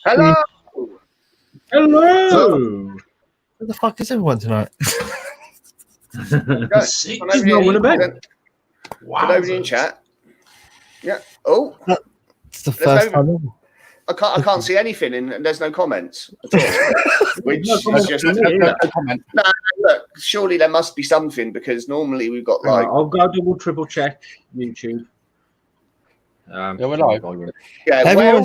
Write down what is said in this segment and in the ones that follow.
Hello. Hello. Where the fuck is everyone tonight? There's no one about. Wow. Nobody in chat. Yeah. Oh. It's the first time ever. I can't see anything, and there's no comments at all. Which is just no comment. No, look, surely there must be something because normally we've got like. I'll go double triple check YouTube. Yeah, we're live. Yeah,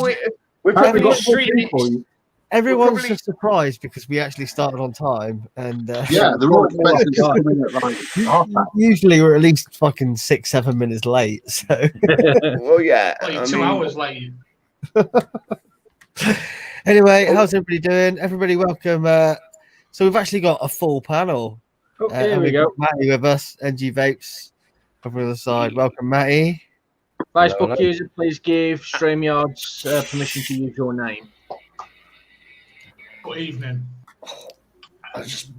we're probably streaming. Everyone's just surprised because we actually started on time, and yeah, they're all expecting to come in at like usually we're at least fucking 6-7 minutes late. So well, yeah, like 2 hours late. Anyway, how's everybody doing? Everybody, welcome. So we've actually got a full panel. Okay, here we go. Matty with us, NG Vapes over on the side. Welcome, Matty. Facebook user, please give StreamYard's permission to use your name. Good evening. I just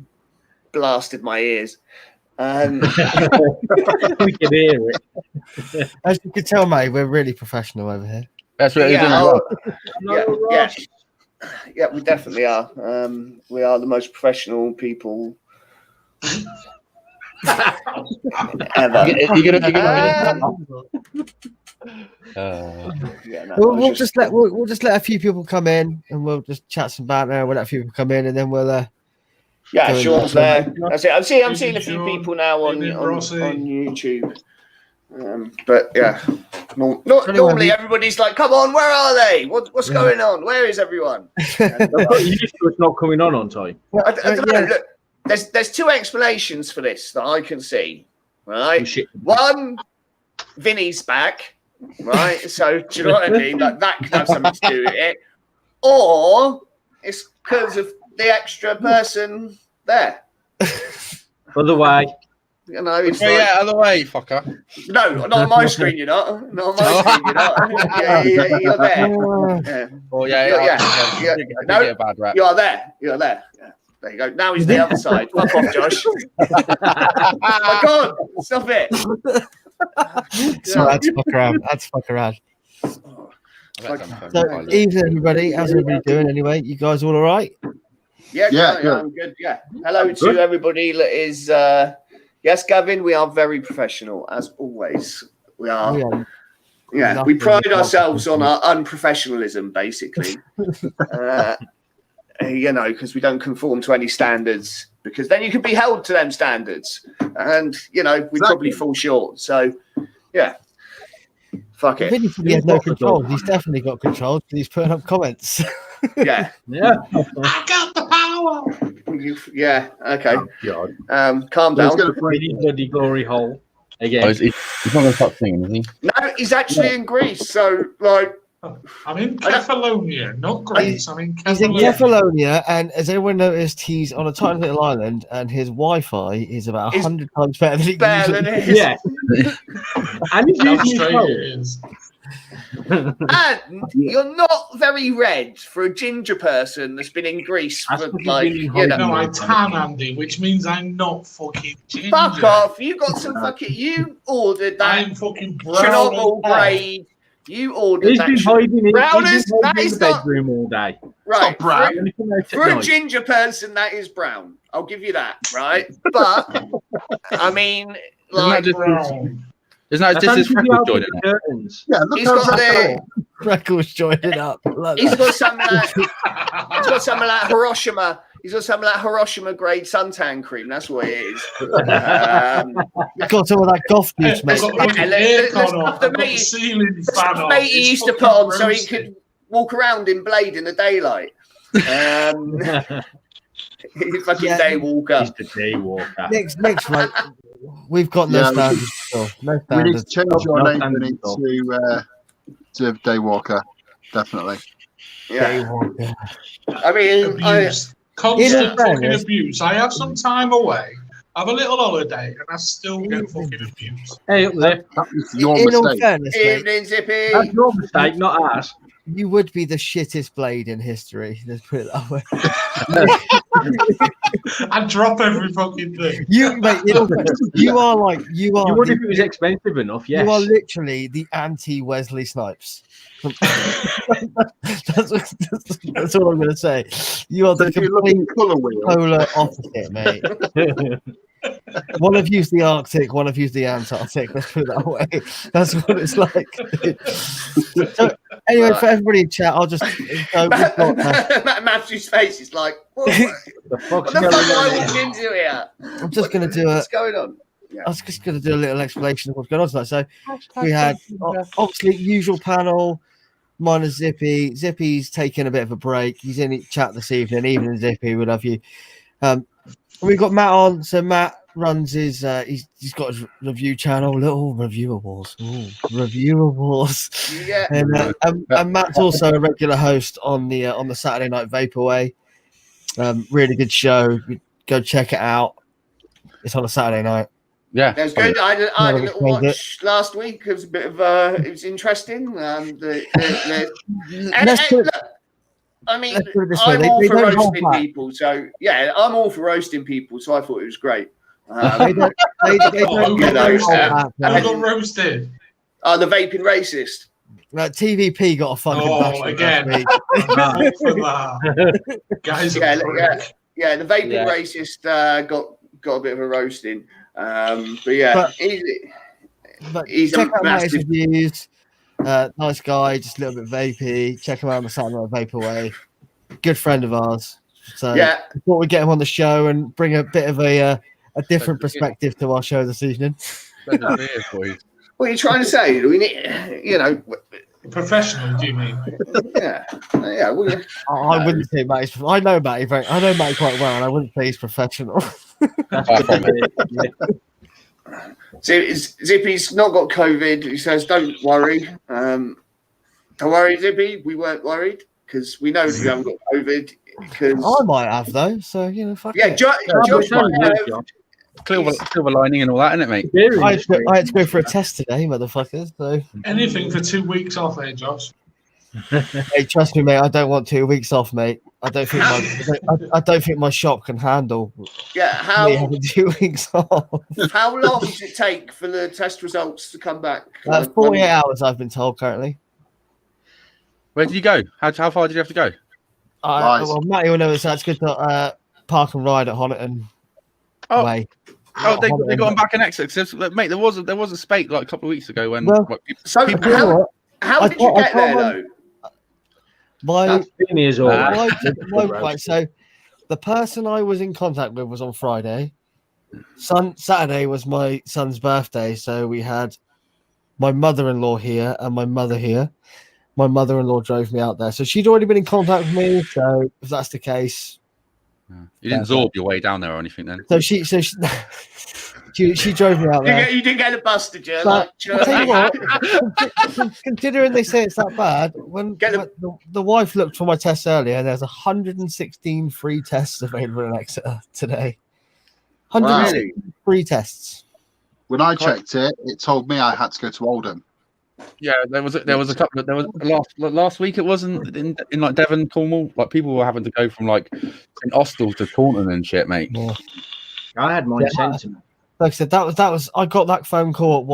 blasted my ears. We can hear it. As you can tell, mate, we're really professional over here. That's what yeah, we definitely are. We are the most professional people ever. We'll just let a few people come in, and we'll just chat some banter. We'll let a few people come in, and then we'll. Yeah, Sean's there. That's it. I'm seeing a few people now on YouTube. But yeah, normally everybody's like, "Come on, where are they? What's going on? Where is everyone?" It's not coming on time. I don't know. Look, there's two explanations for this that I can see. Right, one, Vinny's back. Right, so do you know what I mean? Like that could have something to do with it, or it's because of the extra person there. Other way. You know, it's other way, fucker. No, not on my screen. You're not. Not on my screen. You're not. Yeah, you're there. Yeah. Oh yeah. No, get a bad rap. You are there. You're there. Yeah. There you go. Now he's the other side. Fuck off, Josh. Oh my God! Stop it. So that's fuck around. That's fuck around. So, evening, everybody. How's everybody doing? Anyway, you guys all right? Yeah, I'm good. Yeah. Hello to everybody that is. Yes, Gavin, we are very professional, as always. We are. Yeah, we pride ourselves on our unprofessionalism, basically. You know, because we don't conform to any standards, because then you could be held to them standards. And, you know, we'd probably fall short. So, yeah. Fuck it. He has no control. He's definitely got control because he's putting up comments. Yeah. I got the power. Yeah. Okay. Oh, God. Calm down. He's going to break his bloody glory hole again. Oh, he's not going to stop singing, is he? No, he's actually in Greece. So, like, I'm in Kefalonia, not Greece. I'm in Kefalonia. He's in Kefalonia, and as everyone noticed, he's on a tiny little island, and his Wi-Fi is about 100 times better than it is. Yeah. And he's Australia is. And you're not very red for a ginger person that's been in Greece for like, you know. No, I tan, Andy, which means I'm not fucking ginger. Fuck off! You got some fucking. You ordered that. I'm fucking Chernobyl grade. You ordered he's that. Been hiding brown in, is that is the not bedroom all day. Right. Brown. For a ginger person, that is brown. I'll give you that. Right, but I mean, like. Isn't that just his freckles joining up? Yeah, look he's got the freckles joining up. He's got some of that Hiroshima. He's got some of that Hiroshima grade suntan cream. That's what it is. He's got some of that goth juice, mate. The mate he used to put on so he could walk around in Blade in the daylight. He's fucking day walker. He's the day walker. Next, right. We've got no standards. No standards. We need to change your name to Daywalker, definitely. Yeah. Daywalker. I mean, constant fucking abuse. I have some time away, have a little holiday, and I still get fucking abuse. Hey, up there. Your in all mistake. fairness, Evening, Zippy. That's your mistake, not ours. You would be the shittest blade in history. Let's put it that way. I'd drop every fucking thing. You are like you are. You would if it was expensive enough. Yes. You are literally the anti-Wesley Snipes. that's all I'm going to say. You are the complete polar opposite, mate. One of you's the Arctic, one of you's the Antarctic. Let's put it that way. That's what it's like. So, anyway, for everybody in chat, I'll just go. Matthew's face is like, what the fuck am I walking into here? I'm just going to do what's going on? Yeah. I was just going to do a little explanation of what's going on tonight. So we had obviously usual panel. Mine is Zippy. Zippy's taking a bit of a break. He's in chat this evening. Evening, Zippy. We love you. We've got Matt on. So Matt runs his. He's got his review channel. Little Reviewer Wars. Reviewer Wars. Yeah. And Matt's also a regular host on the Saturday Night Vaporway. Really good show. Go check it out. It's on a Saturday night. Yeah, it was good. I had a little watch last week. It was a bit of it was interesting. I mean, I'm all for roasting people, so yeah, I'm all for roasting people. So I thought it was great. They don't roasted. The vaping racist. TVP got a fucking again. Guys, yeah, the vaping racist got a bit of a roasting. But yeah, he's check a out massive reviews. Nice guy, just a little bit vapey. Check him out on the Saturday Night Vaporway. Good friend of ours. So yeah, I thought we'd get him on the show and bring a bit of a different perspective to our show this evening. What are you trying to say? Do we need, professional? Do you mean? Yeah. I wouldn't say Matty's. I know Matty quite well, and I wouldn't say he's professional. Zippy's not got COVID. He says, "Don't worry. Don't worry, Zippy. We weren't worried because we know you haven't got COVID." Because I might have though. So fuck it. Josh might have. Silver lining and all that, isn't it, mate? I had to go for a test today, motherfuckers. So anything for 2 weeks off, Josh. Hey, trust me, mate. I don't want 2 weeks off, mate. I don't think my shop can handle. Yeah, how me having 2 weeks off? How long does it take for the test results to come back? 48 hours, I've been told currently. Where did you go? How far did you have to go? Well, Matty will know, so it's good to park and ride at Honiton Way. Oh, they got them back in Exeter. Mate, there was a spate like a couple of weeks ago when. How did you get there though? So the person I was in contact with was on Friday. Saturday was my son's birthday, so we had my mother-in-law here and my mother here. My mother-in-law drove me out there, so she'd already been in contact with me. So if that's the case, you didn't zorb your way down there or anything then. So she drove me out there. You didn't get a bus, did you? But I'll tell you what, considering they say it's that bad, when the wife looked for my tests earlier, there's 116 free tests available in Exeter today. 116 free tests. When I checked it, it told me I had to go to Oldham. Yeah, there was a couple. There was last week. It wasn't in like Devon, Cornwall. Like people were having to go from like St Austell to Taunton and shit, mate. Yeah. I had mine sent to me. Like I said, that was. I got that phone call at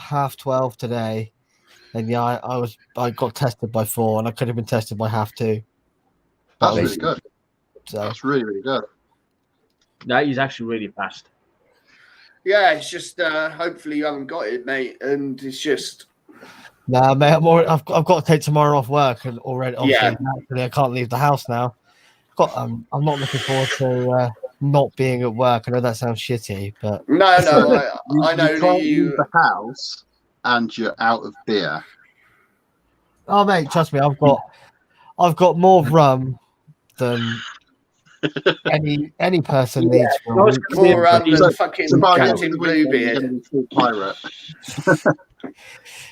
12:30 today, and yeah, I got tested by 4, and I could have been tested by 2:30. That's really good. So that's really, really good. That is actually really fast. Yeah, it's just hopefully you haven't got it, mate, and it's just. Nah, mate, I've got to take tomorrow off work, and already. Yeah. Naturally, I can't leave the house now. I'm not looking forward to not being at work. I know that sounds shitty, but no, I know you can't leave the house, and you're out of beer. Oh, mate, trust me, I've got more rum than any person needs. More rum than fucking Captain Bluebeard. Pirate.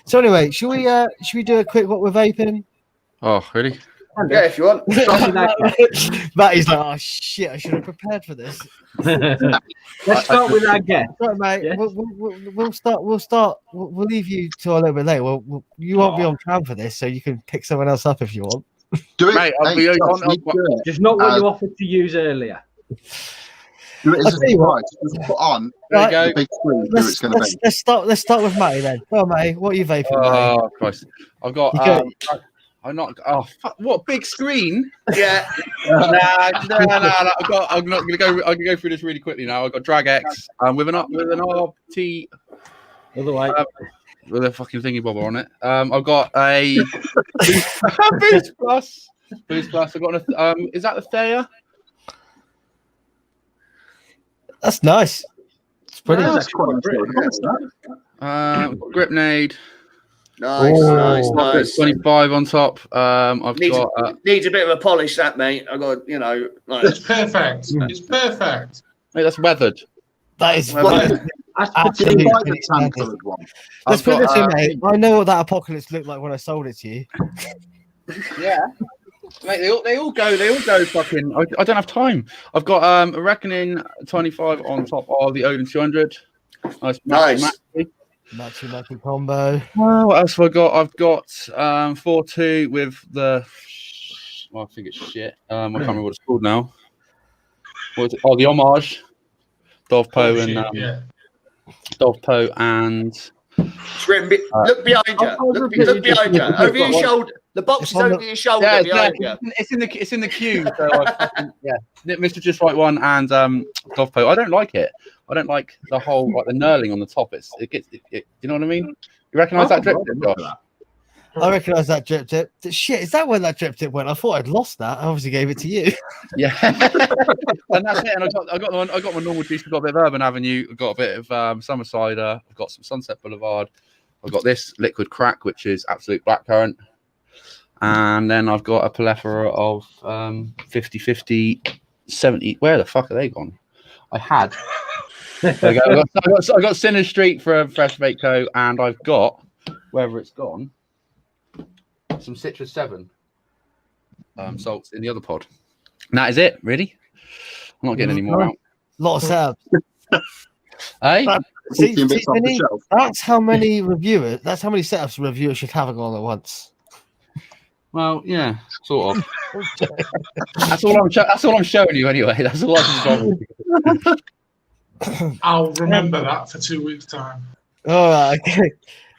So anyway, should we do a quick what we're vaping? Oh, really? Yeah, if you want. Matty's like, oh shit, I should have prepared for this. Let's start with our guest. Right, mate. Yeah. We'll start. We'll leave you till a little bit later. You won't be on cam for this, so you can pick someone else up if you want. Do it. Mate, I'll be on. Just not what you offered to use earlier. Do it as I'll tell you what. Just put on There you the go. big screen. Who it's going to be. Let's start with Matty then. Go on, Matty. What are you vaping? Oh Christ! I've got. You go- I'm not. Oh fuck! What big screen? Yeah. Nah. I'm not gonna go. I can go through this really quickly now. I've got Drag X with an RT Otherwise, with a fucking thingy bobber on it. I've got a Boost Plus. Boost Plus. I've got is that the Thea? That's nice. It's pretty. Yeah, that's quite nice. Gripnade. Nice. 25 on top. I've Needs got. a bit of a polish, that mate. I got, like, It's perfect. It's perfect. Mate, that's weathered. That is. Well, Absolutely. Buy the tan-coloured one. Let's I've put got, this in, mate. I know what that apocalypse looked like when I sold it to you. Yeah. Mate, they all go fucking. I don't have time. I've got a Reckoning 25 on top of the Odin 200. Nice. Matchy combo. What else have I got? I've got 4.2 with the. Well, I think it's shit. I can't remember what it's called now. What is it? Oh, the Homage. Dovpo and. Look behind you. Look behind you. Over your shoulder. The box is over your shoulder behind you. It's in the queue. So Mr. Just Right One and Dovpo. I don't like it. I don't like the whole the knurling on the top. It gets. You know what I mean? You recognise that drip tip, Josh? I recognise that drip tip. Shit, is that when that drip tip went? I thought I'd lost that. I obviously gave it to you. Yeah, and that's it. And I got my normal juice. I've got a bit of Urban Avenue. I've got a bit of Summer Cider. I've got some Sunset Boulevard. I've got this Liquid Crack, which is absolute blackcurrant. And then I've got a plethora of 50, 50, 70. Where the fuck are they gone? I had. There you go. I got Sinner Street for a Fresh Vape Co. And I've got, wherever it's gone, some Citrus 7 salts in the other pod. And that is it, really. I'm not getting any more out. Lot of setups. Hey? That's how many reviewers. That's how many setups a reviewer should have on at once. Well, yeah, sort of. That's all I'm showing you anyway. That's all I can. I'll remember that for 2 weeks' time. All right. Okay.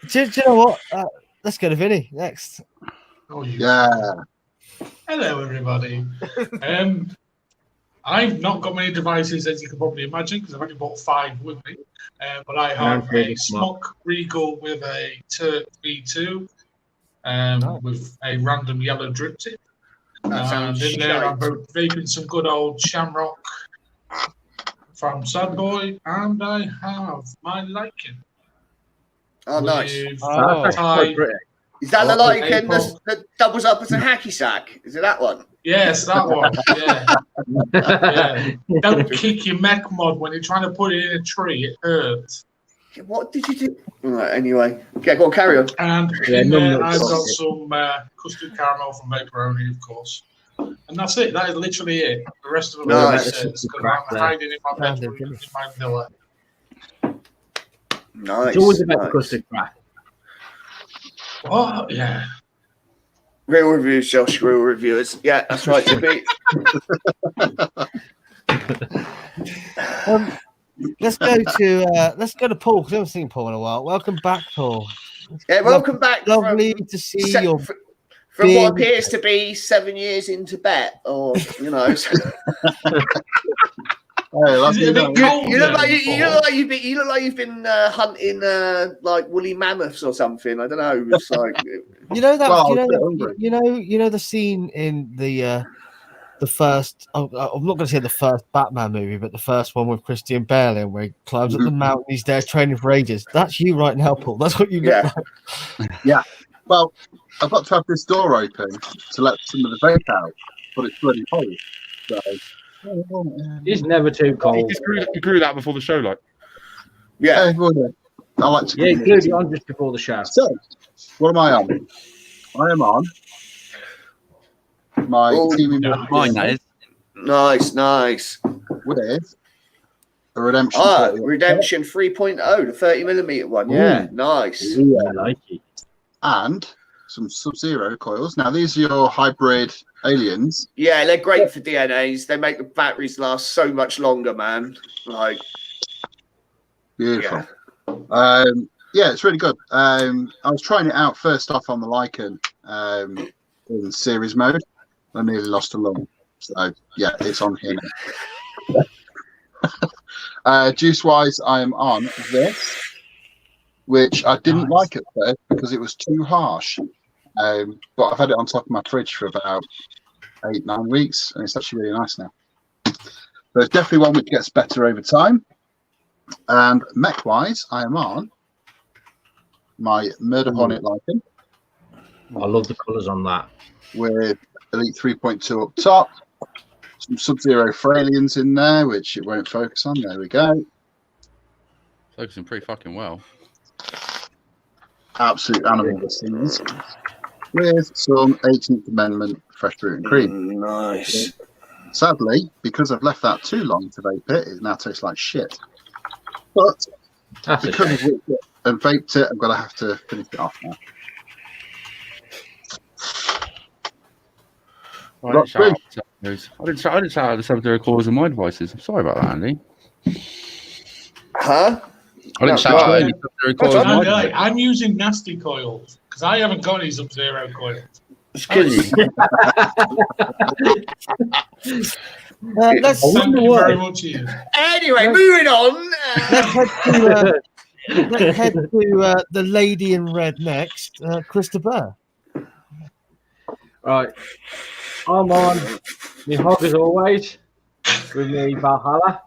Do you know what? Let's go to Vinny next. Oh, Yeah. Hello, everybody. I've not got many devices, as you can probably imagine, because I've only bought 5 with me. But I have a Smock Regal with a Turk V2 with a random yellow drip tip. And in there, I'm vaping some good old Shamrock from Sad Boy, and I have my Lycan. Oh, nice. Is that the Lycan that doubles up as a hacky sack? Is it that one? Yes, that one. Yeah. Don't kick your mech mod when you're trying to put it in a tree. It hurts. What did you do? All right, anyway. Okay, go on, carry on. And in there, I've got some custard caramel from Vaporoni, of course. And that's it. That is literally it. The rest of the because I'm hiding in my bedroom, in my villa. Nice. It's always about the custard crack. Oh, yeah. Real reviews, Josh. Real reviewers. Yeah, that's right, Tippy. Let's go to Paul, because I haven't seen Paul in a while. Welcome back, Paul. Yeah, welcome back. Lovely to see you. From what appears to be 7 years in Tibet, or Hey, you look like you've been hunting like woolly mammoths or something. I don't know. It's like you know the scene in the first. I'm not going to say the first Batman movie, but the first one with Christian Bale, where he climbs up the mountain. He's there training for ages. That's you right now, Paul. That's what you look like. Yeah. Well, I've got to have this door open to let some of the vape out, but it's bloody cold. So. It's never too cold. You grew that before the show, like. Yeah. I like to. Yeah, glue it on just before the show. So, what am I on? I am on My Oh, TV Mine, that is. Nice. with a Redemption. Redemption 3.0, the 30mm one. Yeah, nice. I like it. And some Sub-Zero coils. Now, these are your hybrid aliens. Yeah, they're great for DNAs. They make the batteries last so much longer, man. Like, Beautiful. Yeah, it's really good. I was trying it out first off on the Lycan in series mode. I nearly lost a lung. So, yeah, it's on here now. Juice-wise, I am on this, which I didn't like at first because it was too harsh. But I've had it on top of my fridge for about 8-9 weeks, and it's actually really nice now. So it's definitely one which gets better over time. And mech-wise, I am on my Murder Hornet Lycan. I love the colours on that. With Elite 3.2 up top. Some Sub-Zero for aliens in there, which it won't focus on. There we go. Focusing pretty fucking well. Absolute animal things. With some 18th Amendment fresh fruit and cream. Nice. Sadly, because I've left that too long to vape it now tastes like shit. But That's because a I've whipped it and vaped it, I'm going to have to finish it off now. I didn't shout out the Sub-Zero coils in my devices. I'm sorry about that, Andy. Huh? I didn't shout out any Sub-Zero coils in my devices. I'm using nasty coils because I haven't got any Sub-Zero coils. Let's Thank you very much, Ian. Anyway, moving on. let's head to the lady in red next, Christopher. Right. I'm on my hog as always with me Valhalla.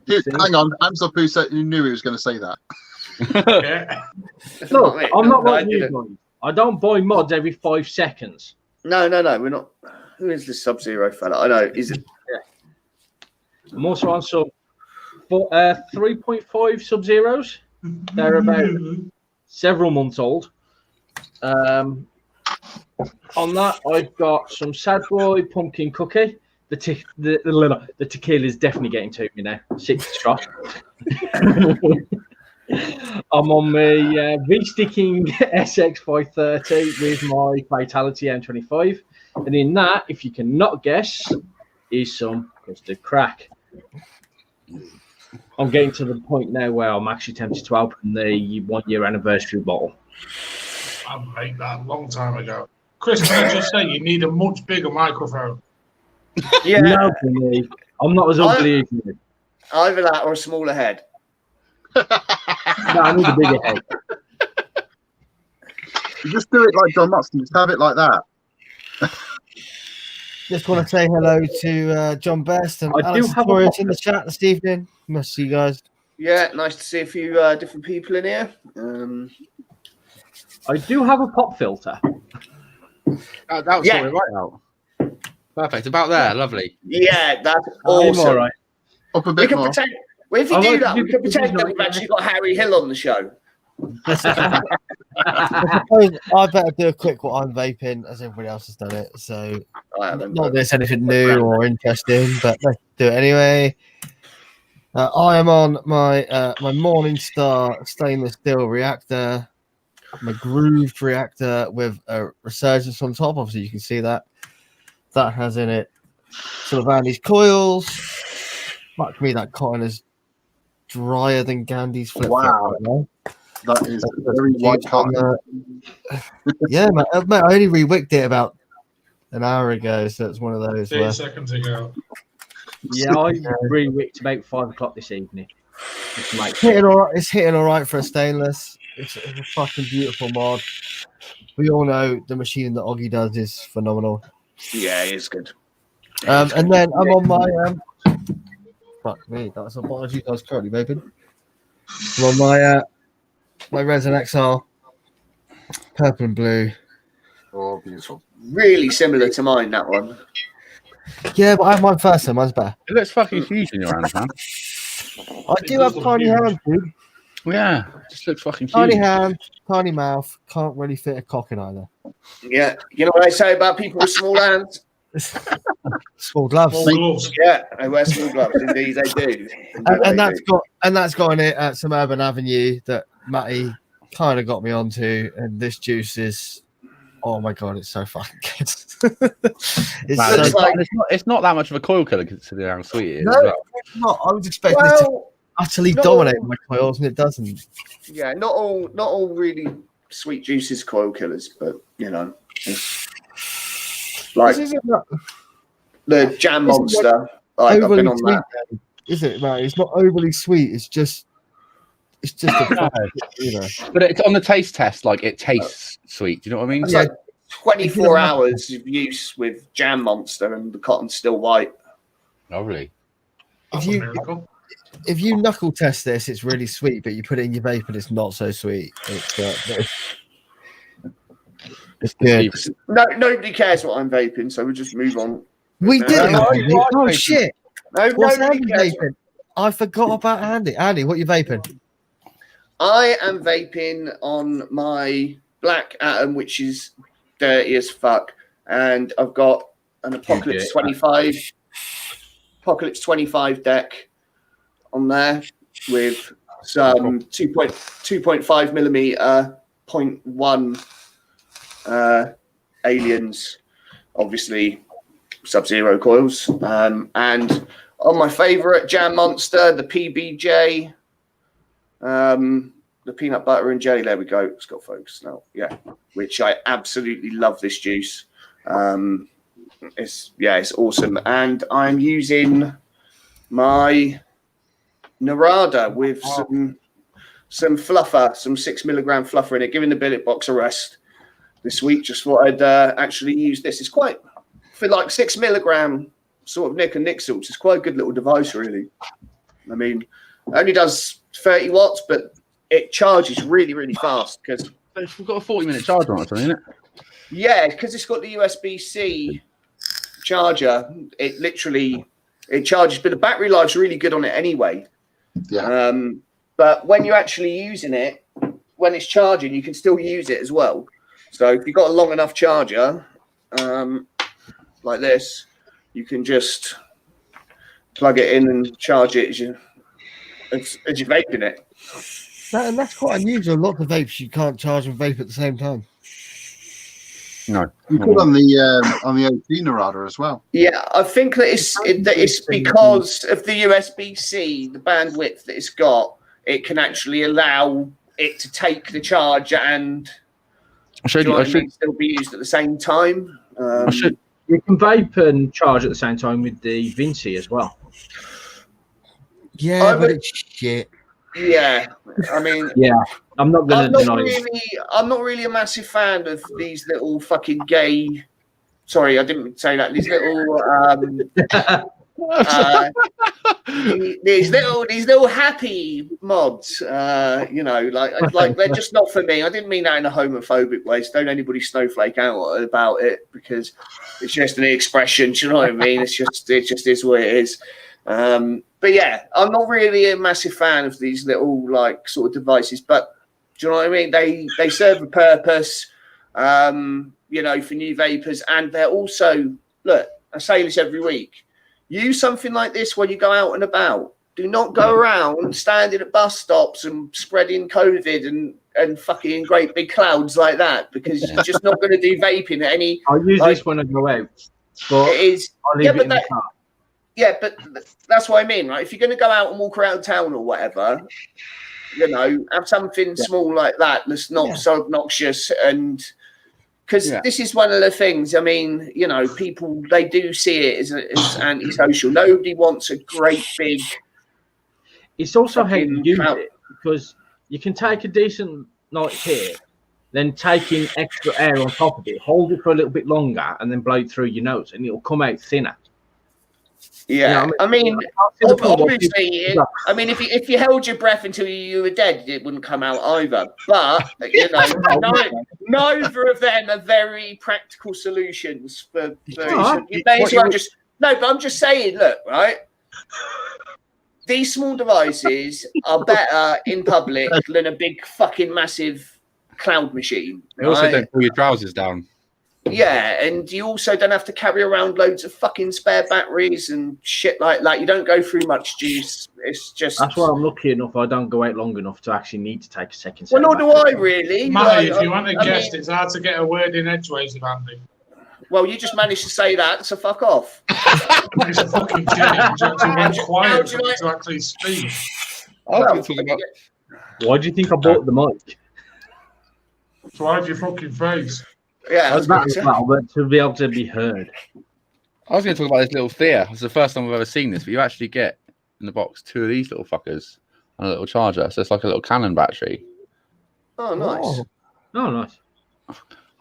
Hang on, hands up who said you knew he was going to say that. Yeah. Look, I'm not No, like I you didn't. guys. I don't buy mods every 5 seconds. No, we're not. Who is this Sub-Zero fella? I know. Is it? I'm also on some 3.5 Sub-Zeros. They're about several months old. On that, I've got some Sad Boy Pumpkin Cookie. The tequila is definitely getting to me now. 6th shot. I'm on my V-Sticking SX530 with my Vitality M25. And in that, if you cannot guess, is some custard crack. I'm getting to the point now where I'm actually tempted to open the 1-year anniversary bottle. I made that a long time ago. Chris, can I just say you need a much bigger microphone? Yeah. No, me. I'm not as ugly as you. Either that or a smaller head. No, I need a bigger head. You just do it like John Motson, just have it like that. Just want to say hello to John Best and I do Alex have a Torres in the chat this evening. Must see you guys. Yeah, nice to see a few different people in here. I do have a pop filter. That was Yeah. sorted right out. Perfect. About there. Lovely. Yeah, that's I'm awesome. all right. Up a We bit can more. pretend. Well, if you I do like that, to we do can pretend that the we've actually got Harry Hill on the show. I suppose I better do a quick what I'm vaping as everybody else has done it. So not that there's anything new or interesting, but let's do it anyway. I am on my my Morningstar stainless steel reactor, my grooved reactor with a resurgence on top. Obviously, you can see that. That has in it sort of Andy's coils. Fuck me, that cotton is drier than Gandhi's flip. Wow. Right, That is very white cotton. Yeah, mate, I only re-wicked it about an hour ago, so it's one of those. 30 Where, seconds ago. Yeah, I re-wicked about 5 o'clock this evening. It's hitting all right, it's hitting all right for a stainless. It's a fucking beautiful mod. We all know the machine that Oggy does is phenomenal. Yeah, it's good. And then I'm on my fuck me, that's a apology. I was currently vaping. I'm on my my Resin XR, purple and blue. Oh, beautiful. Really similar to mine, that one. Yeah, but I have mine first, and mine's better. It looks fucking huge in your hands, man. I do have tiny hands, dude. Yeah, just looks fucking huge. Tiny hand, tiny mouth, can't really fit a cock in either. Yeah, you know what I say about people with small hands? Small gloves. Small gloves. Yeah, they wear small gloves. Indeed, they do. And that's got in it at some Urban Avenue that Matty kind of got me onto, and this juice is, oh my god, it's so fucking good. It's not that much of a coil killer considering how sweet it is. No, it's not. I was expecting it to utterly dominate my coils, and it doesn't. Yeah, not all really sweet juices coil killers, but you know, it's like the Jam Monster. I've been on sweet, that. Is it, man? It's not overly sweet. It's just a fad, you know. But it's on the taste test, like it tastes sweet. Do you know what I mean? It's like 24 hours of use with Jam Monster, and the cotton's still white. Oh, really? If you knuckle test this, it's really sweet, but you put it in your vape and it's not so sweet. It's good. No, nobody cares what I'm vaping, so we'll just move on. We did. Oh shit! What's Nobody Andy cares. vaping? I forgot about Andy. Andy, what are you vaping? I am vaping on my Black Atom, which is dirty as fuck, and I've got an Apocalypse 25 deck on there with some 2.5 millimeter 0.1 aliens, obviously Sub-Zero coils, and on my favorite Jam Monster, the PBJ, the peanut butter and jelly. There we go. It's got focus now. Yeah, which I absolutely love this juice. It's awesome, and I'm using my Narada with some fluffer, some 6 milligram fluffer in it, giving the billet box a rest this week. Just thought I'd actually use this. It's quite, for like 6 milligram sort of nick and nick salts, it's quite a good little device, really. I mean, it only does 30 watts, but it charges really, really fast because we've got a 40-minute charge on it, isn't it? Yeah, because it's got the USB-C charger. It charges, but the battery life's really good on it anyway. Yeah. But when you're actually using it, when it's charging, you can still use it as well. So if you've got a long enough charger, like this, you can just plug it in and charge it as you're vaping it. And that's quite unusual. Lots of vapes you can't charge and vape at the same time. No, you could on the OG Narada as well. Yeah, I think that it's because of the USB-C, the bandwidth that it's got. It can actually allow it to take the charge and still be used at the same time. You can vape and charge at the same time with the Vinci as well. Yeah, but it's shit. Yeah, I mean, yeah, I'm not going to deny I'm not really a massive fan of these little fucking gay. Sorry, I didn't say that. These little, these little happy mods. You know, like they're just not for me. I didn't mean that in a homophobic way. So don't anybody snowflake out about it because it's just an expression. Do you know what I mean? It just is what it is. But yeah, I'm not really a massive fan of these little like sort of devices, but do you know what I mean? They serve a purpose, you know, for new vapors, and they're also, look, I say this every week, use something like this when you go out and about. Do not go around standing at bus stops and spreading COVID and fucking great big clouds like that, because you're just not going to do vaping at any. I'll use this when I go out, but it is, I'll leave it in the car. Yeah, but that's what I mean, right? If you're going to go out and walk around town or whatever, you know, have something small like that that's not so obnoxious. And because this is one of the things, I mean, you know, people, they do see it as antisocial. Nobody wants a great big. It's also how you use it, because you can take a decent night here, then taking extra air on top of it, hold it for a little bit longer, and then blow it through your nose, and it'll come out thinner. Yeah, I mean, obviously, I mean, if you held your breath until you were dead, it wouldn't come out either. But you know, neither of them are very practical solutions for. You may as well just but I'm just saying, look, right? these small devices are better in public than a big fucking massive cloud machine. They also right? don't pull your trousers down. Yeah, and you also don't have to carry around loads of fucking spare batteries and shit like that. You don't go through much juice. It's just... That's why I'm lucky enough I don't go out long enough to actually need to take a second. Well, nor do I, really. Matty, if you want to guess, it's hard to get a word in edgeways with Andy. Well, you just managed to say that, so fuck off. It's a fucking change. You actually went quiet for me to actually speak. Why do you think I bought the mic? So hide your fucking face. Yeah, but to be able to be heard. I was going to talk about this little Thea. It's the first time I've ever seen this, but you actually get in the box 2 of these little fuckers and a little charger. So it's like a little Canon battery. Oh, nice. Oh, nice.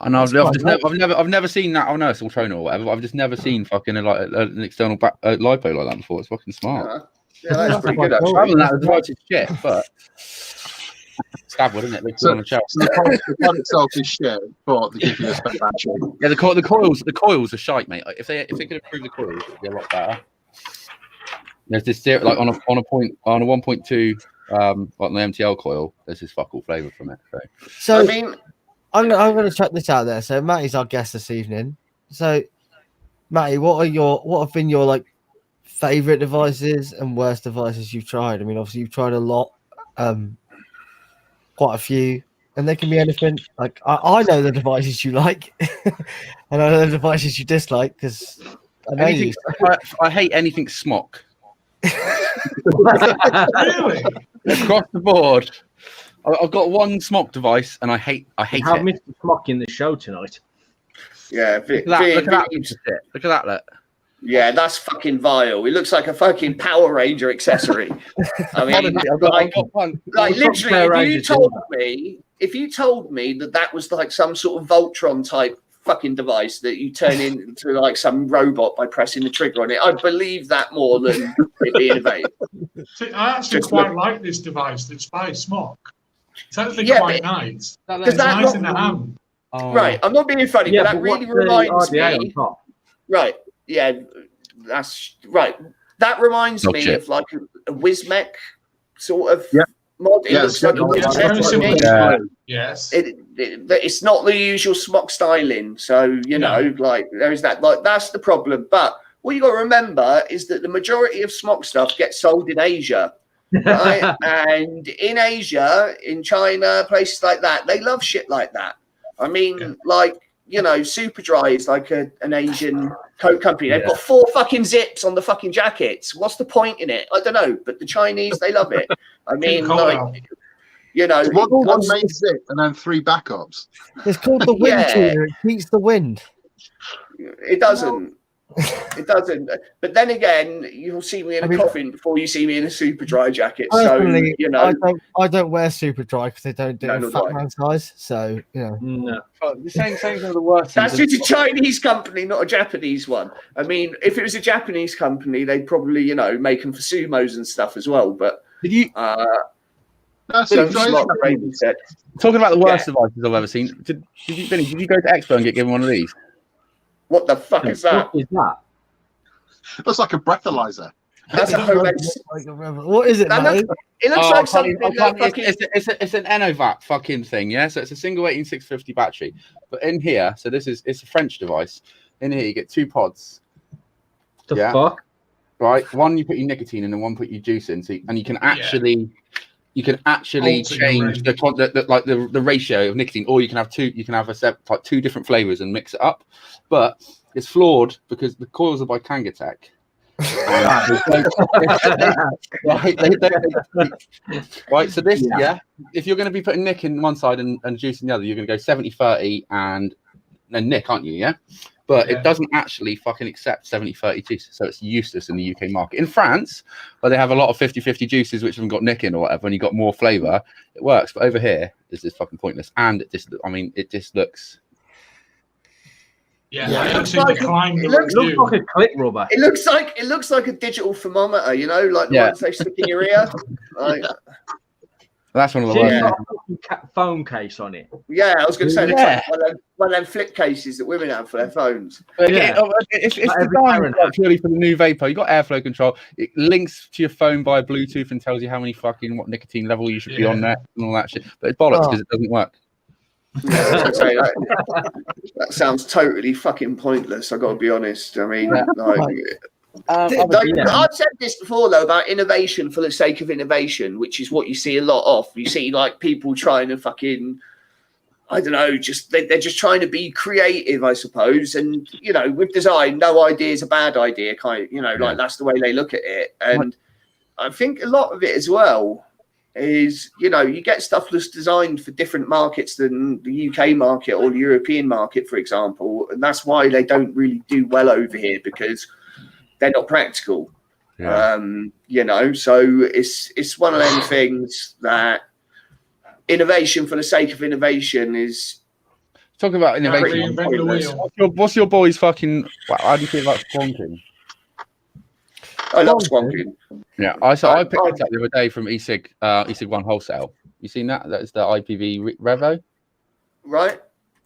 And I've never seen that. Oh no, it's Ultrona or whatever. But I've just never seen fucking an external lipo like that before. It's fucking smart. Yeah, that's pretty good actually. Other than that, the device is shit, but Stabwood, isn't it? So the pod itself is shit, but they give you a spare battery. Yeah, the coils are shite, mate. If they could improve the coils, it'd be a lot better. There's this like on a 1.2 like the MTL coil. There's this fuck all flavour from it. So I mean, I'm going to check this out there. So Matty's our guest this evening. So Matty, what have been your like favorite devices and worst devices you've tried? I mean, obviously you've tried a lot, quite a few, and there can be anything. Like I know the devices you like, and I know the devices you dislike because I know you. I hate anything smock. Really? Across the board. I've got one smock device, and I hate We it. have Mr. Smock in the show tonight. yeah, Look at that. Look. yeah, that's fucking vile. It looks like a fucking Power Ranger accessory. I mean, like literally, if you told me that was like some sort of Voltron type fucking device that you turn into like some robot by pressing the trigger on it, I'd believe that more than it being a vape. See, I actually quite like this device that's by Smock. It's actually quite nice. It's that nice in the hand. Right, I'm not being funny, but that really reminds me. Right, yeah, that's right. That reminds me of like a Wismec sort of mod. It looks like a Yes. It's not the usual Smock styling, so you know, like there is that. Like that's the problem. But what you got to remember is that the majority of Smock stuff gets sold in Asia. Right? And in Asia, in China, places like that, they love shit like that. I mean, like, you know, Superdry is like an Asian coat company. They've got 4 fucking zips on the fucking jackets. What's the point in it? I don't know. But the Chinese, they love it. I mean, like, you know. One main zip and then 3 backups. It's called the wind tuner. It keeps the wind. It doesn't. It doesn't. But then again, you'll see me in a coffin before you see me in a Superdry jacket. So you know, I don't wear Superdry because they don't do a fat man size. So you know, no. The same are the worst. That's just a Chinese company, not a Japanese one. I mean, if it was a Japanese company, they'd probably make them for sumos and stuff as well. But did you? That's talking about the worst devices I've ever seen. Did you go to Expo and get given one of these? What the fuck is that? What is that? Looks like a breathalyzer. That's a homemade. What is it? It looks like something. It's an Enovap fucking thing, yeah. So it's a single 18650 battery. But in here, so it's a French device. In here, you get 2 pods. The fuck? Right, one you put your nicotine in, and one put your juice in. So and you can actually change the ratio of nicotine, or you can have 2. You can have like 2 different flavors and mix it up. But it's flawed because the coils are by Kangatech. Right, so this, if you're going to be putting Nick in one side and juice in the other, you're going to go 70-30 and Nick, aren't you? Yeah, but it doesn't actually fucking accept 70-30 juices, so it's useless in the UK market. In France, where they have a lot of 50-50 juices which haven't got Nick in or whatever, and you got more flavour, it works. But over here, this is fucking pointless, and it just looks. It looks like a click rubber. It looks like a digital thermometer, like the ones they stick in your ear. Like, That's one of the See, worst. it's got a fucking phone case on it. Yeah, I was going to say, Yeah. one of them flip cases that women have for their phones. Yeah. It's Not every designed parent like has. purely for the new vapor. You got airflow control. It links to your phone via Bluetooth and tells you how many what nicotine level you should be on there and all that shit. But it's bollocks because it doesn't work. Yeah, I was gonna say, that sounds totally fucking pointless. I got to be honest. I mean, I've said this before though about innovation for the sake of innovation, which is what you see a lot of. You see like people trying to fucking, I don't know, they're just trying to be creative, I suppose. And you know, with design, no idea is a bad idea. Kind of, you know, like that's the way they look at it. And I think a lot of it as well is, you know, you get stuff that's designed for different markets than the UK market or the European market, for example, and that's why they don't really do well over here, because they're not practical. You know, so it's one of them things that innovation for the sake of innovation is. Talking about innovation, what's your boys fucking? How do you feel about squonking? I love squonking. Yeah, I picked it up the other day from eSig One Wholesale. You seen that? That's the IPV Revo. Right.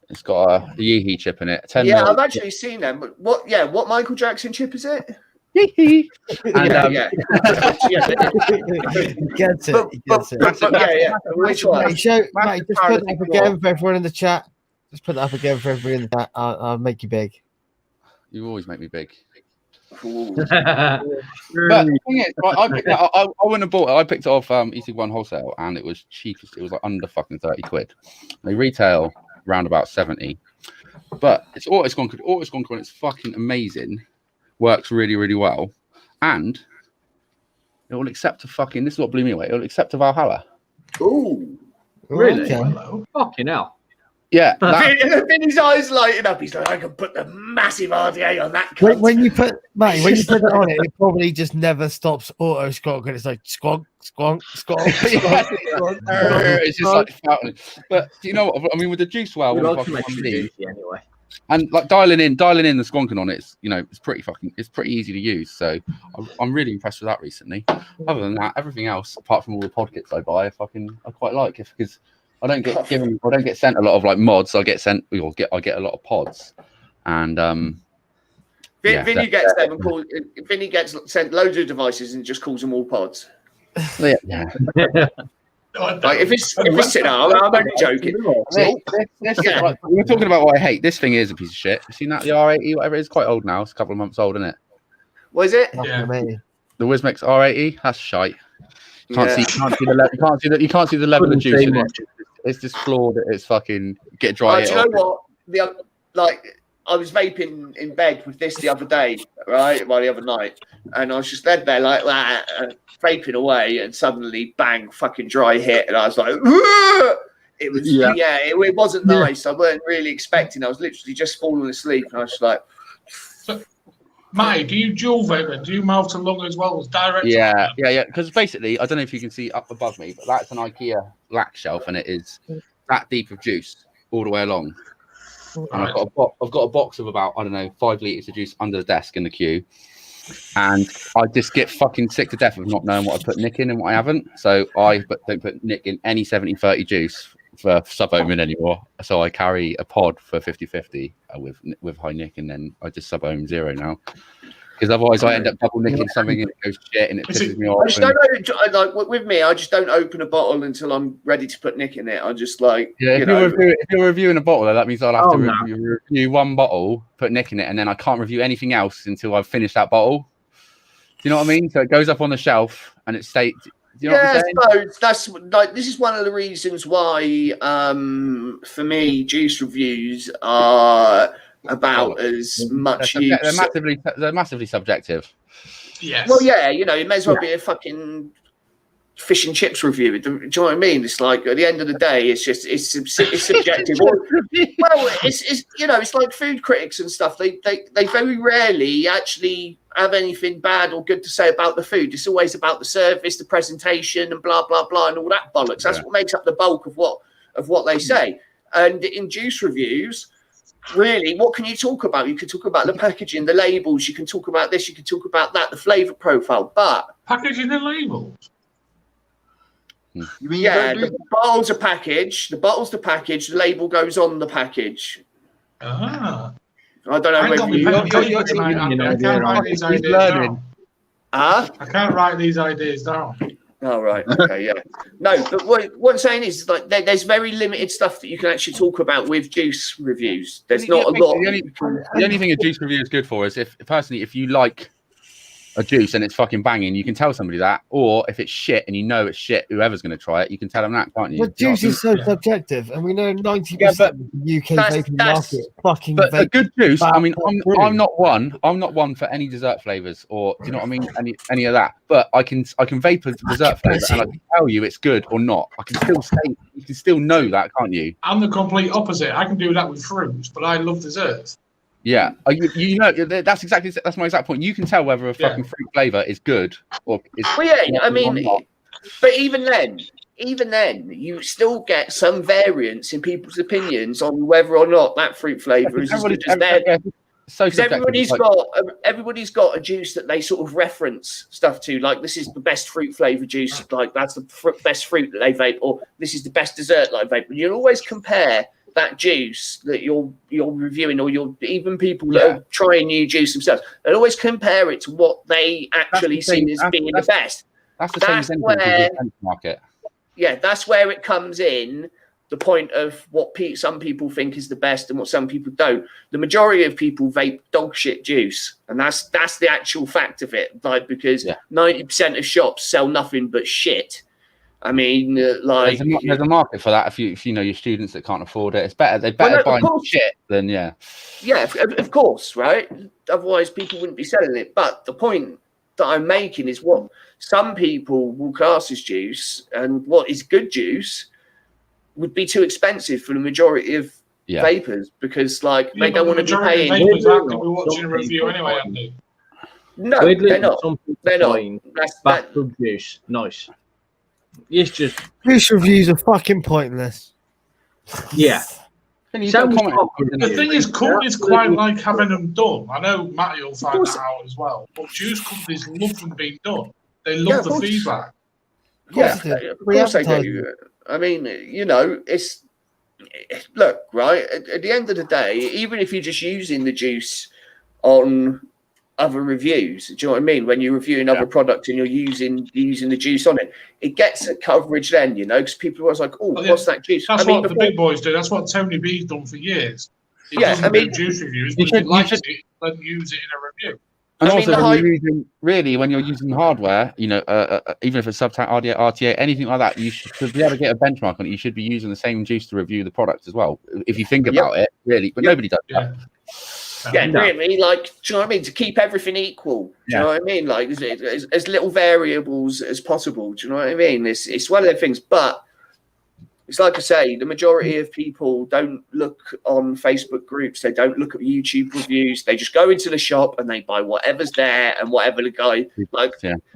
It's got a Yeehee chip in it. 10 yeah, mil. I've actually seen them. But what Michael Jackson chip is it? Yeehee. Gets it. Which one? Mate, just put it up again for everyone in the chat. Just put it up again for everyone in the chat. I'll make you big. You always make me big. But the thing is, I went and bought it. I picked it off eSig One Wholesale, and it was cheapest. It was like under fucking 30 quid. They retail around about 70, but it's auto-squonk and it's fucking amazing. Works really, really well, and it will accept a fucking. This is what blew me away. It will accept a Valhalla. Ooh, really? Okay. Fucking hell. Yeah, Vinny's eyes lighting up. He's like, I can put the massive RDA on that. When you put it on it, it probably just never stops auto squonk, and it's like squonk, squonk, squonk, squonk. It's just like shouting. But do you know what? I mean, with the juice well, anyway. And like dialing in the squonking on it, it's pretty easy to use. So I'm really impressed with that recently. Other than that, everything else, apart from all the pod kits I buy, I quite like it, because I don't get sent a lot of like mods. I get a lot of pods, and Vinny gets them and calls. Vinny gets sent loads of devices and just calls them all pods. Yeah. Like if it's sitting out, I'm only joking. We're talking about what I hate. This thing is a piece of shit. You seen that? The R80, whatever it is, quite old now. It's a couple of months old, isn't it? What is it? Yeah. The Wismix R80. That's shite. You can't see the level of juice in it. It's just flawed. It's fucking get dry. Do you know what? I was vaping in bed with this the other day, right? Well, the other night, and I was just led there like that, vaping away, and suddenly, bang, fucking dry hit, and I was like, Whoa! It was, it wasn't nice. I weren't really expecting. I was literally just falling asleep, and I was just like. Matty, do you dual vape? Do you mouth to lung as well as direct? Yeah. Because basically, I don't know if you can see up above me, but that's an IKEA lac shelf, and it is that deep of juice all the way along. And I've got a box of about 5 litres of juice under the desk in the queue, and I just get fucking sick to death of not knowing what I put Nick in and what I haven't. So I don't put Nick in any 70-30 juice for sub-ohming anymore. So I carry a pod for 50-50 with high Nick, and then I just sub-ohm 0 now. Because otherwise I end up double nicking something and it goes shit and it pisses me off. With me, I just don't open a bottle until I'm ready to put Nick in it. I just like if you're reviewing a bottle, that means I'll have to review one bottle, put Nick in it, and then I can't review anything else until I've finished that bottle. Do you know what I mean? So it goes up on the shelf and it stays. Do you know what I'm saying? So that's like this is one of the reasons why for me juice reviews are about as much use. They're massively subjective. Yes. Well, yeah, it may as well be a fucking fish and chips review. Do you know what I mean? It's like at the end of the day, it's subjective. It's like food critics and stuff. They very rarely actually have anything bad or good to say about the food. It's always about the service, the presentation, and blah blah blah, and all that bollocks. That's what makes up the bulk of what they say. And in juice reviews, really, what can you talk about? You can talk about the packaging, the labels. You can talk about this. You can talk about that, the flavour profile. But packaging and labels. You mean Yeah, you don't do the bottles are packaged. The bottles are packaged. The label goes on the package. Ah. I don't know I ain't got whether my pen and you're paper tonight, giving me an Andy. I idea, can't write aren't these you? ideas He's learning. down. Huh? I can't write these ideas down. Oh, right. Okay, yeah. No, but what I'm saying is, like, there's very limited stuff that you can actually talk about with juice reviews. There's not a lot. The only thing a juice review is good for is if you like a juice and it's fucking banging, you can tell somebody that. Or if it's shit and you know it's shit, whoever's going to try it, you can tell them that, can't you? But juice is so subjective, and we know 90% of the UK that's- vaping market fucking But a vape. good juice. I mean, Brilliant. I'm not one for any dessert flavors, or do you know what I mean? Any of that. But I can vape a dessert flavor, and I can tell you it's good or not. I can still say you can still know that, can't you? I'm the complete opposite. I can do that with fruits, but I love desserts. Yeah, you know that's my exact point. You can tell whether a fucking fruit flavor is good or is. Well, yeah, I mean, but even then, you still get some variance in people's opinions on whether or not that fruit flavor is as good as theirs. So Because everybody's got a juice that they sort of reference stuff to, like this is the best fruit flavor juice, like that's the best fruit that they vape, or this is the best dessert that I vape. And you'll always compare that juice that you're reviewing, or even people that are trying new juice themselves, they'll always compare it to what they actually see as being the best. That's the same as anything market. Yeah, that's where it comes in. The point of what some people think is the best and what some people don't. The majority of people vape dog shit juice, and that's the actual fact of it. Like, because 90% of shops sell nothing but shit. I mean, like there's a market for that. If you know your students that can't afford it, it's better. They better buy shit than yeah, of course, right? Otherwise, people wouldn't be selling it. But the point that I'm making is what some people will class as juice, and what is good juice would be too expensive for the majority of vapors, because like they don't want to be paying. Vapors aren't going to be watching a review anyway, Andy. No, they're not. They're not. That's good juice. Nice. It's just juice reviews are fucking pointless. Yeah. The thing is, companies quite like having them done. I know Matty will find that out as well. But juice companies love them being done. They love the feedback. Yeah, of course they do. I mean, you know, look, right, at the end of the day, even if you're just using the juice on other reviews, do you know what I mean? When you're reviewing other products and you're using the juice on it, it gets a coverage then, you know, because people are always like, oh, what's that juice? That's what the big boys do. That's what Tony B's done for years. He doesn't do juice reviews, but if he likes it, then use it in a review. And when you're using hardware, you know, even if it's Subtac, RTA, anything like that, you should, to be able to get a benchmark on it, you should be using the same juice to review the product as well. If you think about it, really, but nobody does that. Yeah, really, like, do you know what I mean? To keep everything equal, do you know what I mean? Like, as little variables as possible, do you know what I mean? It's one of the things, but it's like I say, the majority of people don't look on Facebook groups. They don't look at YouTube reviews. They just go into the shop and they buy whatever's there and whatever the guy, like,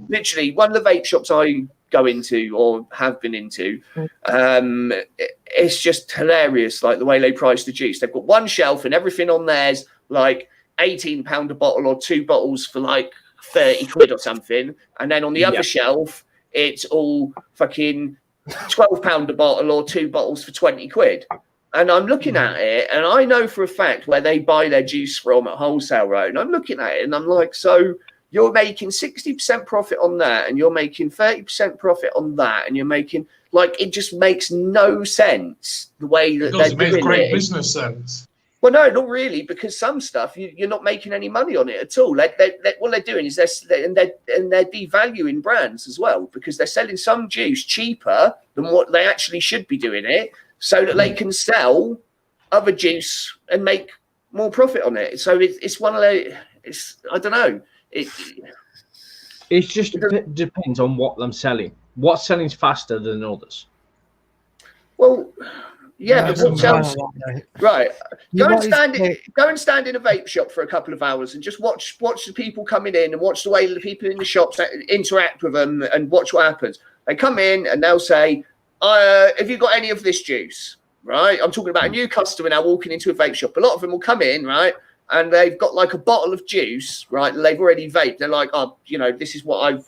literally, one of the vape shops I go into or have been into, it's just hilarious, like the way they price the juice. They've got one shelf and everything on there's like £18 a bottle or 2 bottles for like 30 quid or something. And then on the other shelf, it's all fucking £12 a bottle or 2 bottles for 20 quid. And I'm looking at it and I know for a fact where they buy their juice from at wholesale, right? And I'm looking at it and I'm like, so you're making 60% profit on that and you're making 30% profit on that. And you're making, like, it just makes no sense the way that it makes great business sense. Well, no, not really, because some stuff you're not making any money on it at all. What they're doing is they're devaluing brands as well, because they're selling some juice cheaper than what they actually should be doing it, so that they can sell other juice and make more profit on it. So it's one of those. I don't know. It just depends on what I'm selling. What's selling faster than others? Well. Yeah, but what sells? Right. Go and stand in a vape shop for a couple of hours and just watch the people coming in and watch the way the people in the shops interact with them and watch what happens. They come in and they'll say, have you got any of this juice? Right? I'm talking about a new customer now walking into a vape shop. A lot of them will come in, right? And they've got like a bottle of juice, right? They've already vaped. They're like, oh, you know, this is what I've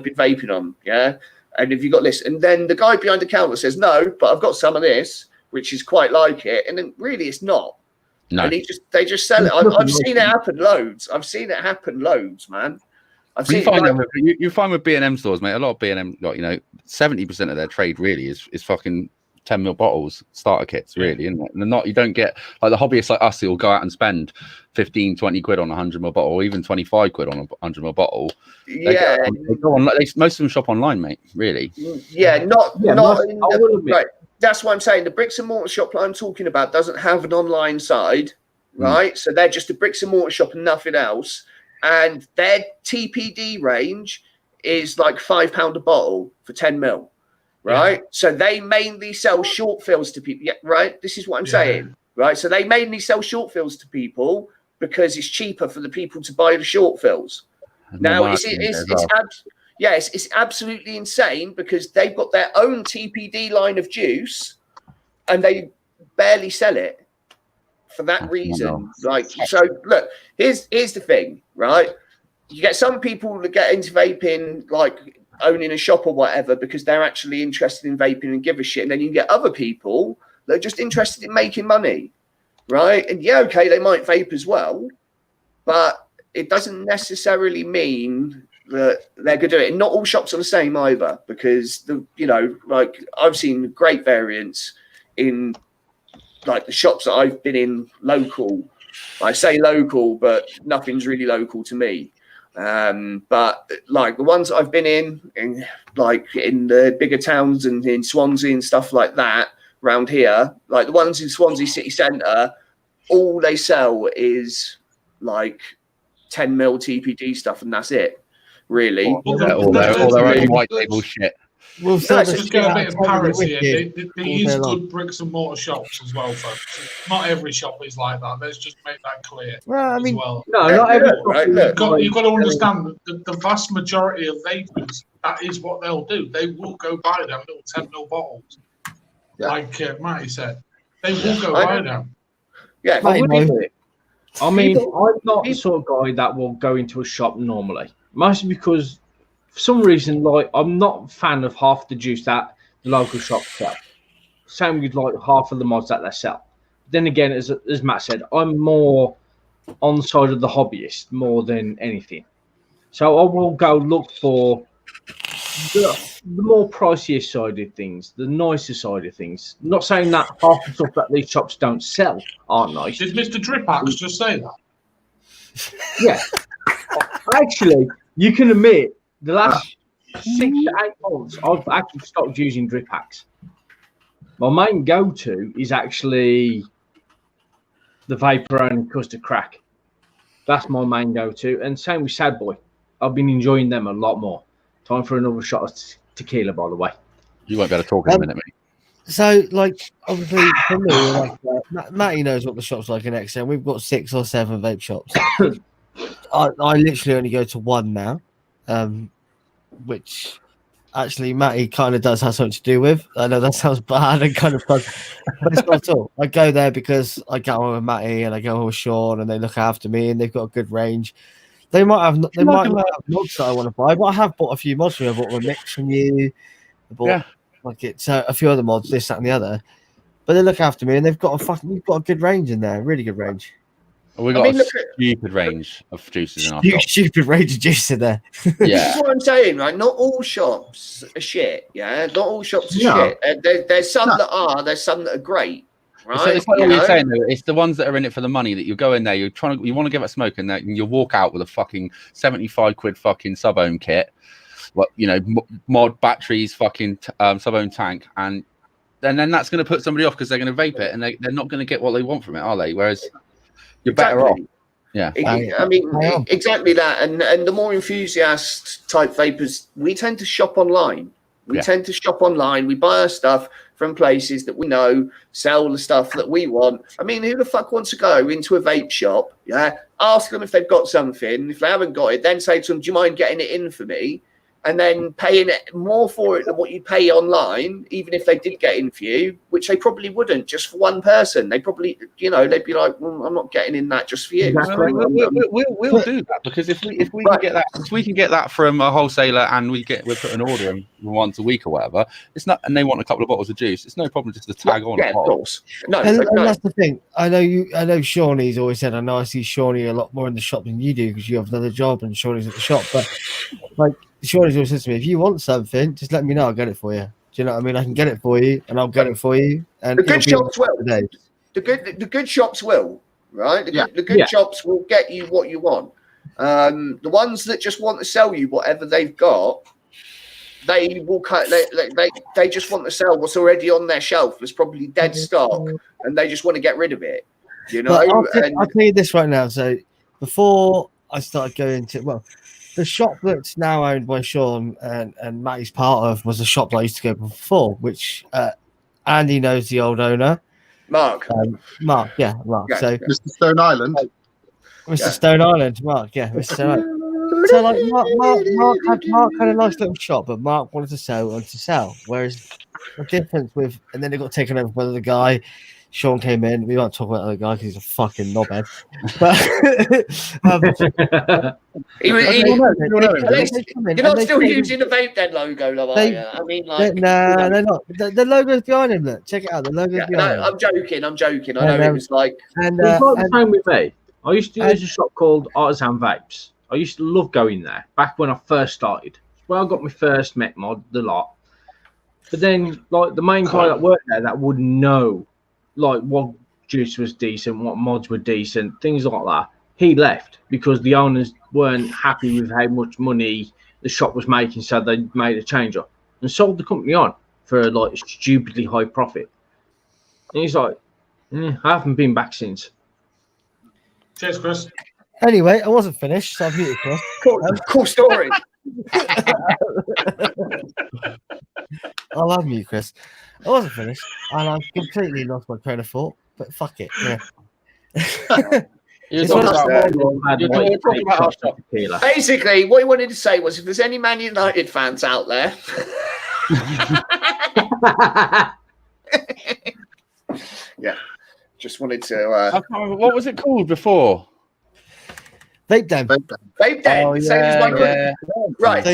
been vaping on, yeah? And have you got this? And then the guy behind the counter says, no, but I've got some of this, which is quite like it. And then really it's not. No. And they just sell it. I've seen it happen loads. I've seen it happen loads, man. You find with B&M stores, mate, a lot of B&M, like, 70% of their trade really is fucking 10ml bottles, starter kits, really, isn't it? And you don't get, like, the hobbyists like us who will go out and spend 15, 20 quid on a 100ml bottle, or even 25 quid on a 100ml bottle. Yeah. They go on, most of them shop online, mate, really. Yeah, right. That's what I'm saying. The bricks and mortar shop that I'm talking about doesn't have an online side, right? So they're just a bricks and mortar shop and nothing else. And their TPD range is like £5 a bottle for 10ml, right? Yeah. So they mainly sell short fills to people. Yeah, right. This is what I'm saying, right? So they mainly sell short fills to people because it's cheaper for the people to buy the short fills. Now, it's absolutely insane because they've got their own TPD line of juice and they barely sell it. For that reason, so look, here's the thing, right? You get some people that get into vaping, like owning a shop or whatever, because they're actually interested in vaping and give a shit. And then you get other people that are just interested in making money, right? And yeah, okay, they might vape as well, but it doesn't necessarily mean that they're going to do it. And not all shops are the same either, because like I've seen great variants in like the shops that I've been in local. I say local, but nothing's really local to me. But like the ones that I've been in like in the bigger towns and in Swansea and stuff like that around here, like the ones in Swansea city centre, all they sell is like 10ml TPD stuff, and that's it, really. All their own white label shit. Well, just get a bit of parity here. They use good bricks and mortar shops as well, folks. Not every shop is like that. Let's just make that clear. Well, I mean, not every shop. You've got to understand that the vast majority of vapers, that is what they'll do. They will go buy them little 10ml bottles, like Matty said. They will go buy them. Yeah, I mean, I'm not the sort of guy that will go into a shop normally, mostly because for some reason, like, I'm not a fan of half the juice that the local shops sell. Same with like half of the mods that they sell. Then again, as Matt said, I'm more on the side of the hobbyist more than anything. So I will go look for the more pricier side of things, the nicer side of things. I'm not saying that half the stuff that these shops don't sell aren't nice. Did Mr. Dripax just say that? Yeah. Actually, you can admit the last 6 to 8 months, I've actually stopped using drip packs. My main go-to is actually the Vapor and Custard Crack. That's my main go-to. And same with Sad Boy. I've been enjoying them a lot more. Time for another shot of tequila, by the way. You won't be able to talk in a minute, mate. So, like, obviously, for me, like, Matty knows what the shop's like in XM. We've got 6 or 7 vape shops. I literally only go to one now. Which actually Matty kind of does have something to do with. I know that sounds bad and kind of fun, but it's not at all. I go there because I get on with Matty and I go on with Sean and they look after me and they've got a good range. They might not have mods that I want to buy, but I have bought a few mods from you. I bought a mix from you. I bought like it's a few other mods, this, that, and the other. But they look after me and they've got you've got a good range in there, really good range. We've got a stupid range of juices in our shop. Stupid range of juice in there. Yeah. That's what I'm saying, right? Not all shops are shit, yeah? Not all shops are shit. There's some that are, there's some that are great, right? So it's like what you're saying, though. It's the ones that are in it for the money that you go in there, you want to give it a smoke, and you walk out with a fucking 75 quid fucking sub-ohm kit, mod batteries, fucking sub-ohm tank, and then that's going to put somebody off because they're going to vape it, and they're not going to get what they want from it, are they? Whereas you're better off. Yeah. I mean, exactly that. And the more enthusiast type vapors, we tend to shop online. We buy our stuff from places that we know sell the stuff that we want. I mean, who the fuck wants to go into a vape shop? Yeah. Ask them if they've got something. If they haven't got it, then say to them, do you mind getting it in for me? and then paying more for it than what you pay online, even if they did get in for you, which they probably wouldn't just for one person. They probably, you know, they'd be like, well, I'm not getting in that just for you. Exactly. We'll do that, because if we can get that, if we can get that from a wholesaler and we're putting an order in once a week or whatever, it's not, and they want a couple of bottles of juice, it's no problem just to tag on. Yeah, of course. No, and no. that's the thing. I know Shawnee's always said, I know I see Shawnee a lot more in the shop than you do because you have another job and Shawnee's at the shop. But like Shawnee's always says to me, if you want something, just let me know, I'll get it for you. Do you know what I mean? I can get it for you and I'll get it for you. And the good shops will. The good shops will, right? The good shops will get you what you want. The ones that just want to sell you whatever they've got, they will cut. They just want to sell what's already on their shelf. There's probably dead stock, and they just want to get rid of it. You know. I'll tell you this right now. So before I started going to the shop that's now owned by Sean and Matty's part of was a shop that I used to go before, which Andy knows the old owner. Mark. Mark. Yeah. So Mr. Stone Island. Mr. Stone Island. Mark. Yeah. Mr. Stone Island. So like Mark had a nice little shop, but Mark wanted to sell. Whereas the difference with, and then it got taken over by the guy. Sean came in. We won't talk about the other guy because he's a fucking knobhead. But you're not still using the Vape Den logo, though, are you? I mean, like, nah, they're not. The logo's behind him. Look, check it out. The logo's behind him. I'm joking. I know it was like. And it's like the same with me. I used to use a shop called Artisan Vapes. I used to love going there back when I first started. It's where I got my first Met mod, the lot. But then, like, the main guy that worked there that would know, like, what juice was decent, what mods were decent, things like that, he left because the owners weren't happy with how much money the shop was making, so they made a change up and sold the company on for, like, a stupidly high profit. And he's like, I haven't been back since. Cheers, Chris. Anyway, I wasn't finished, so I've muted Chris. Cool story. I love you, Chris. I wasn't finished, and I completely lost my train of thought. But fuck it, yeah. Basically, what he wanted to say was, if there's any Man United fans out there, yeah, just wanted to. I can't remember, what was it called before? Vape Den. Vape Den. Oh, yeah. Right.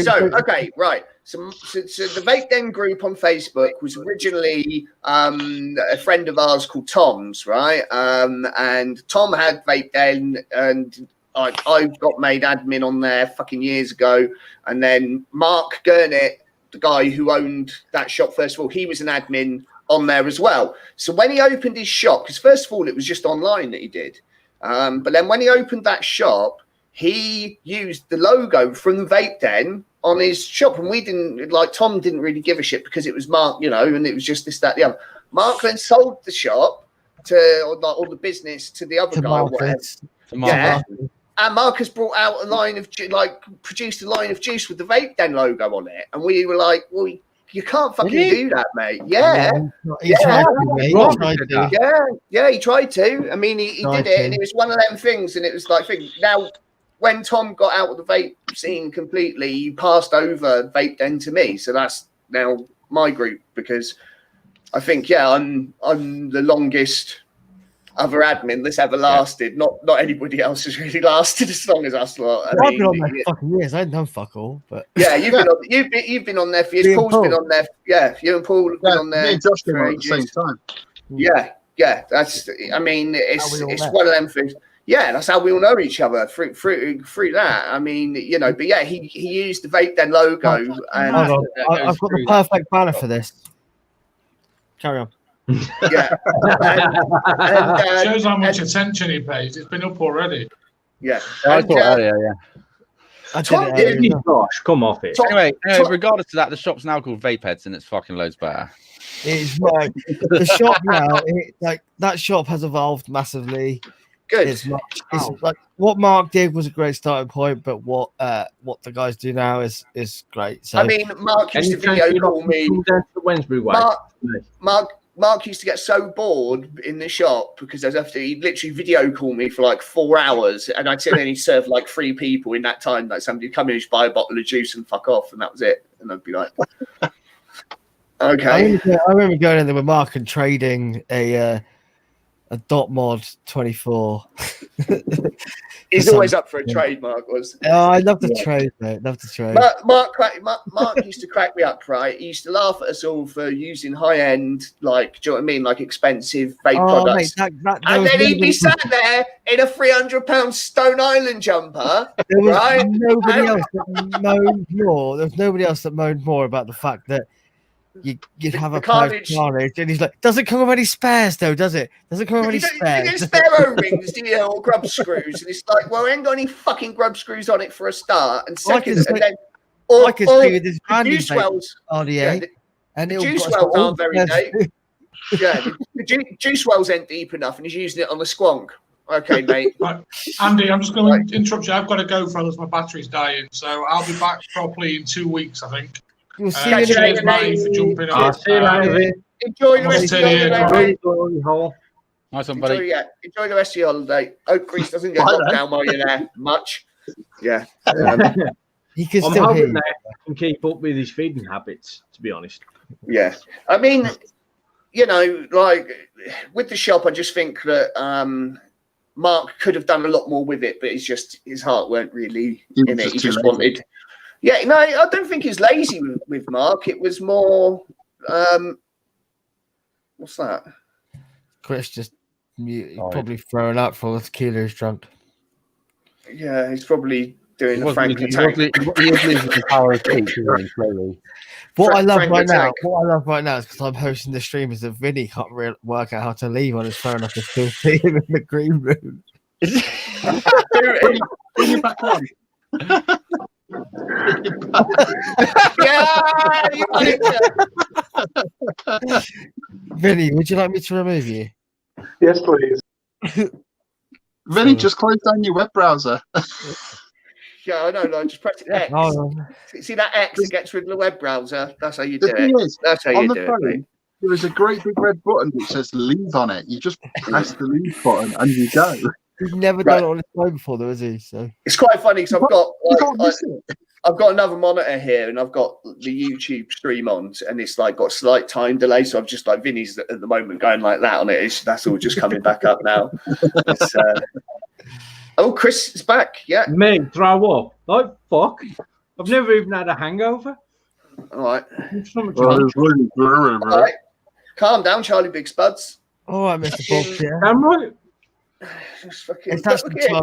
So the Vape Den group on Facebook was originally a friend of ours called Tom's, right? And Tom had Vape Den, and I got made admin on there fucking years ago. And then Mark Gurnett, the guy who owned that shop, first of all, he was an admin on there as well. So when he opened his shop, because first of all, it was just online that he did. But then when he opened that shop, he used the logo from the Vape Den on his shop. And we didn't, like, Tom didn't really give a shit because it was Mark, you know, and it was just this, that, the other. Mark then sold the shop all the business to the other guy. Yeah. And Marcus brought out a line of, produced a line of juice with the Vape Den logo on it. And we were like, well, you can't fucking do that, mate. Yeah. He tried to. I mean, he did it, and it was one of them things, and it was like, now, when Tom got out of the vape scene completely, he passed over Vape Den to me. So that's now my group, because I think, I'm the longest other admin that's ever lasted. Not anybody else has really lasted as long as us lot. I've been on there for fucking years. I ain't done fuck all, but yeah, you've been on there for years. Paul's been on there. Yeah, you and Paul have been on there. Me and Josh been on at the same time. Yeah. That's. I mean, it's one of them things. Yeah, that's how we all know each other through that. I mean, you know, but yeah, he used the Vape Den logo. And I've got the perfect banner for this. Carry on. Yeah. Shows how much attention he pays. It's been up already. Yeah. Gosh, come off it. Anyway, regardless of that, the shop's now called Vape Heads, and it's fucking loads better. It's right. The shop now, that shop has evolved massively. Good. It's like what Mark did was a great starting point, but what the guys do now is Mark used to get so bored in the shop because he'd literally video call me for like 4 hours, and I'd sit there and he'd serve like 3 people in that time. Like somebody would come in and just buy a bottle of juice and fuck off, and that was it. And I'd be like, okay. I remember going in there with Mark and trading a dot mod 24. He's always up for a trade, Mark was. Oh, I love the trade, mate. Love the trade. Mark used to crack me up, right? He used to laugh at us all for using high-end, like, do you know what I mean, like expensive vape products. Mate, and then he'd be sat there in a £300 Stone Island jumper, there was right? nobody else that moaned more. There was nobody else that moaned more about the fact that you'd have a carnage, and he's like, doesn't come with any spares though, does it? Doesn't come with any spares. You get spare O-rings, do you, or grub screws? And it's like, well, I ain't got any fucking grub screws on it for a start. And second, I can see with this the juice wells, and the juice wells aren't very deep. Yeah, the juice wells ain't deep enough, and he's using it on the squonk. Okay, mate. Right. Andy, I'm just going to interrupt you. I've got to go, fellas. My battery's dying, so I'll be back properly in 2 weeks, I think. We'll see you cheers, Matty, for jumping on. Enjoy the rest of your holiday. Nice one, buddy. Enjoy the rest of your holiday. Oak Grease doesn't get knocked down while you're there much. Yeah. He can I'm still hoping that he can keep up with his feeding habits, to be honest. Yeah. I mean, you know, like with the shop, I just think that Mark could have done a lot more with it, but it's just his heart weren't really in it. He just wanted. Yeah, no, I don't think he's lazy with Mark. It was more. What's that? Chris just probably throwing up for the tequila he's drunk. Yeah, he's probably doing the Frank attack. He was losing the power of speech slowly. What I love right now is because I'm hosting the stream is that Vinny can't work out how to leave on his phone after still seeing him in the green room. Bring you back on. Yeah, you Vinny, would you like me to remove you? Yes, please. Vinny, just close down your web browser. Yeah, I know. Like, just press X. See that X that gets rid of the web browser? That's how you do it. That's how you do it. Mate. There is a great big red button that says leave on it. You just press the leave button and you go. He's never done it on his phone before, though, has he? So it's quite funny because I've got another monitor here and I've got the YouTube stream on, and it's like got a slight time delay. So I'm just like Vinny's at the moment going like that on it. That's all just coming back up now. Oh, Chris is back. Yeah, me throw up like fuck. I've never even had a hangover. All right. All right. Calm down, Charlie Big Spuds. All right, Mr. Bob. Yeah. I'm right. You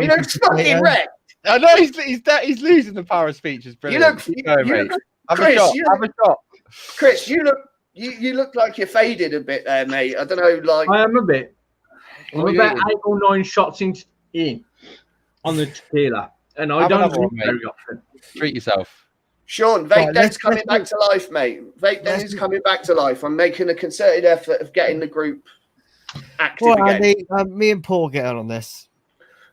look fucking wrecked. I know he's losing the power of speech. It's brilliant. Have a shot. Chris, you look like you're faded a bit there, mate. I don't know, like I am a bit. I'm about 8 or 9 shots in on the tequila, and I don't drink very often. Treat yourself. Sean, Vape Den's coming back to life, mate. Vape Den is coming back to life. I'm making a concerted effort of getting the group active again. Andy, me and Paul get on this.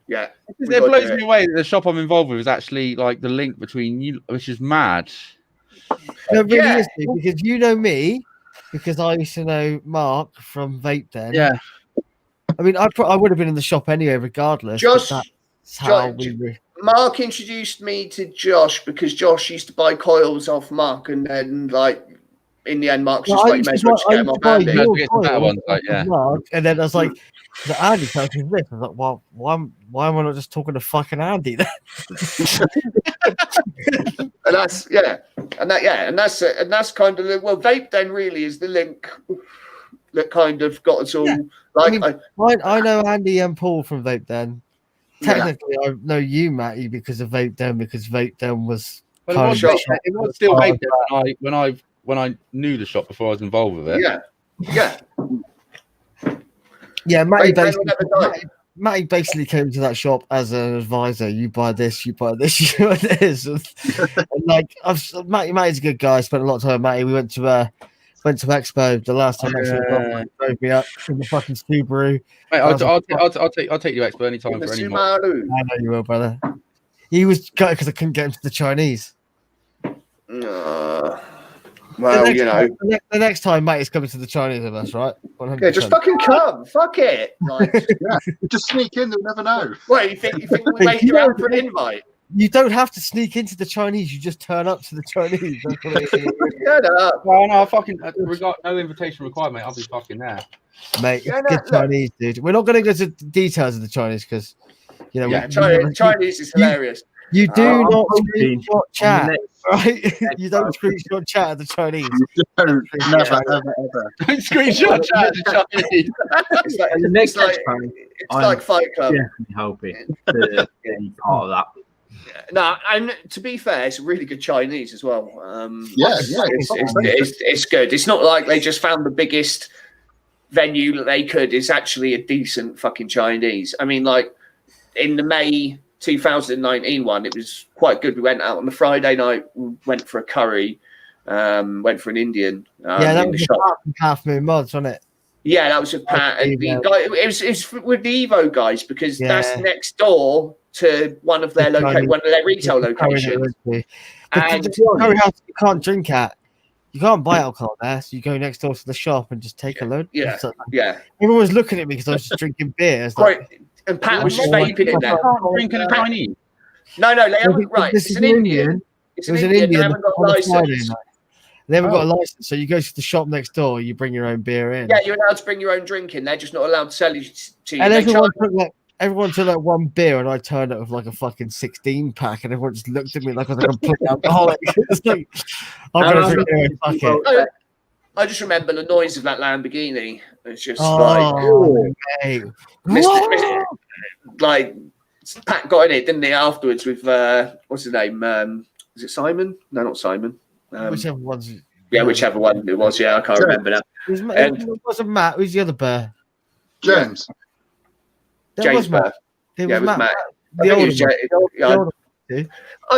Yeah. It blows me away that the shop I'm involved with is actually like the link between you, which is mad. It really is, because you know me, because I used to know Mark from Vape Den. Yeah. I mean, I would have been in the shop anyway, regardless. Mark introduced me to Josh because Josh used to buy coils off Mark, and then like in the end, Mark's just like, you may as well just get them off Andy. Mark, and then I was like, Andy tells me this. I was like, well, why am I not just talking to fucking Andy then? And that's and that's kind of Vape Den really is the link that kind of got us all. Yeah. Like I know Andy and Paul from Vape Den. Technically, I know you, Matty, because of Vape Den, because Vape Den was. Well, it was still Vape Den when I knew the shop before I was involved with it. Yeah. Matty basically came to that shop as an advisor. You buy this, you buy this, you buy this. And like, Matty's a good guy. I spent a lot of time with Matty. We went to Expo the last time. Drove me up in the fucking Subaru. Mate, I'll take you Expo anytime for any more. I know you will, brother. He was gutted because I couldn't get him to the Chinese. Well, you know. The next time, mate, is coming to the Chinese with us, right? 100%. Yeah, just fucking come. Fuck it. Like, just sneak in. They'll never know. What, you think we made you out for an invite? You don't have to sneak into the Chinese. You just turn up to the Chinese. That's what it is. Shut up. Well, no, fucking no invitation required, mate. I'll be fucking there, mate. It's good Chinese, dude. We're not going to go to details of the Chinese because, you know, Chinese is hilarious. You do not screenshot chat, right? You don't screenshot chat at the Chinese. You don't, never, ever. Don't screenshot chat at the Chinese. It's like Fight Club. Definitely hoping to be part of that. No, and to be fair, it's really good Chinese as well. It's good. It's not like they just found the biggest venue that they could. It's actually a decent fucking Chinese. I mean, like in the May 2019 one, it was quite good. We went out on the Friday night, went for a curry, went for an Indian. That was Half Moon Mods, wasn't it? Yeah, that was with Pat and the guy. It was with the Evo guys because that's next door to one of their retail locations. And you can't drink at. You can't buy alcohol there, so you go next door to the shop and just take a load. Yeah. Everyone was looking at me because I was just drinking beer. And Pat was just vaping in there. Drinking a Chinese? No, they haven't. Right, it's an Indian. It's an Indian. They haven't got a license. They haven't got a license, so you go to the shop next door. You bring your own beer in. Yeah, you're allowed to bring your own drink in. They're just not allowed to sell it to you. And everyone took like one beer, and I turned up with like a fucking 16-pack, and everyone just looked at me like I was a complete alcoholic. It's like, I'm gonna drink beer. Fuck it. I just remember the noise of that Lamborghini. It's just like Pat got in it, didn't he? Afterwards with what's his name? Is it Simon? No, not Simon. Whichever one's. Yeah, whichever one it was. Yeah, I can't remember now. It wasn't Matt. Who's the other bear? James. James Matt. It was Matt. I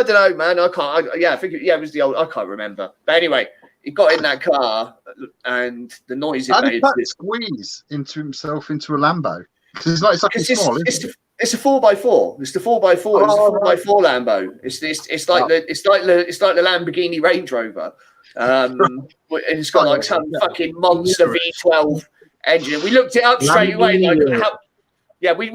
don't know, man. I can't. I think it was the old. I can't remember. But anyway, he got in that car, and the noise it made. How did Pat squeeze into himself into a Lambo? Because it's like small. It's a 4x4. It's the 4x4. It's a 4x4 Lambo. It's like the Lamborghini Range Rover. And it's got like some fucking monster V12 engine. We looked it up straight away. We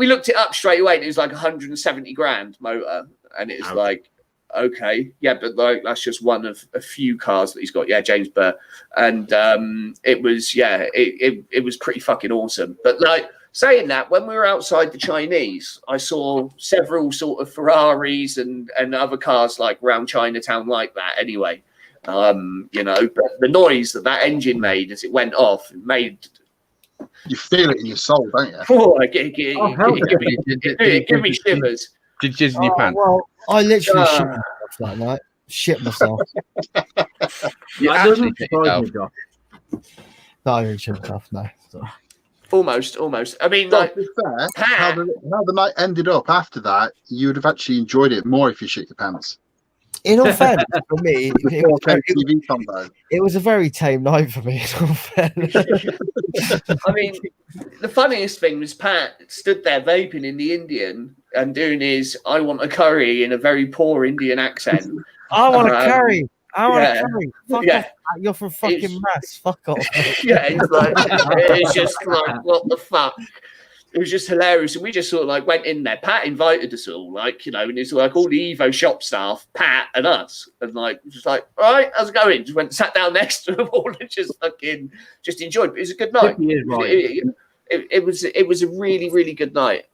looked it up straight away. And it was like 170 grand motor, and it was like, okay, yeah, but like that's just one of a few cars that he's got. Yeah, James Burr, and it was pretty fucking awesome. But like. Saying that, when we were outside the Chinese, I saw several sort of Ferraris and other cars like around Chinatown like that anyway. But the noise that engine made as it went off, it made... You feel it in your soul, don't you? Give me shivers. Did you jizz in your pants? Well, I literally shit myself that night. Shit myself. You actually shit yourself? No, I didn't shit myself, no. So. Almost. I mean, like, to be fair, how the night ended up after that, you would have actually enjoyed it more if you shit your pants. In all fairness, for me, it was a very tame night for me. In all fairness. I mean, the funniest thing was Pat stood there vaping in the Indian and doing his "I want a curry" in a very poor Indian accent. I want a curry. I want a curry. Fuck off. You're from fucking Mass. Fuck off. It's just like, what the fuck? It was just hilarious. And we just sort of like went in there. Pat invited us all, like, and it's like all the Evo shop staff, Pat and us. And like, just like, all right, how's it going? Just went and sat down next to them all and just fucking just enjoyed. It was a good night. It was a really, really good night.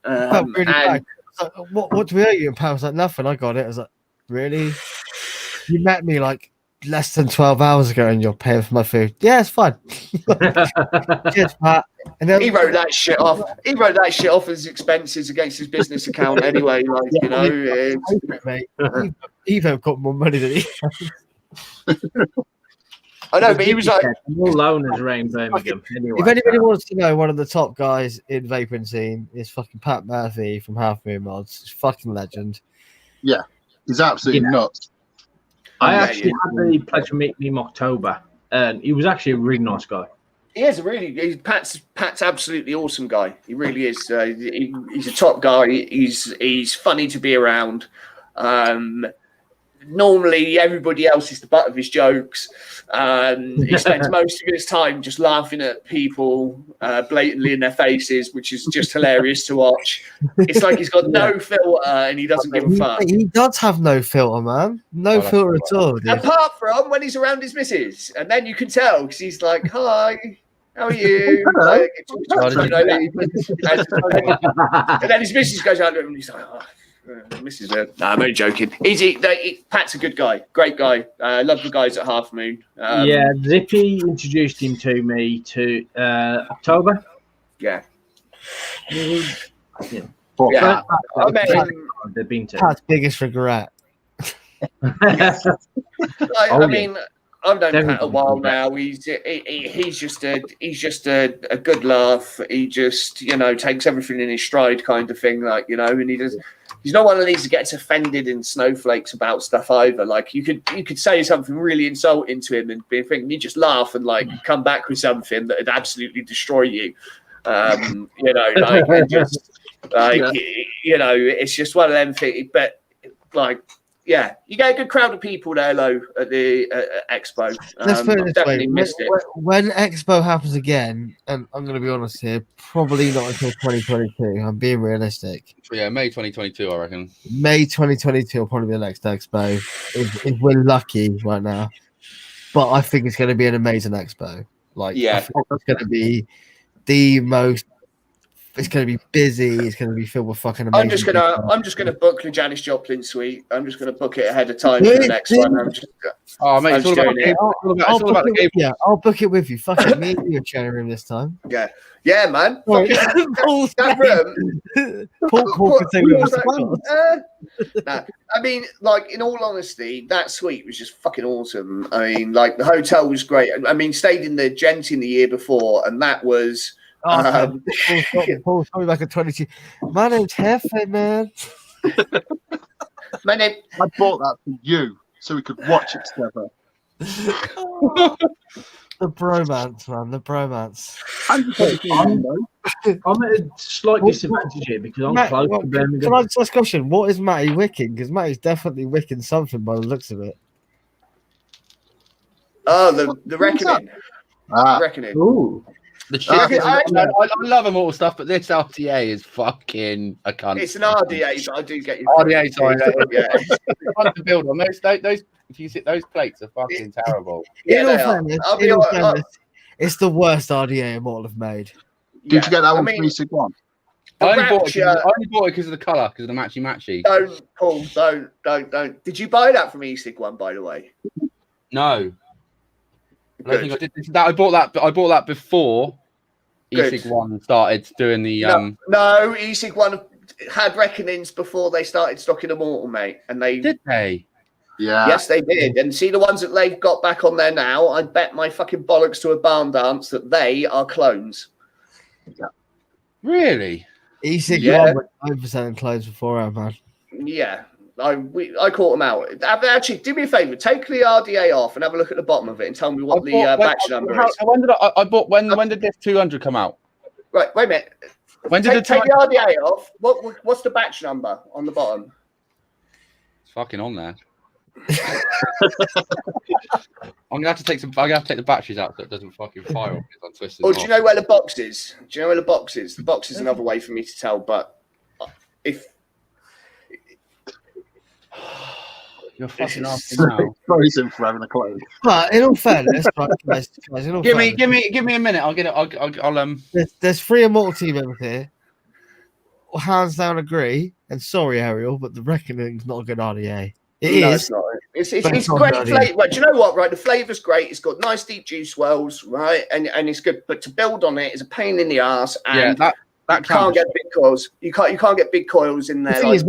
What do we owe you? And Pat was like, nothing. I got it. I was like, really? You met me like less than 12 hours ago and you're paying for my food. Yeah, it's fine. Cheers, Pat. And then, he wrote that shit off. He wrote that shit off as expenses against his business account anyway. Like, mate. Evo got more money than he has. I know, but he was like more loan as Rain Birmingham. Anyway, if anybody wants to know one of the top guys in vaping scene, is fucking Pat Murphy from Half Moon Mods. He's fucking legend. Yeah, he's absolutely nuts. I actually had the pleasure of meeting him in October, and he was actually a really nice guy. He is Pat's absolutely awesome guy. He really is. He's a top guy. He's funny to be around. normally everybody else is the butt of his jokes. He spends most of his time just laughing at people blatantly in their faces, which is just hilarious to watch. It's like he's got no filter and he doesn't give a fuck. He does have no filter, man. No filter at all, dude. Apart from when he's around his missus, and then you can tell because he's like, "Hi, how are you?" Like, and then his missus goes out to him and he's like, "Oh, Mrs. No, I'm only joking. Pat's a good guy, great guy. Love the guys at Half Moon. Yeah, Zippy introduced him to me to October. Yeah. Yeah. I met him. They've been to. Pat's biggest regret. I mean, I've known Pat a while now. He's just a good laugh. He just takes everything in his stride, kind of thing. Like and he's not one of these that gets offended in snowflakes about stuff either. Like you could say something really insulting to him and be thinking you just laugh and like come back with something that would absolutely destroy you. It's just one of them things. But like. Yeah, you get a good crowd of people there, though, at the Expo. Let's put it this definitely way. Missed it. When Expo happens again, and I'm going to be honest here, probably not until 2022. I'm being realistic. Yeah, May 2022, I reckon. May 2022 will probably be the next Expo, if we're lucky right now. But I think it's going to be an amazing Expo. Like, I think it's going to be the most. It's going to be busy. It's going to be filled with fucking amazing. I'm just gonna book the Janis Joplin suite. I'm just gonna book it ahead of time for the next one. It's all about the game. Yeah, I'll book it with you. Fuck it, me and you are sharing a room this time. Yeah, man. Paul can say I mean, like in all honesty, that suite was just fucking awesome. I mean, like the hotel was great. I mean, stayed in the Genting the year before, and that was. Paul's coming back at 22. My name's Hefe, man. My name. I bought that for you so we could watch it together. The bromance, man. The bromance. I'm at a slight disadvantage here because I'm close to Birmingham. Can I just ask a question? What is Matty wicking? Because Matty's definitely wicking something by the looks of it. Oh, the Reckoning. Reckoning. Ooh. I love Immortal stuff, but this RTA is fucking a cunt. It's an RDA, but I do get you. RDA, sorry. Fun to build on those. If you see those plates are fucking terrible. It's the worst RDA Immortal have made. Did you get that one from Music One? I only bought it because of the colour, because of the matchy. Don't, Paul. Don't. Did you buy that from E-Sig One, by the way? No. I don't think I did. I bought that before E-Sig One started doing the. No, E-Sig One had Reckonings before they started stocking Immortal, mate. And did they? Yeah. Yes, they did. And see the ones that they've got back on there now. I bet my fucking bollocks to a barn dance that they are clones. Yeah. Really? E-Sig One were 9% clones beforehand, man. Yeah. I caught them out. Actually, do me a favour. Take the RDA off and have a look at the bottom of it and tell me what the batch number is. When did I bought? When did this 200 come out? Right, wait a minute. When did take the RDA off? What's the batch number on the bottom? It's fucking on there. I'm gonna have to take the batteries out so it doesn't fucking fire off because I'm twisted. Or do you know where the box is? Do you know where the box is? The box is another way for me to tell, but if. You're fucking asking now. Frozen for having a clone. But in all fairness, guys, give me a minute. I'll get it. I'll There's 3 Immortal team members here. Hands down agree. And sorry, Ariel, but the Reckoning's not a good RDA. It's not. It's great flavour. Well, do you know what? Right, the flavour's great. It's got nice deep juice wells, right, and it's good. But to build on it is a pain in the ass. And that you can't get big coils. You can't get big coils in there like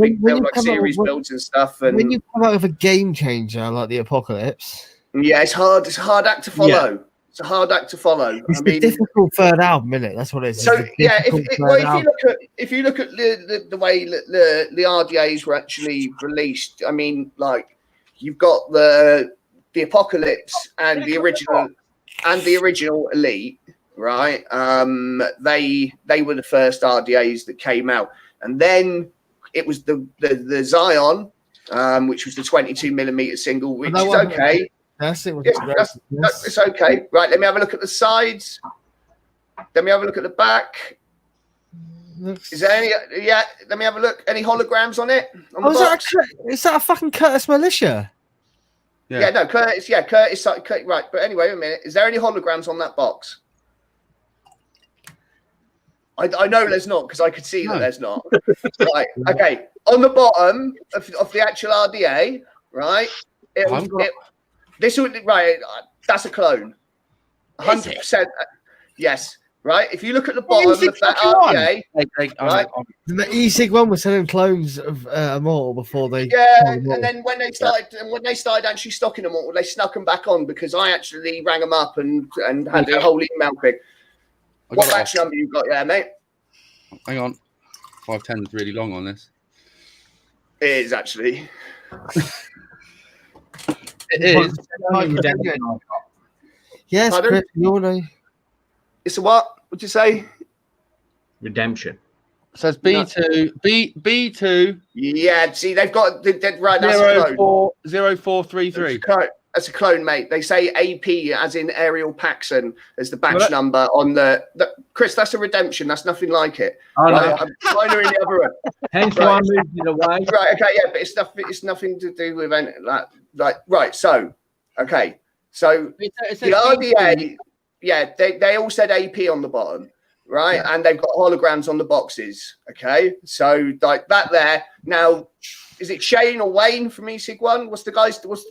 series builds and stuff. And when you come out with a game changer like the Apocalypse, it's hard. It's a hard act to follow. Yeah. It's a hard act to follow. It's a difficult third album, isn't it? That's what it is. So if you look at the way the RDAs were actually released, I mean, like you've got the Apocalypse and the original Elite. Right, they were the first RDAs that came out, and then it was the Zion which was the 22mm single, which is okay. That's it. It's okay. Right, let me have a look at the sides. Let me have a look at the back. Is there any? Yeah, let me have a look. Any holograms on it? Is that a fucking Curtis Militia? Yeah, no, Curtis. Yeah, Curtis. Right, but anyway, a minute. Is there any holograms on that box? I know there's not because I could see that there's not. Right. Okay. On the bottom of the actual RDA, right? This would right. That's a clone. 100%. Yes. Right. If you look at the bottom of that RDA, right? The E-Sig one was selling clones of Immortal before they. Yeah, and then when they started actually stocking Immortal, they snuck them back on because I actually rang them up and had a whole email thing. What batch number you got there, mate? Hang on. 510 is really long on this. It is actually. It is. Yes, Chris, you know. It's a what? What'd you say? Redemption. It says B2. B2. Yeah, see, they've got right. That's a clone. 0433. That's a clone, mate. They say AP as in Ariel Paxson as the batch number on the Chris. That's a redemption. That's nothing like it. Oh, right? no. I'm trying to in the other one. Hence why I moved it away. Right. Okay. Yeah, but it's nothing to do with anything like right. So okay. So the RDA. Yeah, they all said AP on the bottom, right? Yeah. And they've got holograms on the boxes. Okay, so like that there. Now, is it Shane or Wayne from E-Sig One? What's the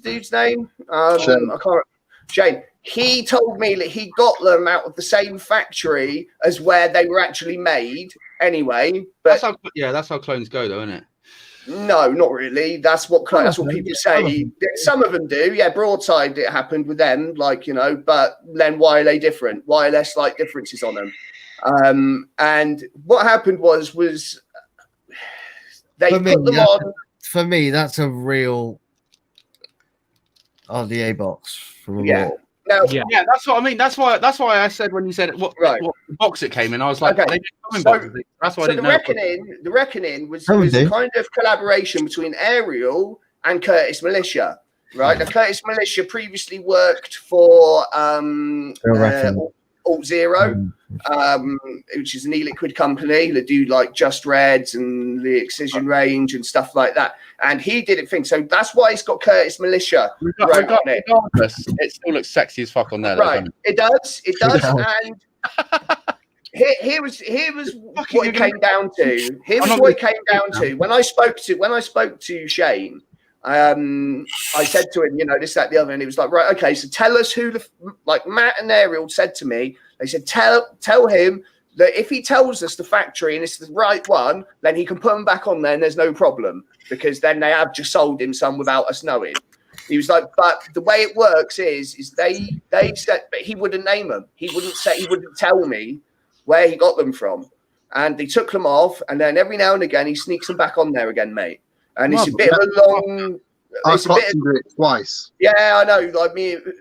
dude's name? Shane. I can't. Shane. He told me that he got them out of the same factory as where they were actually made. Anyway, but that's how clones go, though, isn't it? No, not really. That's what people say. Some of them do. Yeah, Broadside, it happened with them, like, you know, but then why are they different? Why are there slight differences on them? And what happened was they put them on. For me, that's a real RDA box. Yeah. Now, yeah, that's what I mean. That's why I said when you said what box it came in, I was like, okay. That's why I didn't know. The Reckoning was a kind of collaboration between Ariel and Curtis Militia, right? Now, Curtis Militia previously worked for Alt Zero, which is an e-liquid company that do like Just Reds and the Excision range and stuff like that. And he did it thing. So that's why it's got Curtis Militia. Regardless, it still looks sexy as fuck on there. Right. It does. And here was what it came down to. Here was what it came down to. When I spoke to Shane, I said to him, you know, this, that, the other, and he was like, right, okay, so tell us who like Matt and Ariel said to me, they said, tell him that if he tells us the factory and it's the right one, then he can put them back on there and there's no problem, because then they have just sold him some without us knowing. He was like, but the way it works is they said, but he wouldn't name them. He wouldn't tell me where he got them from. And they took them off, and then every now and again he sneaks them back on there again, mate. And it's a bit of a long. I've got to do it twice. Yeah, I know.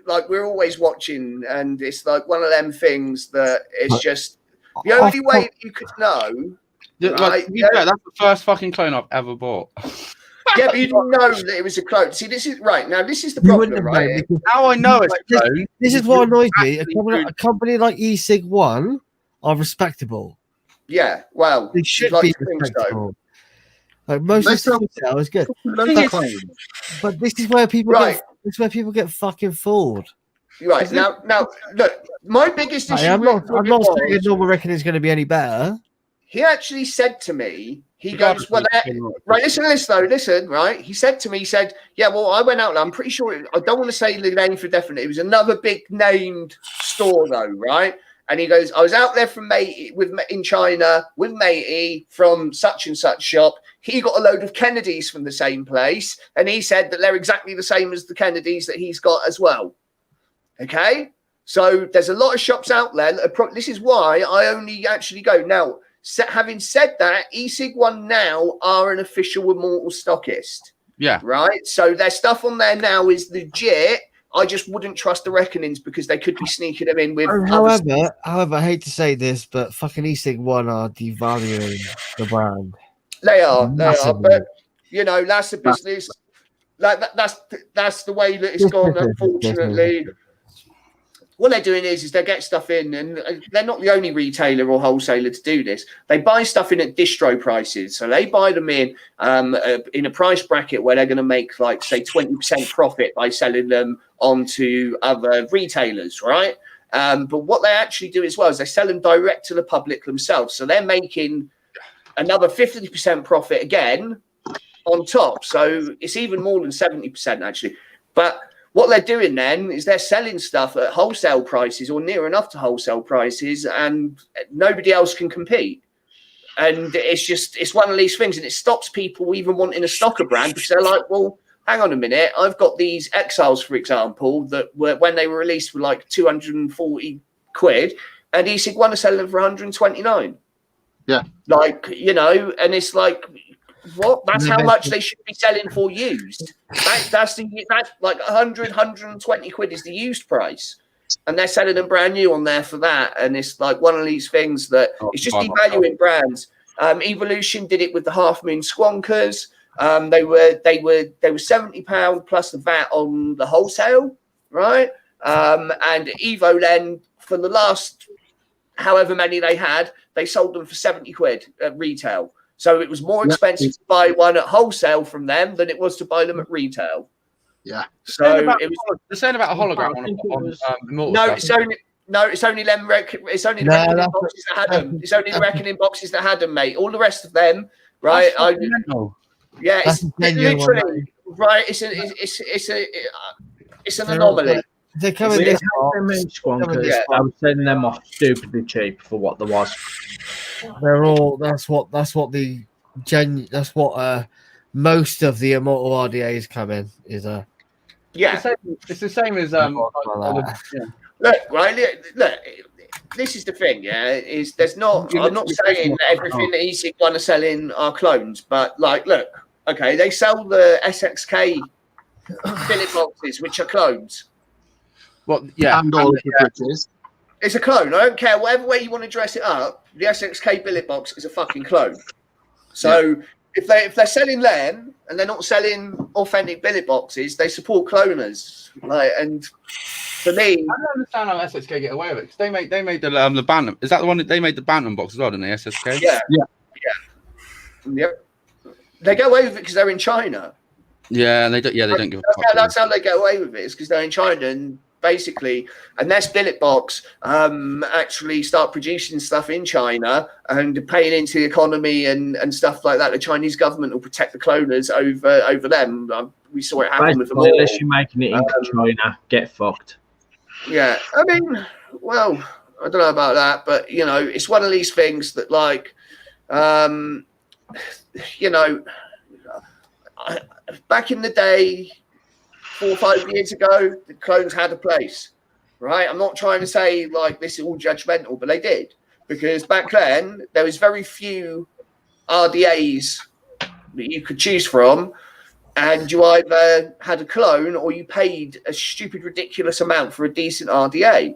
Like we're always watching, and it's like one of them things that it's just the only way that you could know. Right, that's the first fucking clone I've ever bought. Yeah, but you didn't know that it was a clone. See, this is right now. This is the problem, right? Now I know it's a clone. This is what annoys me. A company like E-Sig One are respectable. Yeah, well, they should be respectable. Like most of the sell is good, but this is where people get fucking fooled. Right now, look, my biggest issue. I'm not saying Normal Reckoning is going to be any better. He actually said to me, he goes, well, right, listen to this though, listen, right? He said to me, he said, yeah, well, I went out there, I'm pretty sure, I don't want to say the name for definite. It was another big named store though, right? And he goes, I was out there from in China with Matey from such and such shop. He got a load of Kennedys from the same place. And he said that they're exactly the same as the Kennedys that he's got as well. Okay? So there's a lot of shops out there. This is why I only actually go. Now, having said that, E-Sig One now are an official Immortal stockist. Yeah. Right? So their stuff on there now is legit. I just wouldn't trust the Reckonings because they could be sneaking them in with. However, I hate to say this, but fucking E-Sig One are devaluing the brand. They are, but you know that's the business. like that's the way that it's gone. Unfortunately, what they're doing is they get stuff in, and they're not the only retailer or wholesaler to do this. They buy stuff in at distro prices, so they buy them in a price bracket where they're going to make, like, say, 20% profit by selling them onto other retailers, right? But what they actually do as well is they sell them direct to the public themselves, so they're making another 50% profit again on top. So it's even more than 70% actually. But what they're doing then is they're selling stuff at wholesale prices or near enough to wholesale prices, and nobody else can compete. And it's one of these things, and it stops people even wanting to stock a brand because they're like, well, hang on a minute, I've got these Exiles, for example, that were, when they were released, were like 240 quid, and ESIG want to sell them for 129. Yeah. Like, you know, and it's like, what? That's how much they should be selling for used. That's like 100, 120 quid is the used price. And they're selling them brand new on there for that. And it's like one of these things that it's just devaluing brands. Evolution did it with the Half Moon Squonkers. They were £70 plus the VAT on the wholesale, right? And Evo then, for the last however many they had, they sold them for 70 quid at retail. So it was more expensive to buy one at wholesale from them than it was to buy them at retail. Yeah. So it was the saying about a hologram on it's only them. It's only the reckoning boxes that had them. It's only the reckoning boxes that had them, mate. All the rest of them, right? Yeah, it's literally right. It's an anomaly. They're coming this I'm sending them off stupidly cheap for what there was. They're all. That's what most of the Immortal RDAs come in is a. Yeah, it's the same as Look, right. Look, this is the thing. Yeah, is there's not. I'm not saying that everything that ESIG want to sell in are clones, but like, look, okay, they sell the SXK billet boxes, which are clones. Well, yeah, and all of the bridges. It's a clone. I don't care whatever way you want to dress it up. The SXK billet box is a fucking clone. So if they're selling them and they're not selling authentic billet boxes, they support cloners. Like, and for me, I don't understand how SXK get away with it because they made the Bantam. Is that the one that they made the Bantam box as well? Didn't they? SXK. Yeah. They get away with it because they're in China. Yeah, and they don't give a fuck. That's how they get away with it. Is because they're in China and. Basically, unless Billet Box actually start producing stuff in China and paying into the economy and stuff like that, the Chinese government will protect the cloners over them. We saw it happen with them all. Unless you're making it into China, get fucked. Yeah, I mean, well, I don't know about that, but you know, it's one of these things that, like, you know, back in the day. 4 or 5 years ago, the clones had a place, right? I'm not trying to say like this is all judgmental, but they did, because back then there was very few RDAs that you could choose from, and you either had a clone or you paid a stupid, ridiculous amount for a decent RDA.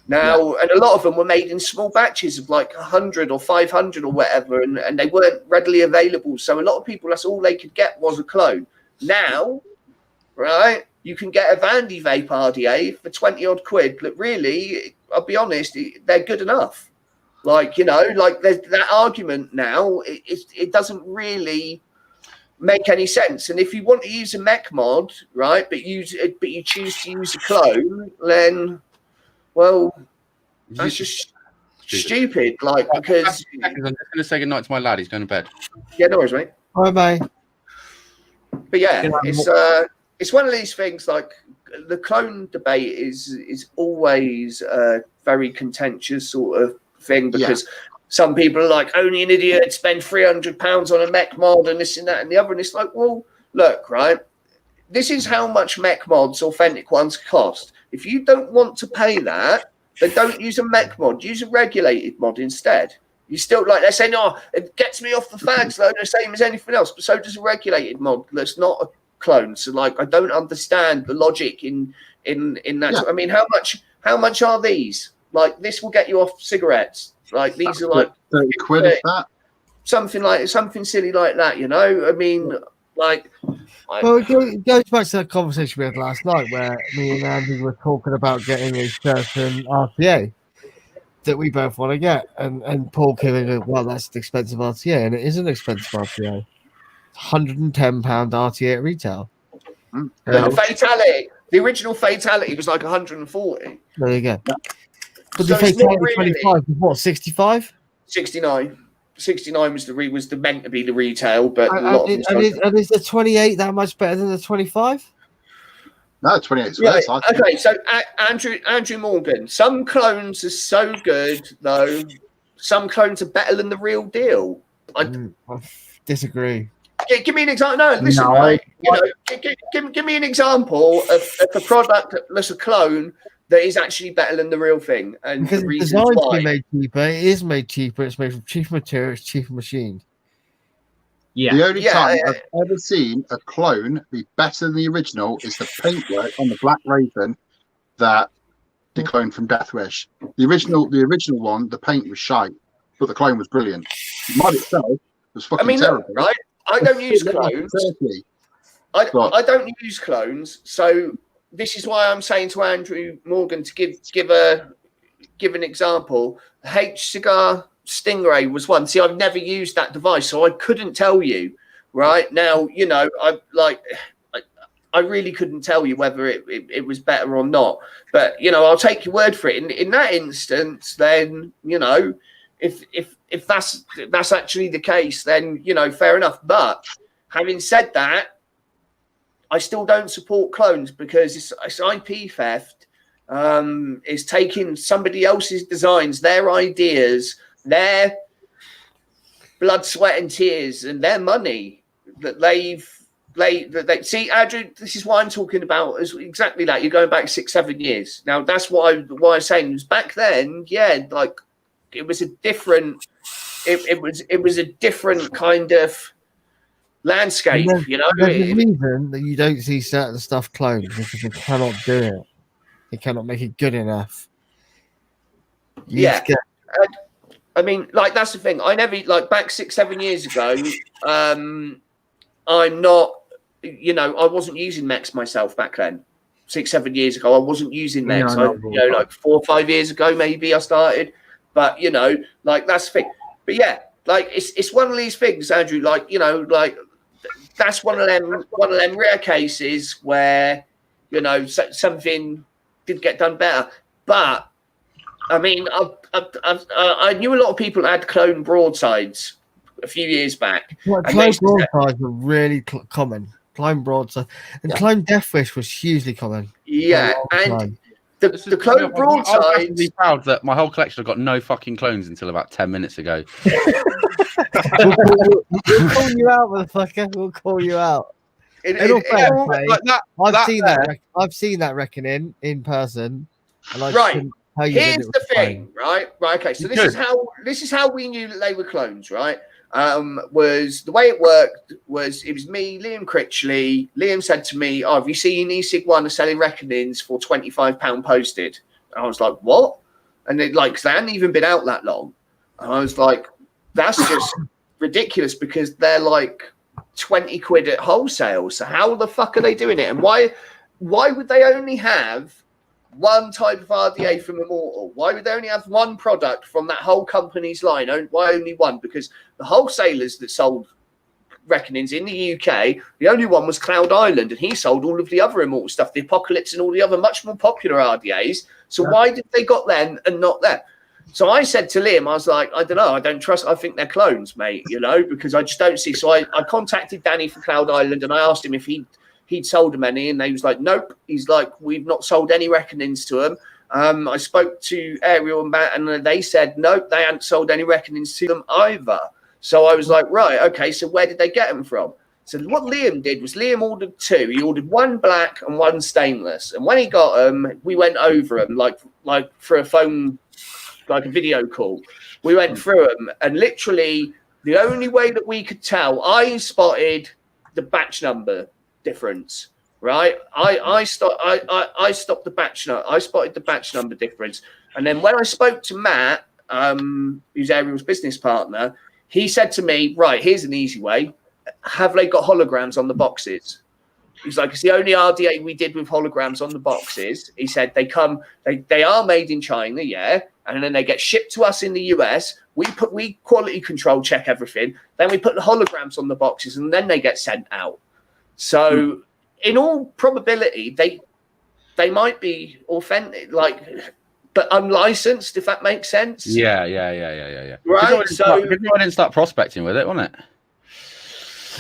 Now, and a lot of them were made in small batches of like 100 or 500 or whatever, and they weren't readily available. So a lot of people, that's all they could get was a clone. Now, right, you can get a Vandy Vape RDA for 20 odd quid. But really, I'll be honest, they're good enough. Like, you know, like there's that argument now, it doesn't really make any sense. And if you want to use a mech mod, right, but you choose to use a clone, then, well, that's just stupid. Like, because I'm just going to say goodnight to my lad. He's going to bed. Yeah, no worries, mate. Bye. But yeah, it's one of these things. Like, the clone debate is always a very contentious sort of thing, because some people are like, only an idiot would spend £300 on a mech mod and this and that and the other. And it's like, well, look, right, this is how much mech mods, authentic ones, cost. If you don't want to pay that, then don't use a mech mod. Use a regulated mod instead. You still, like, they're saying, oh, it gets me off the fags, though, the same as anything else. But so does a regulated mod that's not a clone. So, like, I don't understand the logic in that. Yeah. I mean, how much are these? Like, this will get you off cigarettes. Like, these are like 30 quid, if that. Something silly like that, you know? I mean, like, Well, it goes back to that conversation we had last night where me and Andy were talking about getting a certain RTA that we both want to get. And Paul came in, well, that's an expensive RTA. And it is an expensive RTA. £110 RTA at retail. Fatality. The original Fatality was like 140. There you go. But So the it's not Fatality 25 was what, 65? 69. 69 was the meant to be the retail, but And is the 28 that much better than the 25? No, 28 is Yeah, worse. I think. okay, so Andrew Morgan. Some clones are so good, though. Some clones are better than the real deal. I disagree. Give me an example. No, listen, No, right? Give me an example of a product that's a clone that is actually better than the real thing, and Because the it's reasons designed why. to be made cheaper. It is made cheaper. It's made from cheaper materials, cheaper machines. Yeah. The only time I've ever seen a clone be better than the original is the paintwork on the Black Raven that they cloned from Death Wish. The original one, the paint was shite, but the clone was brilliant. The mod itself was fucking terrible. Look, right? I don't use clones. I don't use clones, so this is why I'm saying to Andrew Morgan to give an example. H Cigar Stingray was one. See, I've never used that device, so I couldn't tell you. Right now, I really couldn't tell you whether it was better or not. But I'll take your word for it. In that instance, then if that's actually the case, then fair enough. But having said that, I still don't support clones because it's IP theft. It's taking somebody else's designs, their ideas, their blood, sweat, and tears, and their money that they see, Andrew. This is what I'm talking about. Is exactly that. You're going back 6-7 years. Now that's why I'm saying was back then. Yeah, like it was a different. It was a different kind of landscape. There's a reason that you don't see certain stuff cloned because they cannot do it. They cannot make it good enough. I mean, like that's the thing. I never back 6-7 years ago. I'm not. I wasn't using mechs myself back then. 6-7 years ago, I wasn't using mechs. Like 4 or 5 years ago, maybe I started. But that's the thing. But yeah, like it's one of these things, Andrew. That's one of them rare cases where something did get done better. But I mean, I knew a lot of people that had clone broadsides a few years back. Clone broadsides were really common. Clone broadside and clone Death Wish was hugely common. Yeah, and the clone broadside. I'm really proud that my whole collection have got no fucking clones until about 10 minutes ago. We'll call you out, motherfucker. We'll call you out. I've seen that reckoning in person, and I couldn't tell you. Here's the thing, right? Okay. So this is how we knew that they were clones, right? Was the way it worked was it was me, Liam Critchley. Liam said to me, "Oh, have you seen E-Sig1 are selling reckonings for £25 posted?" And I was like, "What?" And they hadn't even been out that long. And I was like, "That's just ridiculous because they're like 20 quid at wholesale. So how the fuck are they doing it? And why would they only have one type of RDA from Immortal? Why would they only have one product from that whole company's line? Why only one? Because the wholesalers that sold reckonings in the UK, the only one was Cloud Island, and he sold all of the other Immortal stuff, the Apocalypse and all the other much more popular RDAs. So why did they got them and not them?" So I said to Liam, I was like, "I don't know. I don't trust. I think they're clones, mate, because I just don't see." So I contacted Danny from Cloud Island and I asked him if he'd sold them any, and he was like, "Nope." He's like, "We've not sold any reckonings to them." I spoke to Ariel and Matt, and they said, "Nope, they hadn't sold any reckonings to them either." So I was like, "Right, okay, so where did they get them from?" So what Liam did was Liam ordered 2. He ordered 1 black and 1 stainless. And when he got them, we went over them like for a phone, like a video call. We went through them, and literally the only way that we could tell, I spotted the batch number difference, right? I stopped the batch number. I spotted the batch number difference, and then when I spoke to Matt, who's Ariel's business partner, he said to me, "Right, here's an easy way. Have they got holograms on the boxes?" He's like, it's the only RDA we did with holograms on the boxes. He said they are made in China, yeah, and then they get shipped to us in the US. We quality control check everything. Then we put the holograms on the boxes, and then they get sent out. So, in all probability, they might be authentic, but unlicensed, if that makes sense. Yeah. Right. So I didn't start prospecting with it, wasn't it?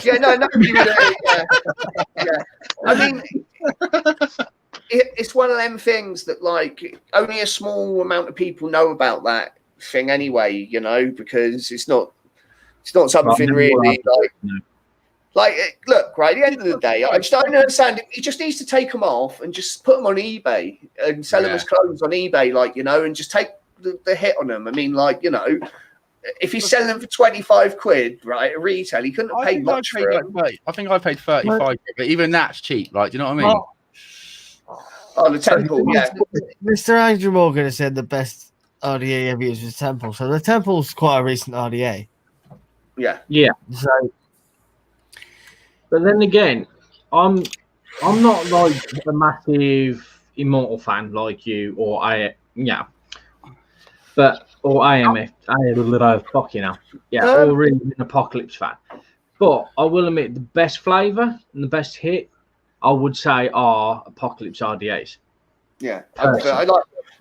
Yeah, no, nobody really. Yeah. I mean, it's one of them things that only a small amount of people know about that thing anyway. Because it's not something really look, right. At the end of the day, I don't understand. He just needs to take them off and just put them on eBay and sell them as clothes on eBay, and just take the hit on them. I mean, if he's selling them for 25 quid, right, at retail, he couldn't have paid much for them. I think I paid 35, but even that's cheap. Do you know what I mean? Oh, the Temple, yeah. Mr. Andrew Morgan has said the best RDA ever used was Temple. So the Temple's quite a recent RDA. Yeah. Yeah. So, but then again, I'm not a massive Immortal fan like you or AMF, fucking hell. Yeah, or really an Apocalypse fan. But I will admit the best flavour and the best hit, I would say, are Apocalypse RDAs. Yeah.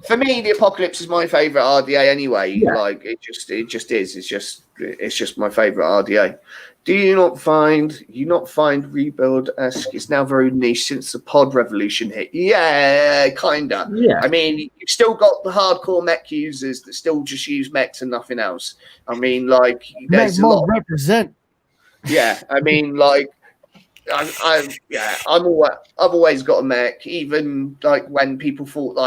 For me, the Apocalypse is my favourite RDA anyway. Yeah. It just is. It's just my favourite RDA. Do you not find Rebuild-esque is now very niche since the pod revolution hit? Yeah, kinda. Yeah. I mean, you've still got the hardcore mech users that still just use mechs and nothing else. I mean, there's a lot. Represent. Yeah, I mean, I've always got a mech, even when people thought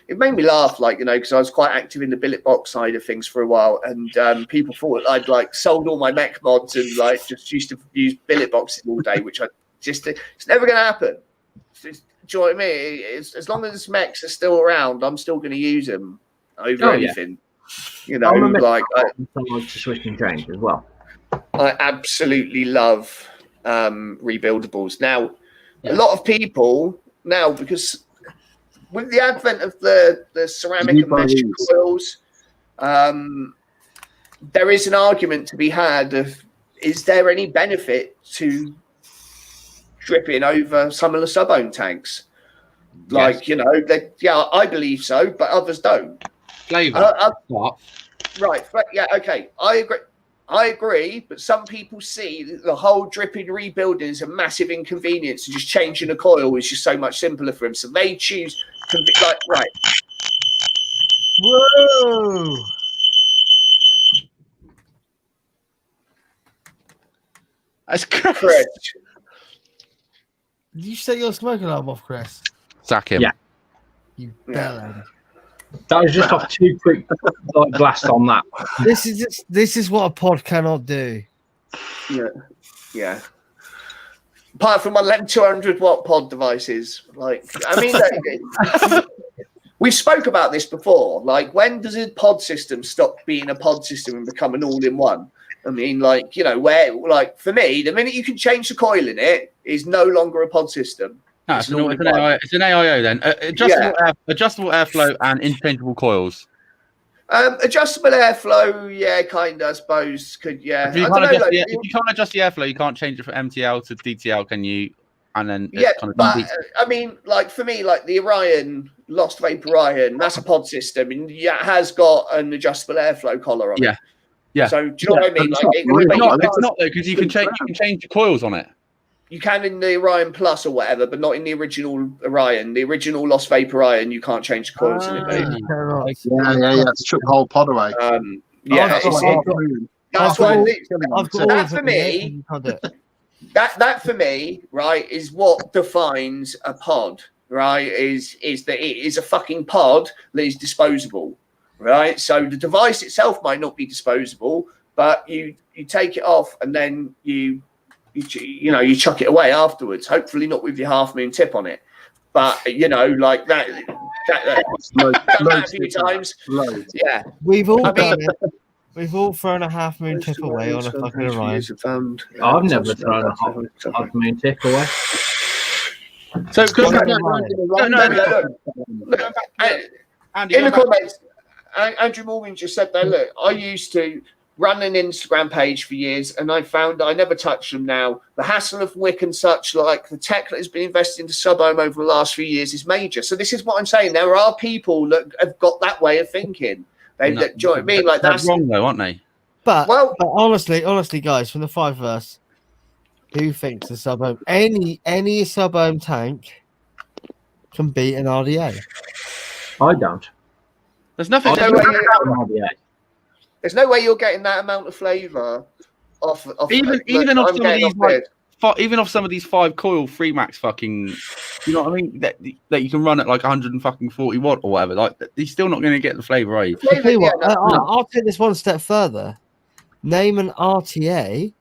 it made me laugh, because I was quite active in the billet box side of things for a while, and people thought I'd sold all my mech mods and just used to use billet boxes all day, which it's never going to happen. Do you know what I mean? As long as mechs are still around, I'm still going to use them over anything. To switch and change as well. I absolutely love rebuildables. Now, a lot of people because with the advent of the ceramic and mesh coils, there is an argument to be had of, is there any benefit to dripping over some of the sub-ohm tanks? I believe so, but others don't. Flavor. Right. Yeah. Okay. I agree, but some people see the whole dripping rebuilding as a massive inconvenience, and just changing the coil is just so much simpler for them. So they choose right. Whoa! That's Chris. Did you set your smoke alarm off, Chris? Sack him. Yeah. You bellend. That was just off too quick blast on that. This is what a pod cannot do. Yeah. Apart from one of them 200-watt pod devices, we spoke about this before. When does a pod system stop being a pod system and become an all-in-one? I mean, for me, the minute you can change the coil in it, is no longer a pod system. No, it's an AIO then. Adjustable airflow and interchangeable coils. Adjustable airflow, I suppose could. If you can't adjust the airflow, you can't change it from MTL to DTL, can you? And then I mean, for me, the Orion Lost Vapor Orion, that's a pod system, and it has got an adjustable airflow collar on it. Yeah. So do you know what I mean? It's not though, because you can change the coils on it. You can in the Orion Plus or whatever, but not in the original Orion. The original Lost Vapor Orion, you can't change the coils in it, baby. Yeah. It's took the whole pod away. That's why. That for me. That for me, right, is what defines a pod, right? Is that it is a fucking pod that is disposable, right? So the device itself might not be disposable, but you take it off and then you chuck it away afterwards. Hopefully not with your half moon tip on it, but that a few times. Yeah, we've all done it. We've all thrown a half moon tip away on a fucking Orion. I've never thrown a half moon tip away. So, Well, no, Look, Andy, in the comments, Andrew Morgan just said there, look, I used to run an Instagram page for years and I found I never touch them now. The hassle of WIC and such, like the tech that has been invested into Subhome over the last few years is major. So this is what I'm saying. There are people that have got that way of thinking. Do you know what I mean? Like that's wrong though, aren't they? But honestly, guys, from the 5 of us, who thinks the Subhome any Subhome tank can beat an RDA? I don't. There's nothing. There's no way you're getting that amount of flavour off even off some of these even off some of these 5 coil Freemax fucking, you know what I mean? That you can run at like 140 watt or whatever. Like you're still not going to get the flavour, are you? I'll take this one step further. Name an RTA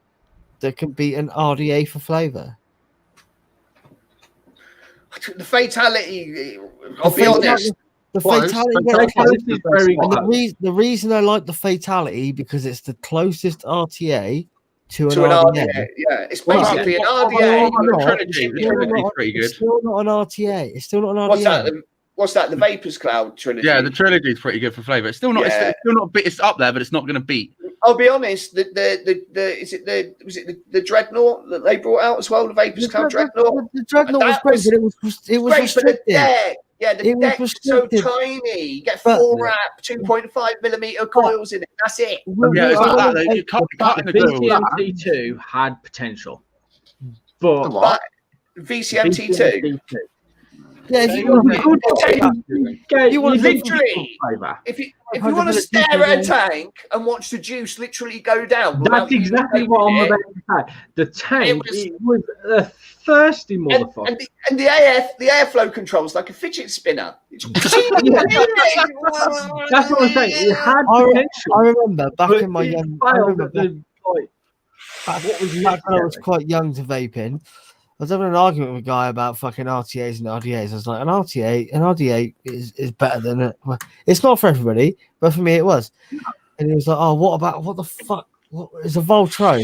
that can beat an RDA for flavour. The fatality. I'll be honest. The reason I like the fatality because it's the closest RTA to an RDA. Yeah, it's basically an RDA. Trilogy's pretty good. It's still not an RTA. It's still not an RDA. What's that? The Vapers Cloud trilogy. Yeah, the trilogy is pretty good for flavour. It's still not. Yeah. It's still not. It's up there, but it's not going to beat. I'll be honest. Was it the Dreadnought that they brought out as well? The Vapers Cloud Dreadnought. The Dreadnought was great, but it was restricted. The deck is so tiny. You get 4 wrap, 2.5mm coils in it. That's it. Yeah, it's not that. You cut the VCMT2 had potential, but VCMT2. Yeah, you want literally. If you want to stare at a tank and watch the juice literally go down, that's exactly what I'm about to say. The tank was a thirsty motherfucker, and the airflow controls like a fidget spinner. That's what I'm saying. It had potential. I remember back in my young. I remember back when I was quite young to vaping. I was having an argument with a guy about fucking RTAs and RDAs. I was like, an RDA is better than it. Well, it's not for everybody, but for me it was. And he was like, oh, what the fuck? What is a Voltro?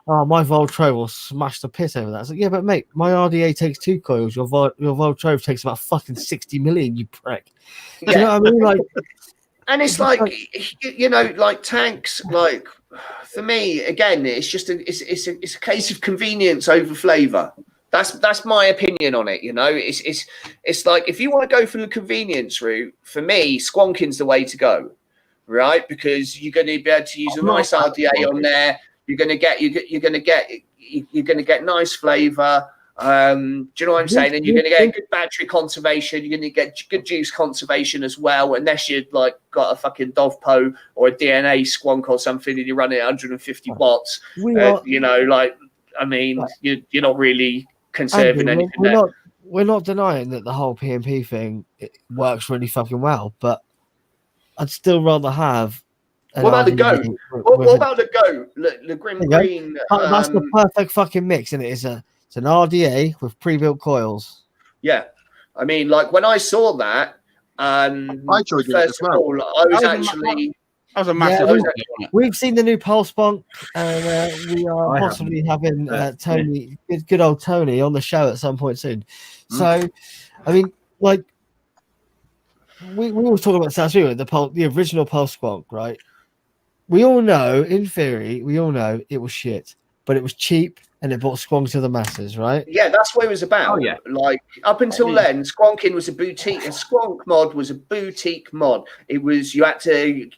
Oh, my Voltro will smash the piss over that. I was like, yeah, but mate, my RDA takes 2 coils. Your Voltro takes about fucking 60 million, you prick. Do you know what I mean? Like, and it's like, you know, like tanks, like for me, again, it's just it's a case of convenience over flavour. That's my opinion on it. You know, it's like if you want to go for the convenience route, for me, squonking's the way to go, right? Because you're going to be able to use a nice RDA on there. You're going to get nice flavour. Do you know what I'm saying? And you're going to get good battery conservation. You're going to get good juice conservation as well, unless you've like got a fucking Dovpo or a DNA squonk or something, and you're running at 150 watts. You know, like I mean, you're not really conserving anything. We're not denying that the whole PMP thing works really fucking well, but I'd still rather have. What about the Go? What about the Go? The Grim Green. That's the perfect fucking mix, and it's an RDA with pre-built coils. Yeah, I mean, like when I saw that, I enjoyed it as well. I was actually. That was a massive. We've seen the new Pulse Bunk, and we are possibly having Tony, good old Tony, on the show at some point soon. So, I mean, like we always talk about South Africa, the original Pulse Bunk, right? We all know, in theory, it was shit, but it was cheap and it brought squonk to the masses, right? Yeah, that's what it was about. Oh, yeah. Like up until then, squonking was a boutique. A squonk mod was a boutique mod. It was you had to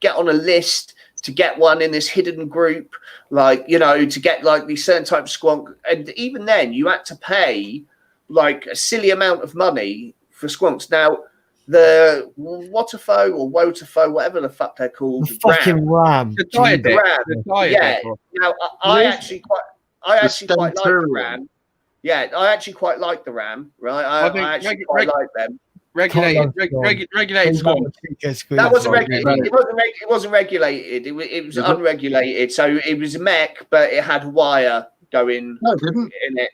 get on a list to get one in this hidden group, like to get like these certain type of squonk. And even then, you had to pay like a silly amount of money for squonks. Now, the Waterfo or Woterfo, whatever the fuck they're called, the fucking RAM. The diet. Yeah. Now I actually quite like the RAM. Yeah, I actually quite like the RAM. Right, I actually quite like them. Regulated squonk. That wasn't regulated. It wasn't regulated. It was unregulated. So it was a mech, but it had wire going in it.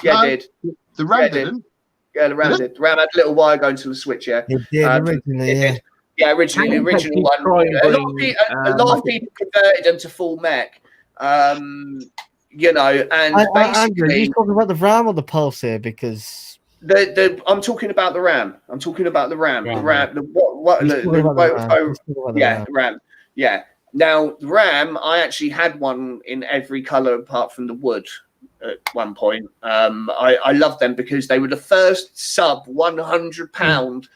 Yeah, it did. The RAM didn't. Yeah, the RAM did. The RAM had a little wire going to the switch, yeah. It did originally, yeah. Yeah, originally, the original one. A lot of people converted them to full mech. you know, and Andrew, basically, you talking about the RAM or the Pulse here? Because I'm talking about the RAM. I'm talking about the RAM. The RAM. The RAM. Yeah. Now the RAM, I actually had one in every color apart from the wood at one point. I loved them because they were the first sub £100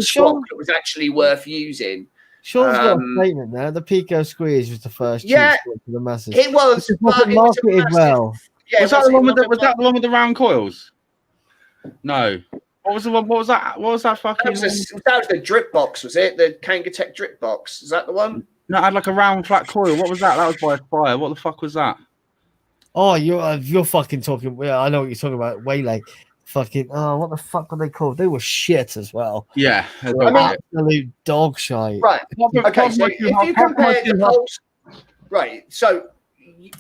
squawk that was actually worth using. Sean's got a statement there. The Pico Squeeze was the first cheap squawk for the masses. It was, but it was marketed well. Yeah, was that the one with the round coils? No. What was the one? What was that? What was that fucking? That was the drip box, was it? The Kangatech drip box. Is that the one? No, it had like a round flat coil. What was that? That was by Fire. What the fuck was that? Oh, you're fucking talking. Yeah, I know what you're talking about. Waylay. Fucking. Oh, what the fuck were they called? They were shit as well. Yeah. Absolute dog shite. Right. Okay. So if you compare the Pulse, right. So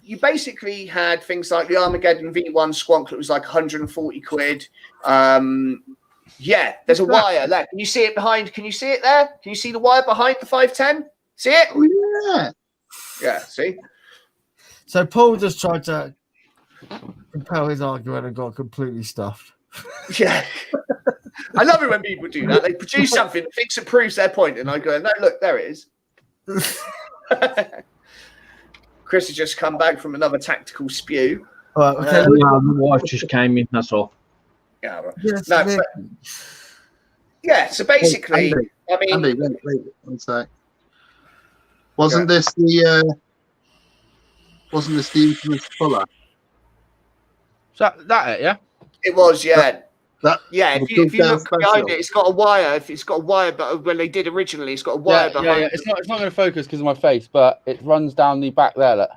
you basically had things like the Armageddon V1 Squonk that was like 140 quid. Yeah, there's a wire there. Can you see it behind? Can you see it there? Can you see the wire behind the 510? See it? Oh, yeah. Yeah, see? So Paul just tried to compel his argument and got completely stuffed. Yeah. I love it when people do that. They produce something that thinks it proves their point, and I go, no, look, there it is. Chris has just come back from another tactical spew. Right, okay. My wife just came in, that's all. Yeah, right. Yes, So basically, Andy, I mean... Andy, wait, one sec. Wasn't this the infamous Fuller? Is that it, yeah? It was, yeah. If If you look behind it, it's got a wire. If it's got a wire, but when they did originally, it's got a wire behind it. It's not going to focus because of my face, but it runs down the back there. Look.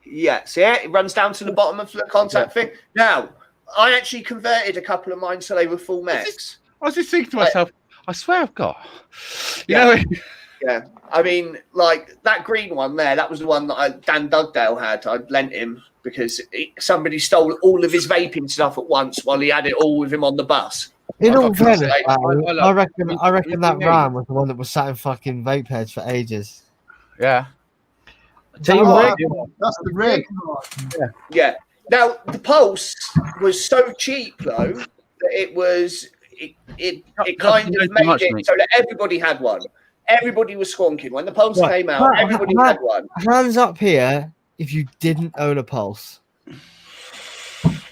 Yeah, see it? It runs down to the bottom of the contact thing. Now, I actually converted a couple of mine so they were full mechs. I was just thinking to myself, I swear I've got. You know. Yeah, I mean, like that green one there, that was the one that Dan Dugdale had. I lent him because somebody stole all of his vaping stuff at once while he had it all with him on the bus. In all fairness, I reckon that RAM was the one that was sat in fucking vape heads for ages. Yeah. Tell you what, that's the rig. Yeah. Now the Pulse was so cheap though that it kind of made it so that everybody had one. Everybody was squonking when the Pulse came out. Everybody had one. Hands up here if you didn't own a Pulse,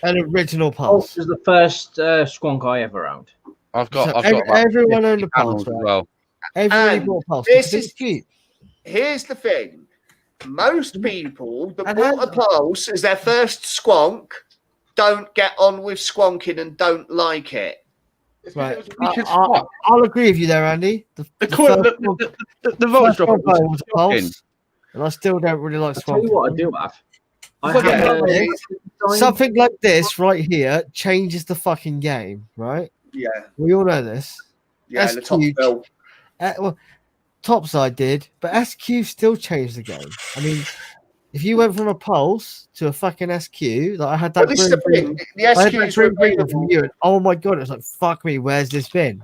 an original Pulse. This was the first squonk I ever owned. Everyone owned a Pulse, right? Well. Everybody bought a Pulse. This is cheap. Here's the thing: most people that bought a Pulse as their first squonk don't get on with squonking and don't like it. Right. I'll agree with you there, Andy. The voltage drop was a Pulse, and I still don't really like squonking. I'll tell you what I do have. Something like this right here changes the fucking game, right? Yeah. We all know this. Yeah, the top bill. Well, Topside did, but SQ still changed the game. I mean, if you went from a Pulse to a fucking SQ, like I had that. This is the thing. The SQs were from you, and oh my god, it's like fuck me. Where's this been?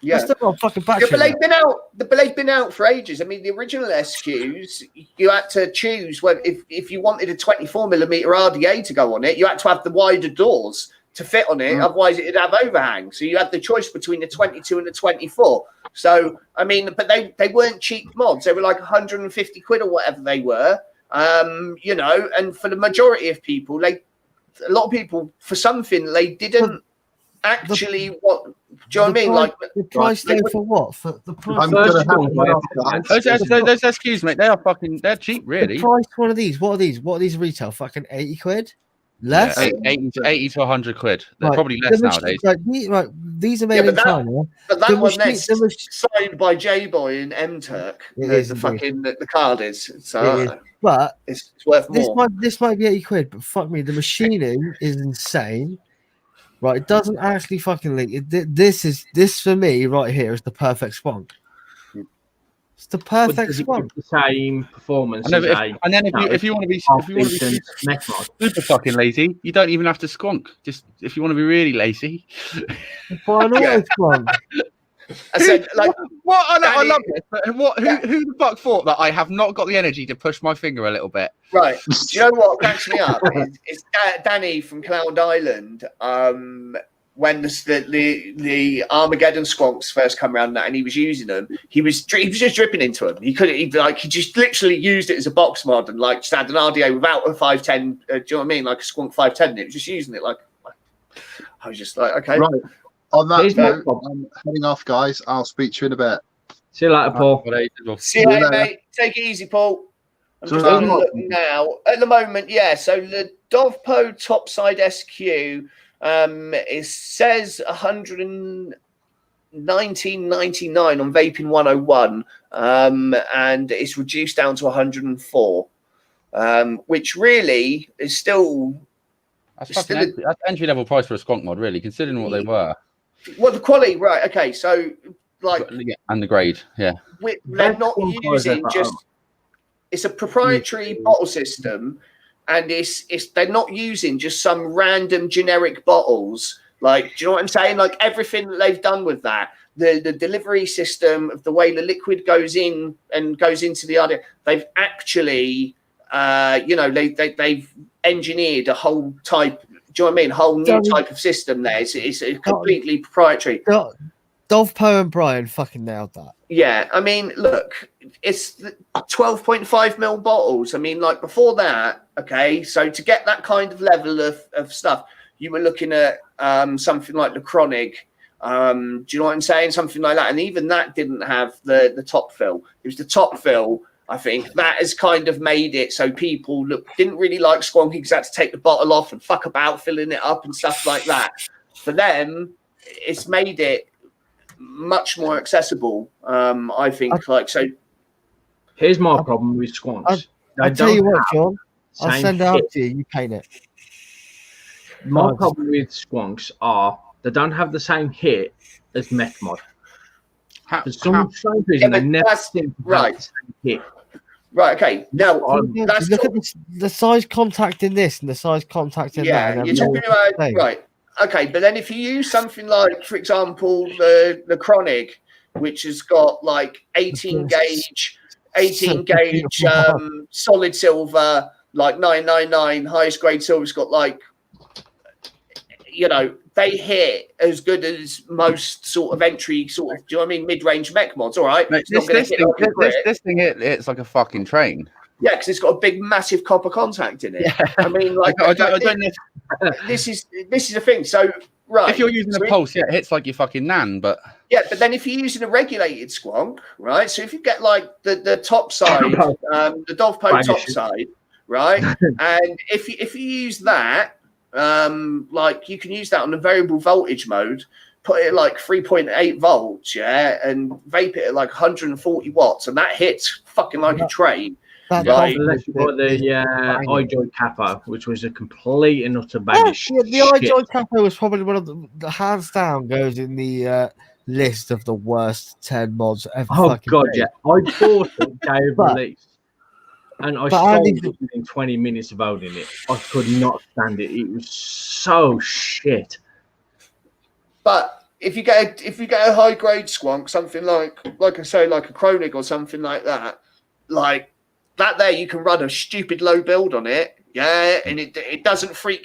Yeah, still got a fucking battery. Yeah, but they've been out for ages. I mean, the original SQs, you had to choose if you wanted a 24mm RDA to go on it, you had to have the wider doors to fit on it. Otherwise, it'd have overhang. So you had the choice between the 22 and the 24. So I mean, but they weren't cheap mods. They were like 150 quid or whatever they were. You know, and for the majority of people, a lot of people, for something they didn't actually what. Do you know what I mean? Like the price there for what? For the price. Those SQs, mate, they're cheap, really. The price one of these. What are these? What are these retail? Fucking 80 quid. Less? Yeah, 80 to 100 quid. They're probably less nowadays. These are made in China. But that one that's signed by J-Boy and M-Turk. The card is. So but it's worth more. This might be 80 quid, but fuck me, the machining is insane. Right, it doesn't actually fucking leak. This for me right here is the perfect squonk. It's the perfect squonk. The same performance. And then if you want to be super fucking lazy, you don't even have to squonk. Just if you want to be really lazy, buy an auto squonk. I said, like, what? I Danny, love this. But who the fuck thought that I have not got the energy to push my finger a little bit? Right. Do you know what cracks me up? It's Danny from Cloud Island. When the Armageddon squonks first come around and he was using them, he was just dripping into them. He just literally used it as a box mod and like just had an RDA without a 510. Do you know what I mean? Like a squonk 510. It was just using it like. I was just like, okay. Right. On that note, my I'm heading off, guys. I'll speak to you in a bit. See you later, Paul. See you later, mate. Take it easy, Paul. I'm just having a look now. At the moment, yeah. So the Dovpo Topside SQ, it says 119.99 on Vaping 101, and it's reduced down to 104, which really is still. That's entry level price for a squonk mod, really, considering what they were. Well, the quality, right? Okay, so like, and the grade, yeah. They're not using just. It's a proprietary bottle system, and they're not using just some random generic bottles. Like, do you know what I'm saying? Like everything that they've done with that, the delivery system of the way the liquid goes in and goes into the other, they've actually, they've engineered a whole type. Do you know what I mean? Whole new type of system there. It's completely proprietary. Dovpo and Brian fucking nailed that. Yeah, I mean, look, it's 12.5 mil bottles. I mean, like before that, okay, so to get that kind of level of stuff, you were looking at something like the Chronic. Do you know what I'm saying? Something like that. And even that didn't have the top fill. It was the top fill. I think that has kind of made it so people didn't really like squonking because they had to take the bottle off and fuck about filling it up and stuff like that. For them, it's made it much more accessible. I think so. Here's my problem with squonks. I'll tell you what, John. I'll send it out to you. You paint it. My problem with squonks are they don't have the same hit as meth mod. For some strange reason, they never seem to have the same hit. Right, okay. Now, look at the size contact in this and the size contact in that. Yeah, you're talking about, right. Okay, but then if you use something like, for example, the Chronic, which has got like 18 gauge solid silver, like 999, highest grade silver, it's got like, they hit as good as most sort of entry, do you know what I mean? Mid-range mech mods, all right? Mate, this thing, it's like a fucking train. Yeah, because it's got a big, massive copper contact in it. Yeah. I mean, like, I don't know. This is the thing. So, right. If you're using a pulse, it hits like your fucking nan, but. Yeah, but then if you're using a regulated squonk, right? So if you get like the top side, the Dovpo top side, right? And if you use that, like you can use that on a variable voltage mode, put it at like 3.8 volts, yeah, and vape it at like 140 watts, and that hits fucking like a train. Right. Unless you got the iJoy Capo, which was a complete and utter bag of shit. The iJoy Capo was probably one of the hands down goes in the list of the worst 10 mods ever. Oh god, yeah. I bought it day of release. And I sold it within 20 of holding it. I could not stand it. It was so shit. But if you get a high grade squonk, something like I say, like a Chronic or something like that, like that there, you can run a stupid low build on it, yeah, and it doesn't freak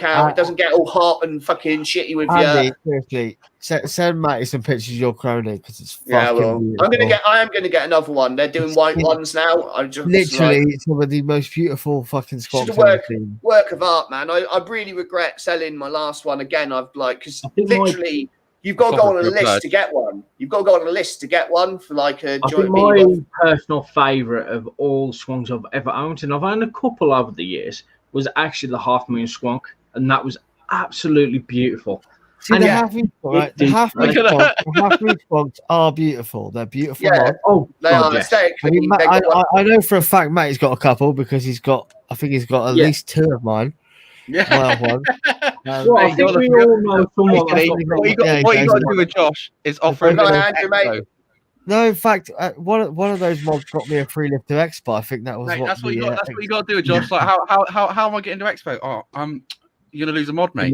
out, it doesn't get all hot and fucking shitty with you. Seriously, send Matty some pictures of your Chronic because it's fucking I am gonna get another one. They're doing white ones now. I just literally some of the most beautiful fucking squonks. It's a work of art, man. I really regret selling my last one again. Because literally. You've got to go on a list to get one. You've got to go on a list to get one for like a joint. My personal favourite of all squonks I've ever owned, and I've owned a couple over the years, was actually the Half Moon squonk, and that was absolutely beautiful. See, the Half Moon squonks are beautiful. They're beautiful. Yeah. Oh, they are. Yes. I know for a fact Matty's got a couple because I think he's got at least 2 of mine. Yeah. Well, I think we all know someone. What you got to do with Josh is offer him No, in fact, one of those mods got me a free lift to Expo. I think that was that's what you got to do with Josh. Like, how am I getting to Expo? Oh, you're gonna lose a mod, mate.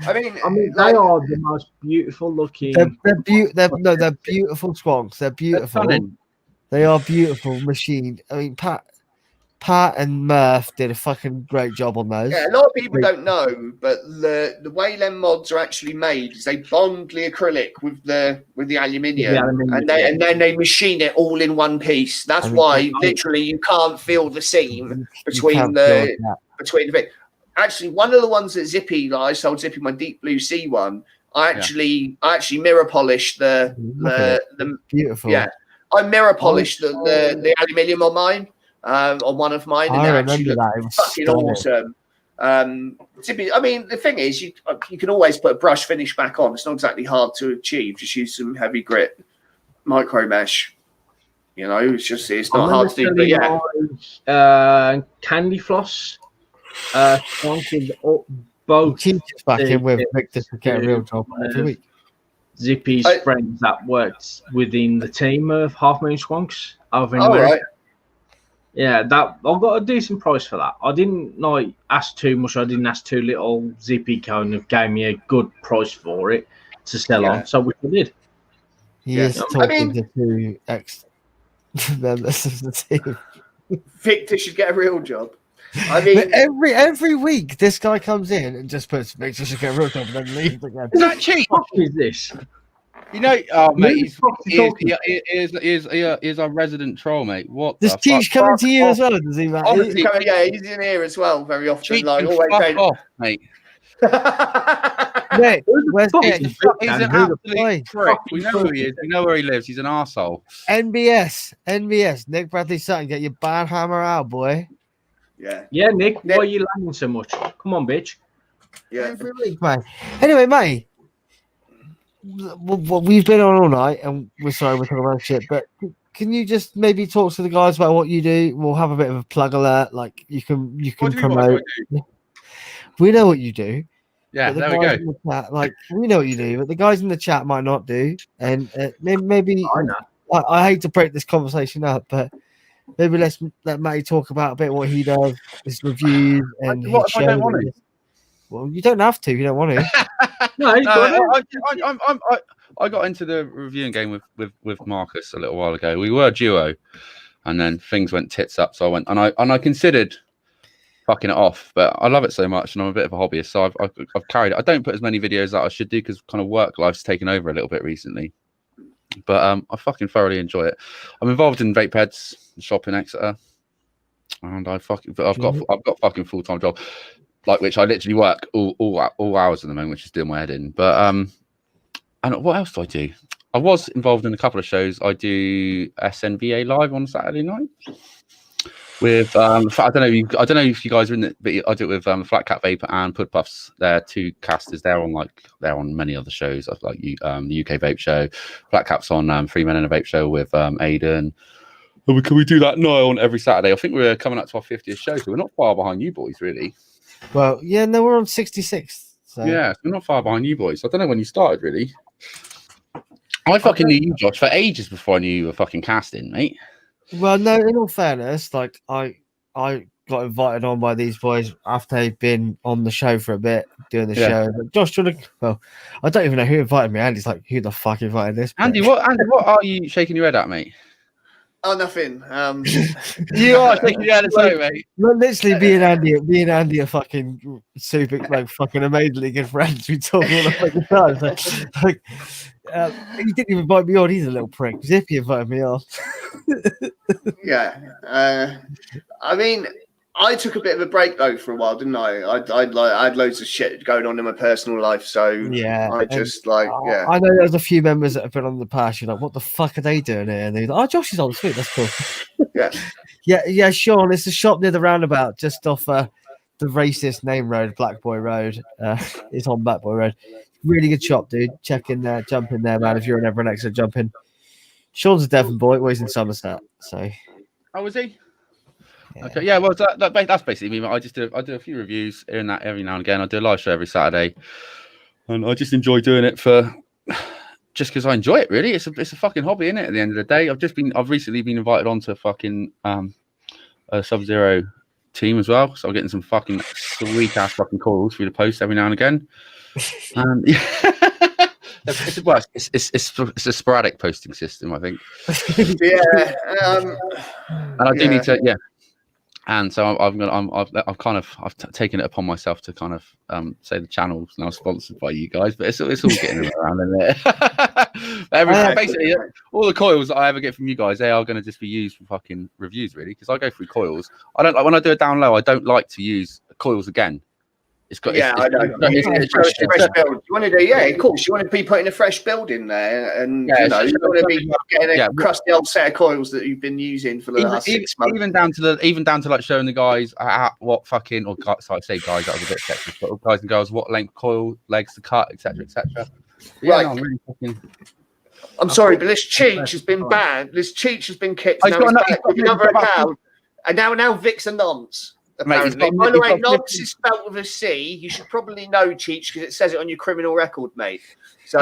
I mean, they are the most beautiful looking. They're beautiful squonks. They're beautiful. They are beautiful machine. I mean, Pat and Murph did a fucking great job on those. Yeah, a lot of people don't know, but the way them mods are actually made is they bond the acrylic with the aluminium, and then they machine it all in one piece. That's why literally you can't feel the seam between the bit. Actually, one of the ones that Zippy, that I sold Zippy, my Deep Blue Sea one, I actually mirror polished the beautiful. Yeah, I mirror polished the aluminium on mine. On one of mine, and I that actually remember looked that. fucking awesome. I mean, the thing is, you can always put a brush finish back on. It's not exactly hard to achieve. Just use some heavy grit micro mesh. You know, it's not hard to do. But yeah, candy floss. Both teachers back in with Victor to get a real job every week. Zippy's friends that worked within the team of Half Moon Squonks over in America. Right. Yeah, that I've got a decent price for that. I didn't ask too much. I didn't ask too little. Zippy kind of gave me a good price for it to sell on, so which I did. He is talking to two ex-members of the team. Victor should get a real job. I mean, every week this guy comes in and just puts Victor should get a real job and then leaves again. Is that cheap? What is this? You know, mate, he's our resident troll, mate. What? Does Cheech coming to you as well? Does he, Matt? Yeah, he's in here as well very often. Cheech, like always, fuck off, mate. Nick, he's an absolute prick. We know who he is. We know where he lives. He's an arsehole. NBS. Nick Bradley Sutton, get your bad hammer out, boy. Yeah, Nick, why are you lying so much? Come on, bitch. Yeah, every week, mate. Anyway, mate. We've been on all night, and we're sorry we're talking about shit, but can you just maybe talk to the guys about what you do? We'll have a bit of a plug alert, like you can promote. We know what you do. Yeah, there we go. We know what you do, but the guys in the chat might not do, and maybe I know. I hate to break this conversation up, but maybe let Matty talk about a bit what he does, his reviews, and what if I don't want to? Well, you don't have to. You don't want to. I got into the reviewing game with Marcus a little while ago. We were a duo, and then things went tits up. So I went and I considered fucking it off, but I love it so much, and I'm a bit of a hobbyist, so I've carried it. I don't put as many videos that I should do because kind of work life's taken over a little bit recently. But I fucking thoroughly enjoy it. I'm involved in Vape Heads, the shop in Exeter, and I've got fucking full-time job. Like which I literally work all hours at the moment, which is doing my head in. But and what else do I do? I was involved in a couple of shows. I do SNVA live on Saturday night with I don't know if you guys are in it, but I do it with Flat Cat Vapor and Pud Puffs. They're two casters. They're on many other shows, like the UK Vape Show. Flat Cat's on 3 Men in a Vape Show with Aiden. Can we do that now on every Saturday? I think we're coming up to our 50th show, so we're not far behind you boys, really. Well, yeah, no, we're on 66. So. Yeah, we're not far behind you boys. I don't know when you started, really. I fucking knew you, Josh, for ages before I knew you were fucking casting, mate. Well, no, in all fairness, like I got invited on by these boys after they've been on the show for a bit, doing the show. Like, Josh, well, I don't even know who invited me. Andy's like, who the fuck invited this? Andy, what are you shaking your head at, mate? Oh, nothing. You are shaking your head at so, mate. Literally, me and Andy are fucking super, like fucking amazingly good friends. We talk all the fucking time. He didn't even invite me on. He's a little prick. Zippy invited me on. Yeah. I mean, I took a bit of a break though for a while, didn't I? I had loads of shit going on in my personal life, so yeah, I just I know there's a few members that have been on the past. You're like, what the fuck are they doing here? And they're like, oh, Josh is on, sweet, that's cool. yeah, Sean, it's a shop near the roundabout, just off the racist name road, Black Boy Road. It's on Black Boy Road. Really good shop, dude. Check in there, jump in there, man. If you're in Everett Exeter, jump in. Sean's a Devon boy, always in Somerset. So, how was he? Yeah. Okay, yeah, well, that's basically me. I do a few reviews here and that every now and again. I do a live show every Saturday, and I just enjoy doing it just because I enjoy it. Really, it's a fucking hobby, isn't it? At the end of the day, I've recently been invited on to fucking a Sub-Zero team as well. So I'm getting some fucking sweet ass fucking calls through the post every now and again. And it's a sporadic posting system, I think. And I do need to, And so I've taken it upon myself to kind of say the channel's now sponsored by you guys, but it's all getting around in there. Basically, all the coils that I ever get from you guys, they are going to just be used for fucking reviews, really, because I go through coils. I don't like when I do a down low. I don't like to use coils again. It's got I know. Fresh build. You want to do, of course. You want to be putting a fresh build in there, and you want to be getting a crusty old set of coils that you've been using for the last 6 months. Even down to like showing the guys what fucking I say guys, that was a bit sexist, but guys and girls what length coil legs to cut, etc., etc. Right. I'm really fucking. I'm sorry, but this Cheech has been banned. This Cheech has been kicked. Now he's back with another account, and now Vic's a nonce. Apparently. By the way, nonce is spelled with a C. You should probably know, Cheech, because it says it on your criminal record, mate. So,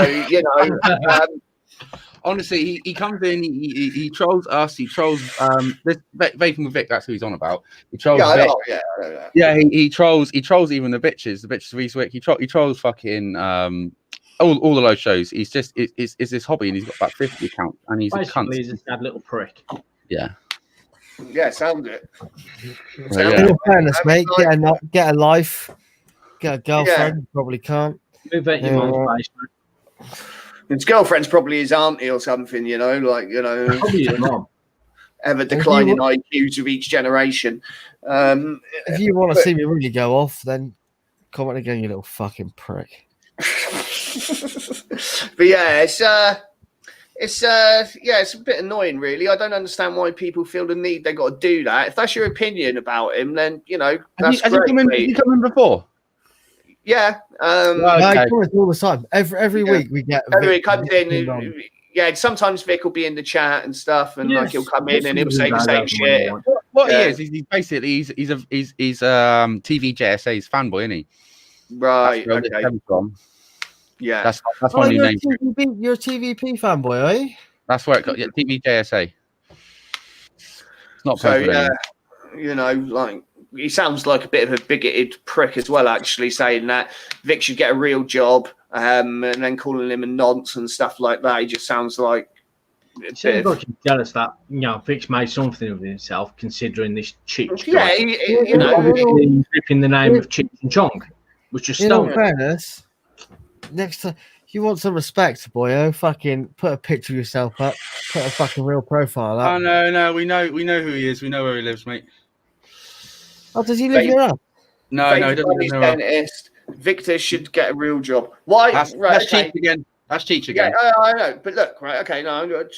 honestly, he comes in, he trolls us, he trolls this Vaping with Vic, that's who he's on about. He trolls Vic. He trolls even the bitches of Eastwick. He trolls fucking all the low shows. He's just it's this hobby, and he's got about 50 accounts, and he's basically a cunt. He's a sad little prick. Yeah, sounds it. In fairness, mate, get a life, get a girlfriend. You probably can't. Move out your mom's basement. His girlfriend's probably his auntie or something, Probably his mom. Ever declining IQs of each generation. If you want to see me really go off, then comment again, you little fucking prick. But it's a bit annoying, really. I don't understand why people feel the need they got to do that. If that's your opinion about him, then that's has he come in before? Yeah, I come in all the time. Every week we get. Every week comes in. Yeah, sometimes Vic will be in the chat and stuff, and he'll come in and he'll say the same shit. What he is, he's basically he's TV JSA's fanboy, isn't he? Right. Okay. Yeah, that's my new name. You're a TVP fanboy, are you? That's where it got. Yeah, TV JSA. It's not so. He sounds like a bit of a bigoted prick as well. Actually, saying that Vic should get a real job, and then calling him a nonce and stuff like that. He just sounds like. It seems like he's jealous that Vic's made something of himself, considering this Cheech. Yeah, ripping the name of Cheech and Chong, which is stolen. In fairness, next time you want some respect, boyo, fucking put a picture of yourself up, put a fucking real profile up. Oh no, we know who he is. We know where he lives, mate. Oh, does he live here up? No, he doesn't live here. Dentist. Victor should get a real job. Why? That's Cheech again. That's Cheech again. Yeah, I know, but look, right? Okay, no, I don't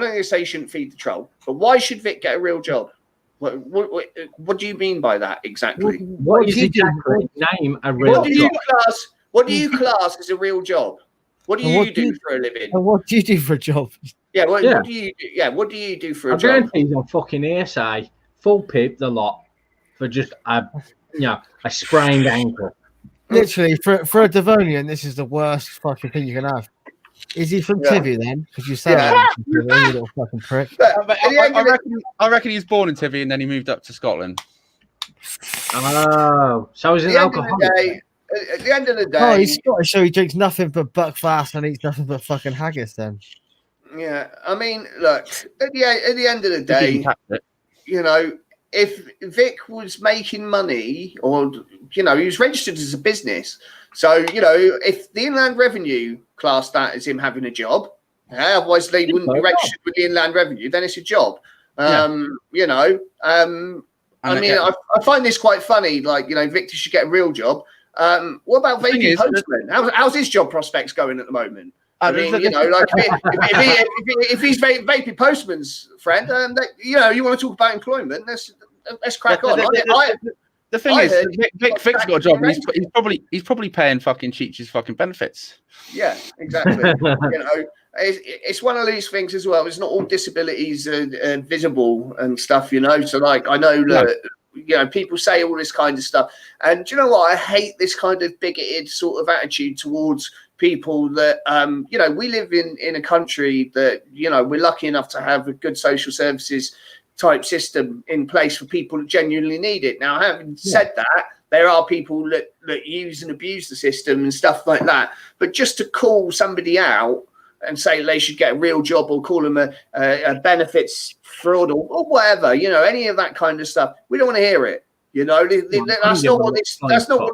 think you say you shouldn't feed the troll, but why should Vic get a real job? What do you mean by that exactly? What is exactly name a real job? What do you class as a real job? What do you do for a living? And what do you do for a job? Yeah, what do you do? Yeah, what do you do for a job? I guarantee he's on fucking ASA, full pip the lot for just a sprained ankle. Literally, for a Devonian, this is the worst fucking thing you can have. Is he from Tivy then? Because you say that, you little fucking prick. I reckon he was born in Tivy and then he moved up to Scotland. Oh, so he's an alcoholic. At the end of the day, oh, he's Scottish, so he drinks nothing but Buckfast and eats nothing but fucking haggis. Then, yeah, I mean, look, at the end of the day, if Vic was making money, or he was registered as a business, so if the Inland Revenue classed that as him having a job, otherwise they wouldn't be registered with the Inland Revenue. Then it's a job. I find this quite funny. Like, Victor should get a real job. What about Vaping Postman? How's his job prospects going at the moment? I mean, if he's Vaping Postman's friend, you want to talk about employment, let's crack on. The thing is, Vic's got a job, and he's probably paying fucking Cheech's fucking benefits. Yeah, exactly. It's one of these things as well. It's not all disabilities are visible and stuff, So, like, I know that. People say all this kind of stuff. And do you know what? I hate this kind of bigoted sort of attitude towards people that, we live in a country that, we're lucky enough to have good social services type system in place for people who genuinely need it. Now, having said that, there are people that use and abuse the system and stuff like that. But just to call somebody out and say they should get a real job or call them a benefits fraud or whatever, you know, any of that kind of stuff, we don't want to hear it. You know, that's not what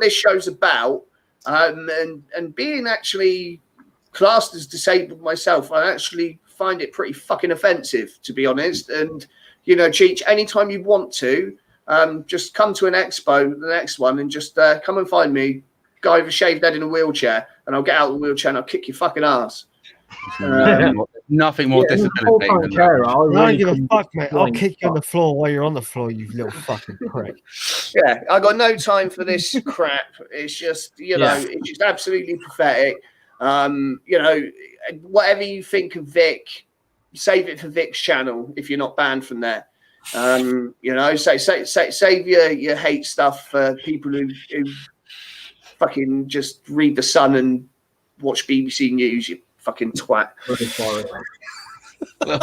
this show's about. And being actually classed as disabled myself, I actually find it pretty fucking offensive, to be honest. And, you know, Cheech, anytime you want to, just come to an expo, the next one, and just come and find me, guy with a shaved head in a wheelchair, and I'll get out of the wheelchair and I'll kick your fucking ass. Nothing more disciplinary than that. I don't give a fuck, mate. I'll kick you on the floor while you're on the floor, you little fucking prick. Yeah, I got no time for this crap. It's just, you know, it's just absolutely pathetic. You know, whatever you think of Vic, save it for Vic's channel if you're not banned from there. You know, save your hate stuff for people who fucking just read The Sun and watch BBC News, you fucking twat.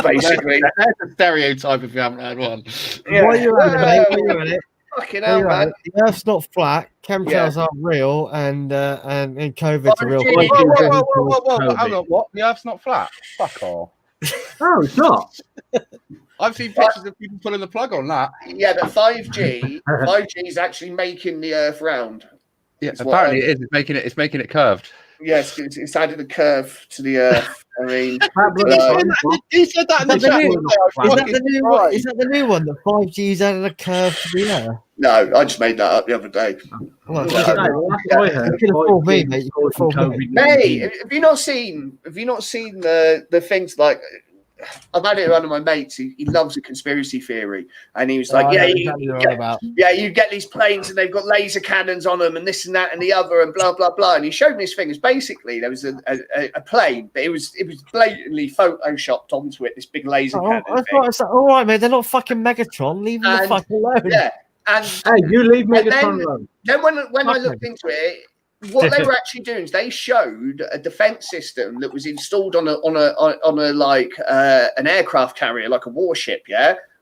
Basically, that's a stereotype if you haven't heard one. Yeah. While you're at it, fucking hell, man. The Earth's not flat. Chemtrails aren't real, and COVID's a real. Whoa! What? The Earth's not flat. Fuck off. No, it's not. I've seen pictures of people pulling the plug on that. Yeah, but 5G is actually making the Earth round. Yeah, apparently it is. It's making it curved. Yes, it's added a curve to the Earth. I mean, he said that in the chat. Is that the new one that 5G's added a curve to the Earth? No, I just made that up the other day. Hey, have you not seen the things like? I've had it with one of my mates. He loves a conspiracy theory, and he was like, you get these planes and they've got laser cannons on them, and this and that and the other, and blah blah blah. And he showed me this thing. It's basically there was a plane, but it was blatantly photoshopped onto it. This big laser cannon. It's like, all right, mate. They're not fucking Megatron. Leave them the fuck alone. Yeah, and hey, you leave Megatron alone. Then when I looked into it. What they were actually doing is they showed a defense system that was installed on a like an aircraft carrier, like a warship,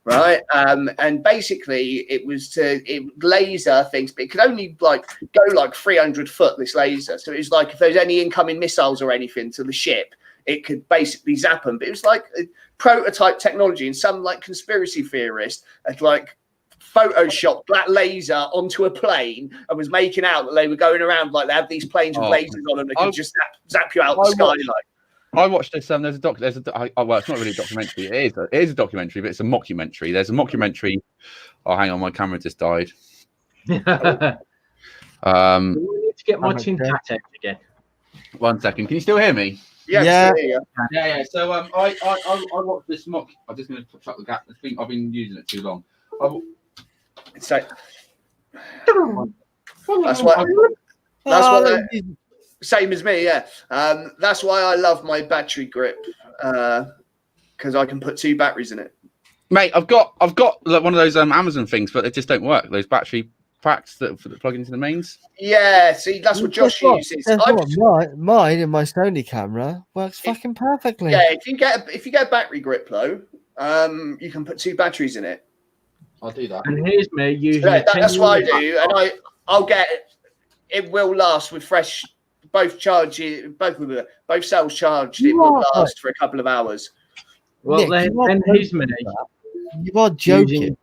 right? And basically it was to laser things, but it could only like go like 300 foot. This laser, so it was like if there's any incoming missiles or anything to the ship, it could basically zap them. But it was like a prototype technology, and some like conspiracy theorist had like photoshopped that laser onto a plane and was making out that they were going around like they had these planes with lasers on them that could just zap you out the sky. I watched this. Well, it's not really a documentary. It is a documentary, but it's a mockumentary. There's a mockumentary. Oh, hang on, my camera just died. We need to get my chin tattooed again. 1 second. Can you still hear me? Yeah. So I watched this mock. I'm just going to shut the gap. I've been using it too long. It's like that's what same as me, yeah. That's why I love my battery grip, because I can put 2 batteries in it. Mate, I've got like one of those Amazon things, but they just don't work. Those battery packs that plug into the mains. Yeah, see, that's what Josh uses. Mine in my Sony camera works fucking perfectly. Yeah, if you get a battery grip though, you can put 2 batteries in it. I'll do that. And here's me using. That's what I do, and I'll get it. Will last with fresh, both cells charged. It will last for a couple of hours. Well, then here's me. You are joking.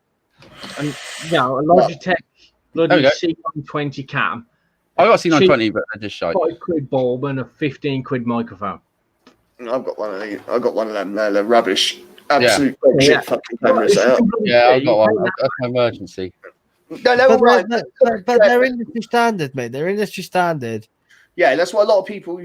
And a Logitech C920 cam. I got C920, but they're just shite. £5 bulb and a £15 microphone. I've got one of these. I got one of them. They're rubbish. Absolute shit fucking cameras. Yeah, I've got one. That's an emergency. No, but they're industry standard, mate. They're industry standard. Yeah, that's why a lot of people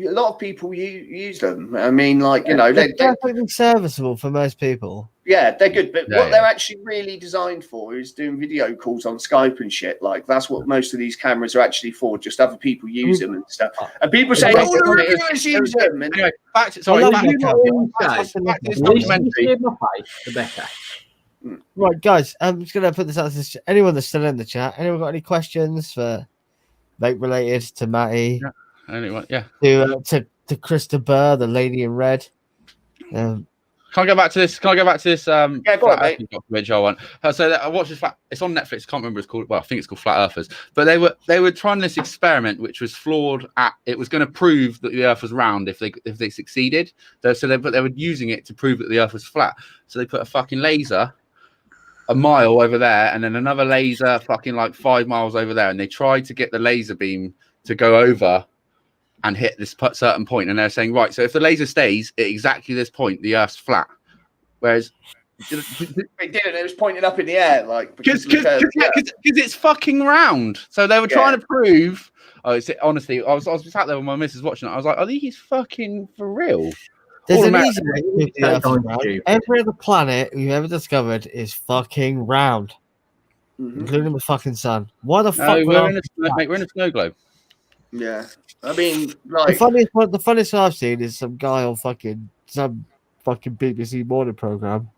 use them. I mean, like, you know, they're perfectly serviceable for most people. Yeah, they're good, but what they're actually really designed for is doing video calls on Skype and shit. Like, that's what most of these cameras are actually for. Just other people use them and stuff. And people say, "Oh, the reviewers use them." And anyway, back to this documentary. The better. Right, guys, I'm just gonna put this out. Anyone that's still in the chat, anyone got any questions for vape related to Matty? Anyone? Yeah. To Krista Burr, the lady in red. Can I go back to this? Go on, mate. Documentary I want. So I watched this. It's on Netflix. I can't remember what it's called. Well, I think it's called Flat Earthers. But they were trying this experiment, which was flawed. It was going to prove that the Earth was round if they succeeded. But they were using it to prove that the Earth was flat. So they put a fucking laser a mile over there, and then another laser fucking like 5 miles over there, and they tried to get the laser beam to go over and hit this certain point, and they're saying, right, so if the laser stays at exactly this point, the Earth's flat. Whereas it didn't. It was pointing up in the air, like because it's fucking round. So they were trying to prove. Honestly, I was sat there with my missus watching it. I was like, are these fucking for real? There's an easy way to make the Earth round. Every other planet we've ever discovered is fucking round, including the fucking sun. Why the fuck? We're in a snow globe. Yeah, I mean, like the funniest I've seen is some guy on some fucking BBC morning program.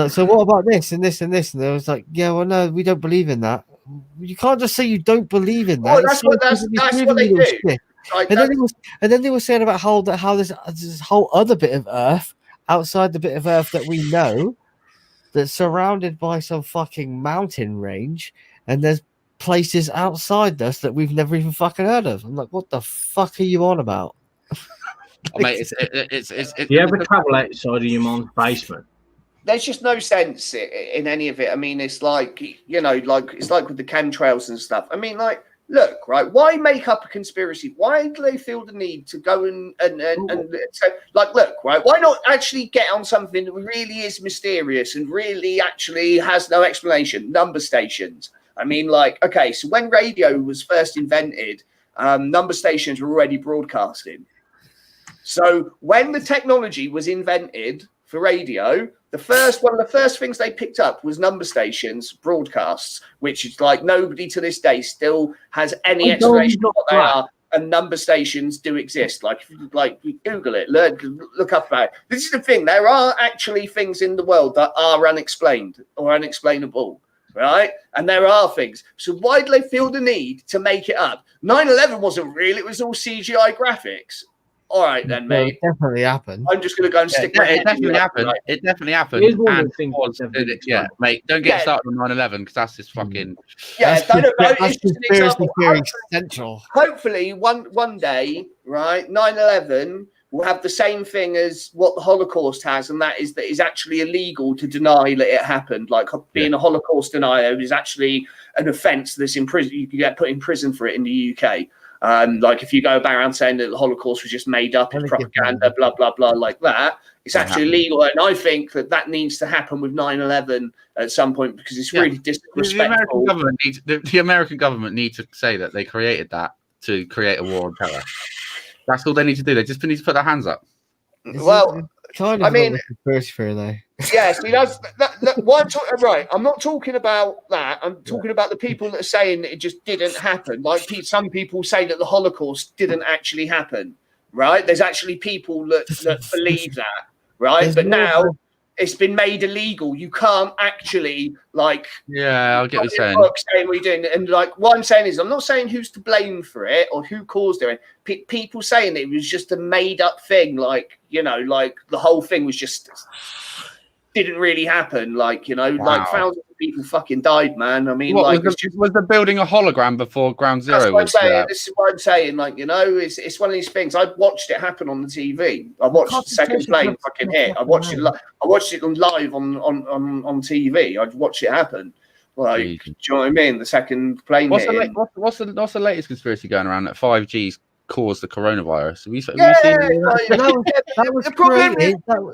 So what about this and this and this? And they was like, yeah, well, no, we don't believe in that. You can't just say you don't believe in that. Oh, that's what they do. Like, and then they were saying about how there's this whole other bit of Earth outside the bit of Earth that we know that's surrounded by some fucking mountain range, and there's places outside us that we've never even fucking heard of. I'm like, what the fuck are you on about? Mate, you ever travel outside of your mom's basement? There's just no sense in any of it. I mean, it's like, it's like with the chemtrails and stuff. I mean, like, look, right, why make up a conspiracy? Why do they feel the need to go and so, like, look, right, why not actually get on something that really is mysterious and really actually has no explanation? Number stations. I mean, like, okay, so when radio was first invented, number stations were already broadcasting. So when the technology was invented for radio, one of the first things they picked up was number stations broadcasts, which is like nobody to this day still has any explanation of what they are. And number stations do exist. Like, if you Google it, look up about it. This is the thing. There are actually things in the world that are unexplained or unexplainable, right? And there are things. So why do they feel the need to make it up? 9/11 wasn't real. It was all CGI graphics. All right, then, mate. It definitely happened. I'm just going to go and stick my head. It definitely happened. Right? It definitely happened. Mate, don't get started on 9/11 because that's just fucking. Yeah, that's conspiracy theory central. Hopefully, one day, right, 9/11 will have the same thing as what the Holocaust has, and that is actually illegal to deny that it happened. Like being a Holocaust denier is actually an offence that's in prison. You can get put in prison for it in the UK. Like if you go around saying that the Holocaust was just made up, it's propaganda, blah, blah, blah, like that, it's actually illegal. And I think that needs to happen with 9/11 at some point because it's really disrespectful. The American government needs to say that they created that to create a war on terror. That's all they need to do. They just need to put their hands up. Well, I mean, conspiracy theory, though. Yeah, see, that's why right. I'm not talking about that. I'm talking about the people that are saying that it just didn't happen. Like some people say that the Holocaust didn't actually happen. Right? There's actually people that believe that. Right? But now it's been made illegal. You can't actually Yeah, I'll get what you're saying. Saying what you're doing, and like what I'm saying is, I'm not saying who's to blame for it or who caused it. People saying it was just a made-up thing, like the whole thing was just didn't really happen. Like like thousands of people fucking died, man. I mean, was the building a hologram before Ground Zero? That's what I'm saying. This is what I'm saying. Like it's one of these things. I watched it happen on the TV. I watched the second plane fucking hit. I watched it live on TV. I watched it happen. Like, do you know what I mean? The second plane. What's the latest conspiracy going around that 5G's caused the coronavirus?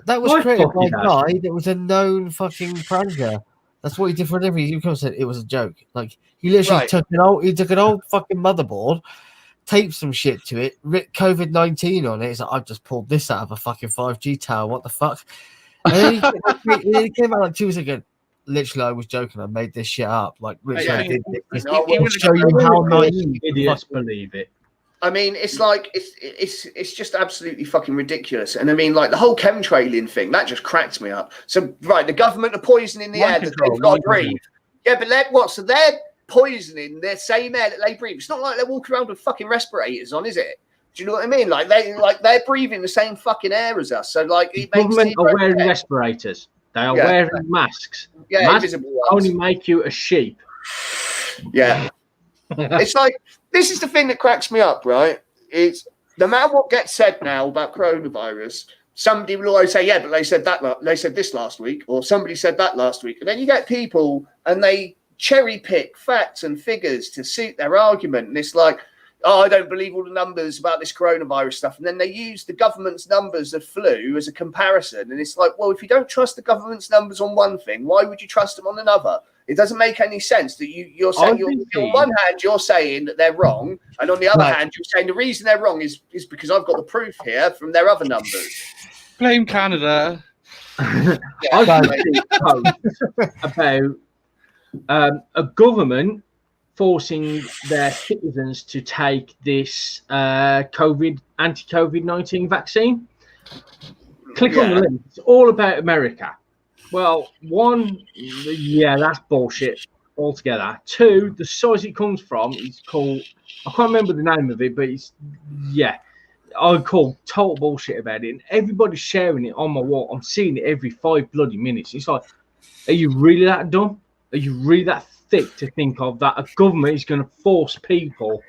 That was created by a guy that was a known fucking pranker. That's what he did for every. He said it was a joke. Like he literally took an old fucking motherboard, taped some shit to it, writ COVID-19 on it. He's like, I've just pulled this out of a fucking 5G tower. What the fuck? And then he came out like 2 weeks ago. Literally, I was joking. I made this shit up. Like, literally, I'll show you how naive idiots believe it. I mean, it's like it's just absolutely fucking ridiculous. And I mean, like the whole chemtrailing thing that just cracks me up. So, right, the government are poisoning the air that they've got to breathe. Yeah, but so they're poisoning the same air that they breathe. It's not like they're walking around with fucking respirators on, is it? Do you know what I mean? Like they're breathing the same fucking air as us. So like it makes Government are wearing respirators. They are wearing masks. Yeah, masks invisible ones. only make you a sheep. Yeah. It's like, this is the thing that cracks me up, right? It's no matter what gets said now about coronavirus, somebody will always say, yeah, but they said this last week, or somebody said that last week. And then you get people and they cherry pick facts and figures to suit their argument. And it's like, oh, I don't believe all the numbers about this coronavirus stuff. And then they use the government's numbers of flu as a comparison. And it's like, well, if you don't trust the government's numbers on one thing, why would you trust them on another? It doesn't make any sense that you're saying, on one hand, you're saying that they're wrong. And on the other hand, you're saying the reason they're wrong is because I've got the proof here from their other numbers. Blame Canada. I've seen about a government forcing their citizens to take this anti-COVID-19 vaccine. Click on the link. It's all about America. Well, one, that's bullshit altogether. Two, the source it comes from is called, I can't remember the name of it, but it's, I call total bullshit about it. And everybody's sharing it on my wall. I'm seeing it every 5 bloody minutes. It's like, are you really that dumb? Are you really that thick to think of that a government is going to force people,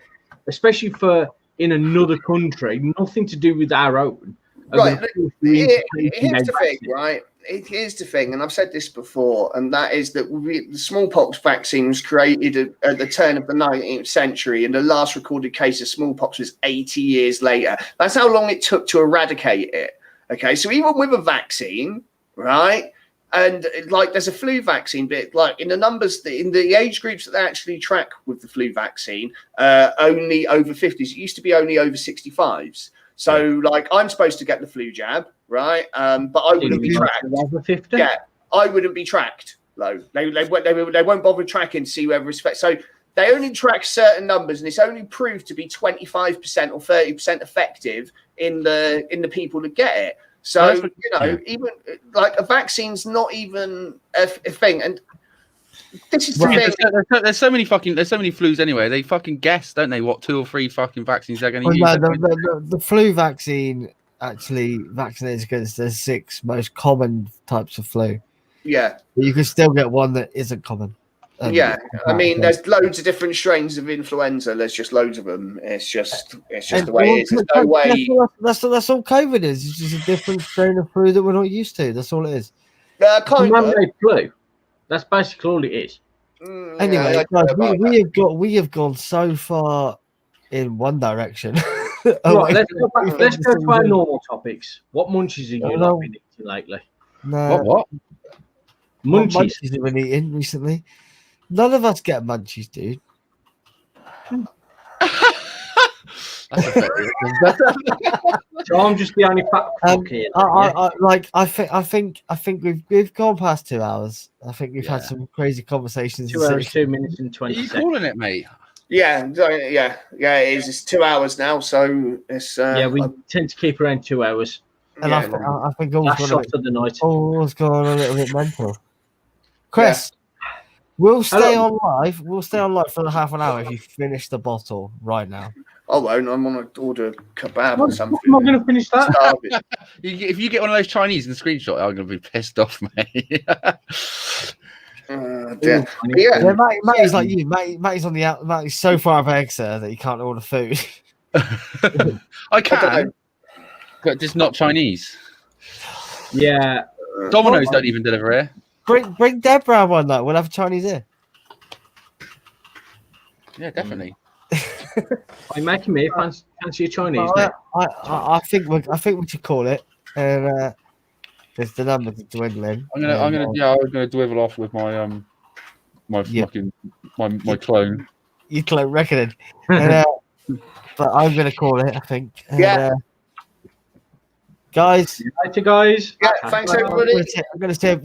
especially for in another country, nothing to do with our own? Right. Here's the thing, right? It is the thing, and I've said this before, and that is that the smallpox vaccine was created at the turn of the 19th century, and the last recorded case of smallpox was 80 years later. That's how long it took to eradicate it. Okay, so even with a vaccine, right? And like there's a flu vaccine, but like in the numbers, in the age groups that they actually track with the flu vaccine, only over 50s. It used to be only over 65s. So like I'm supposed to get the flu jab, right? But I wouldn't be tracked. Yeah, I wouldn't be tracked. Though they won't bother tracking to see whether it's so. They only track certain numbers, and it's only proved to be 25% or 30% effective in the people that get it. So even like a vaccine's not even a thing, and this is the thing. There's so many flus anyway. They fucking guess, don't they? What 2 or 3 fucking vaccines they're going to use? No, the flu vaccine actually vaccinates against the 6 most common types of flu. Yeah, but you can still get one that isn't common. I mean, there's loads of different strains of influenza. There's just loads of them. It's just the way it is. There's no way. That's all COVID is. It's just a different strain of flu that we're not used to. That's all it is. Man-made flu. That's basically all it is. Anyway, guys, we have gone so far in one direction. Right, let's go to our normal topics. What munchies have you not been eating lately? No. What? Munchies have you been eating recently? None of us get munchies, dude. So I'm just the only fat fuck here. I think we've gone past 2 hours. I think we've had some crazy conversations. 2 hours, 2 minutes and 20 seconds. Are you calling it, mate? Yeah, it is. It's 2 hours now, so it's. We tend to keep around 2 hours. And I think all's shot of the night. All's gone a little bit mental. Chris, we'll stay on live. We'll stay on live for half an hour if you finish the bottle right now. I won't. I'm on to order kebab or something. I'm not going to finish that. If you get one of those Chinese in the screenshot, I'm going to be pissed off, mate. Matty's like you. Matty's on the out. Matty's so far of extra that he can't order food. I can, but just not Chinese. Yeah, Domino's don't even deliver here. Bring Deborah one though. We'll have Chinese here. Yeah, definitely. Are you making me fancy a Chinese? I think we should call it. And there's the numbers are dwindling. I'm gonna dwindle off with my fucking my clone. You clone reckoning. And, but I'm gonna call it. I think. And, guys. Later, guys. Yeah, thanks everybody. We're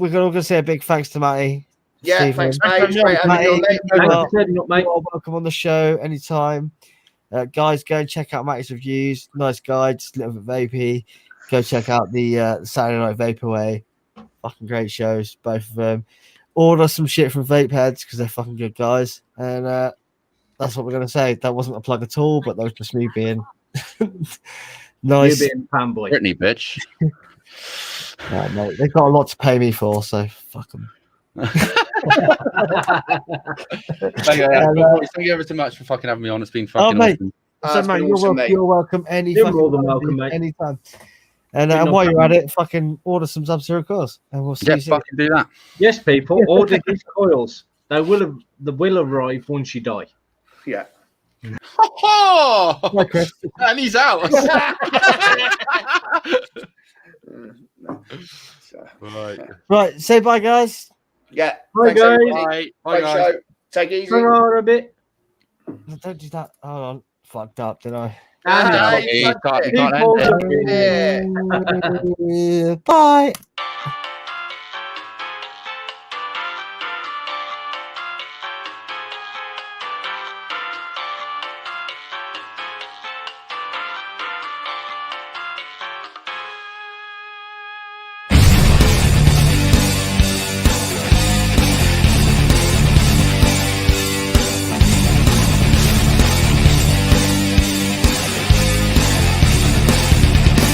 gonna say a big thanks to Matty. Yeah, Stephen. Thanks, mate. Welcome on the show anytime. Guys, go and check out Matty's reviews. Nice guides, a little bit vapey. Go check out the Saturday Night Vaporway. Fucking great shows, both of them. Order some shit from Vape Heads because they're fucking good guys. And that's what we're going to say. That wasn't a plug at all, but that was just me being Nice. You being fanboy. Brittany, bitch. Right, mate. They've got a lot to pay me for, so fuck them. Thank you ever so much for fucking having me on. It's been fucking mate. awesome. So, it's mate, been you're awesome, welcome. mate. You're welcome. You're more than welcome, mate. Anytime. And No while you're problem. at it, fucking order some Sub-Zero coils, and we'll see Yeah, you soon. fucking do that. Yes, people, order these coils. They will arrive once you die. Yeah. Oh, Bye, Chris. and he's out. Right. Right, say bye, guys. Yeah. Bye, Thanks, guys. everybody. Bye, Great guys. show. Take it easy. Hang on a bit. Don't do that. Hold on. Fucked up, didn't I? Ah, you can't fucked it. end it. People- Yeah. Bye.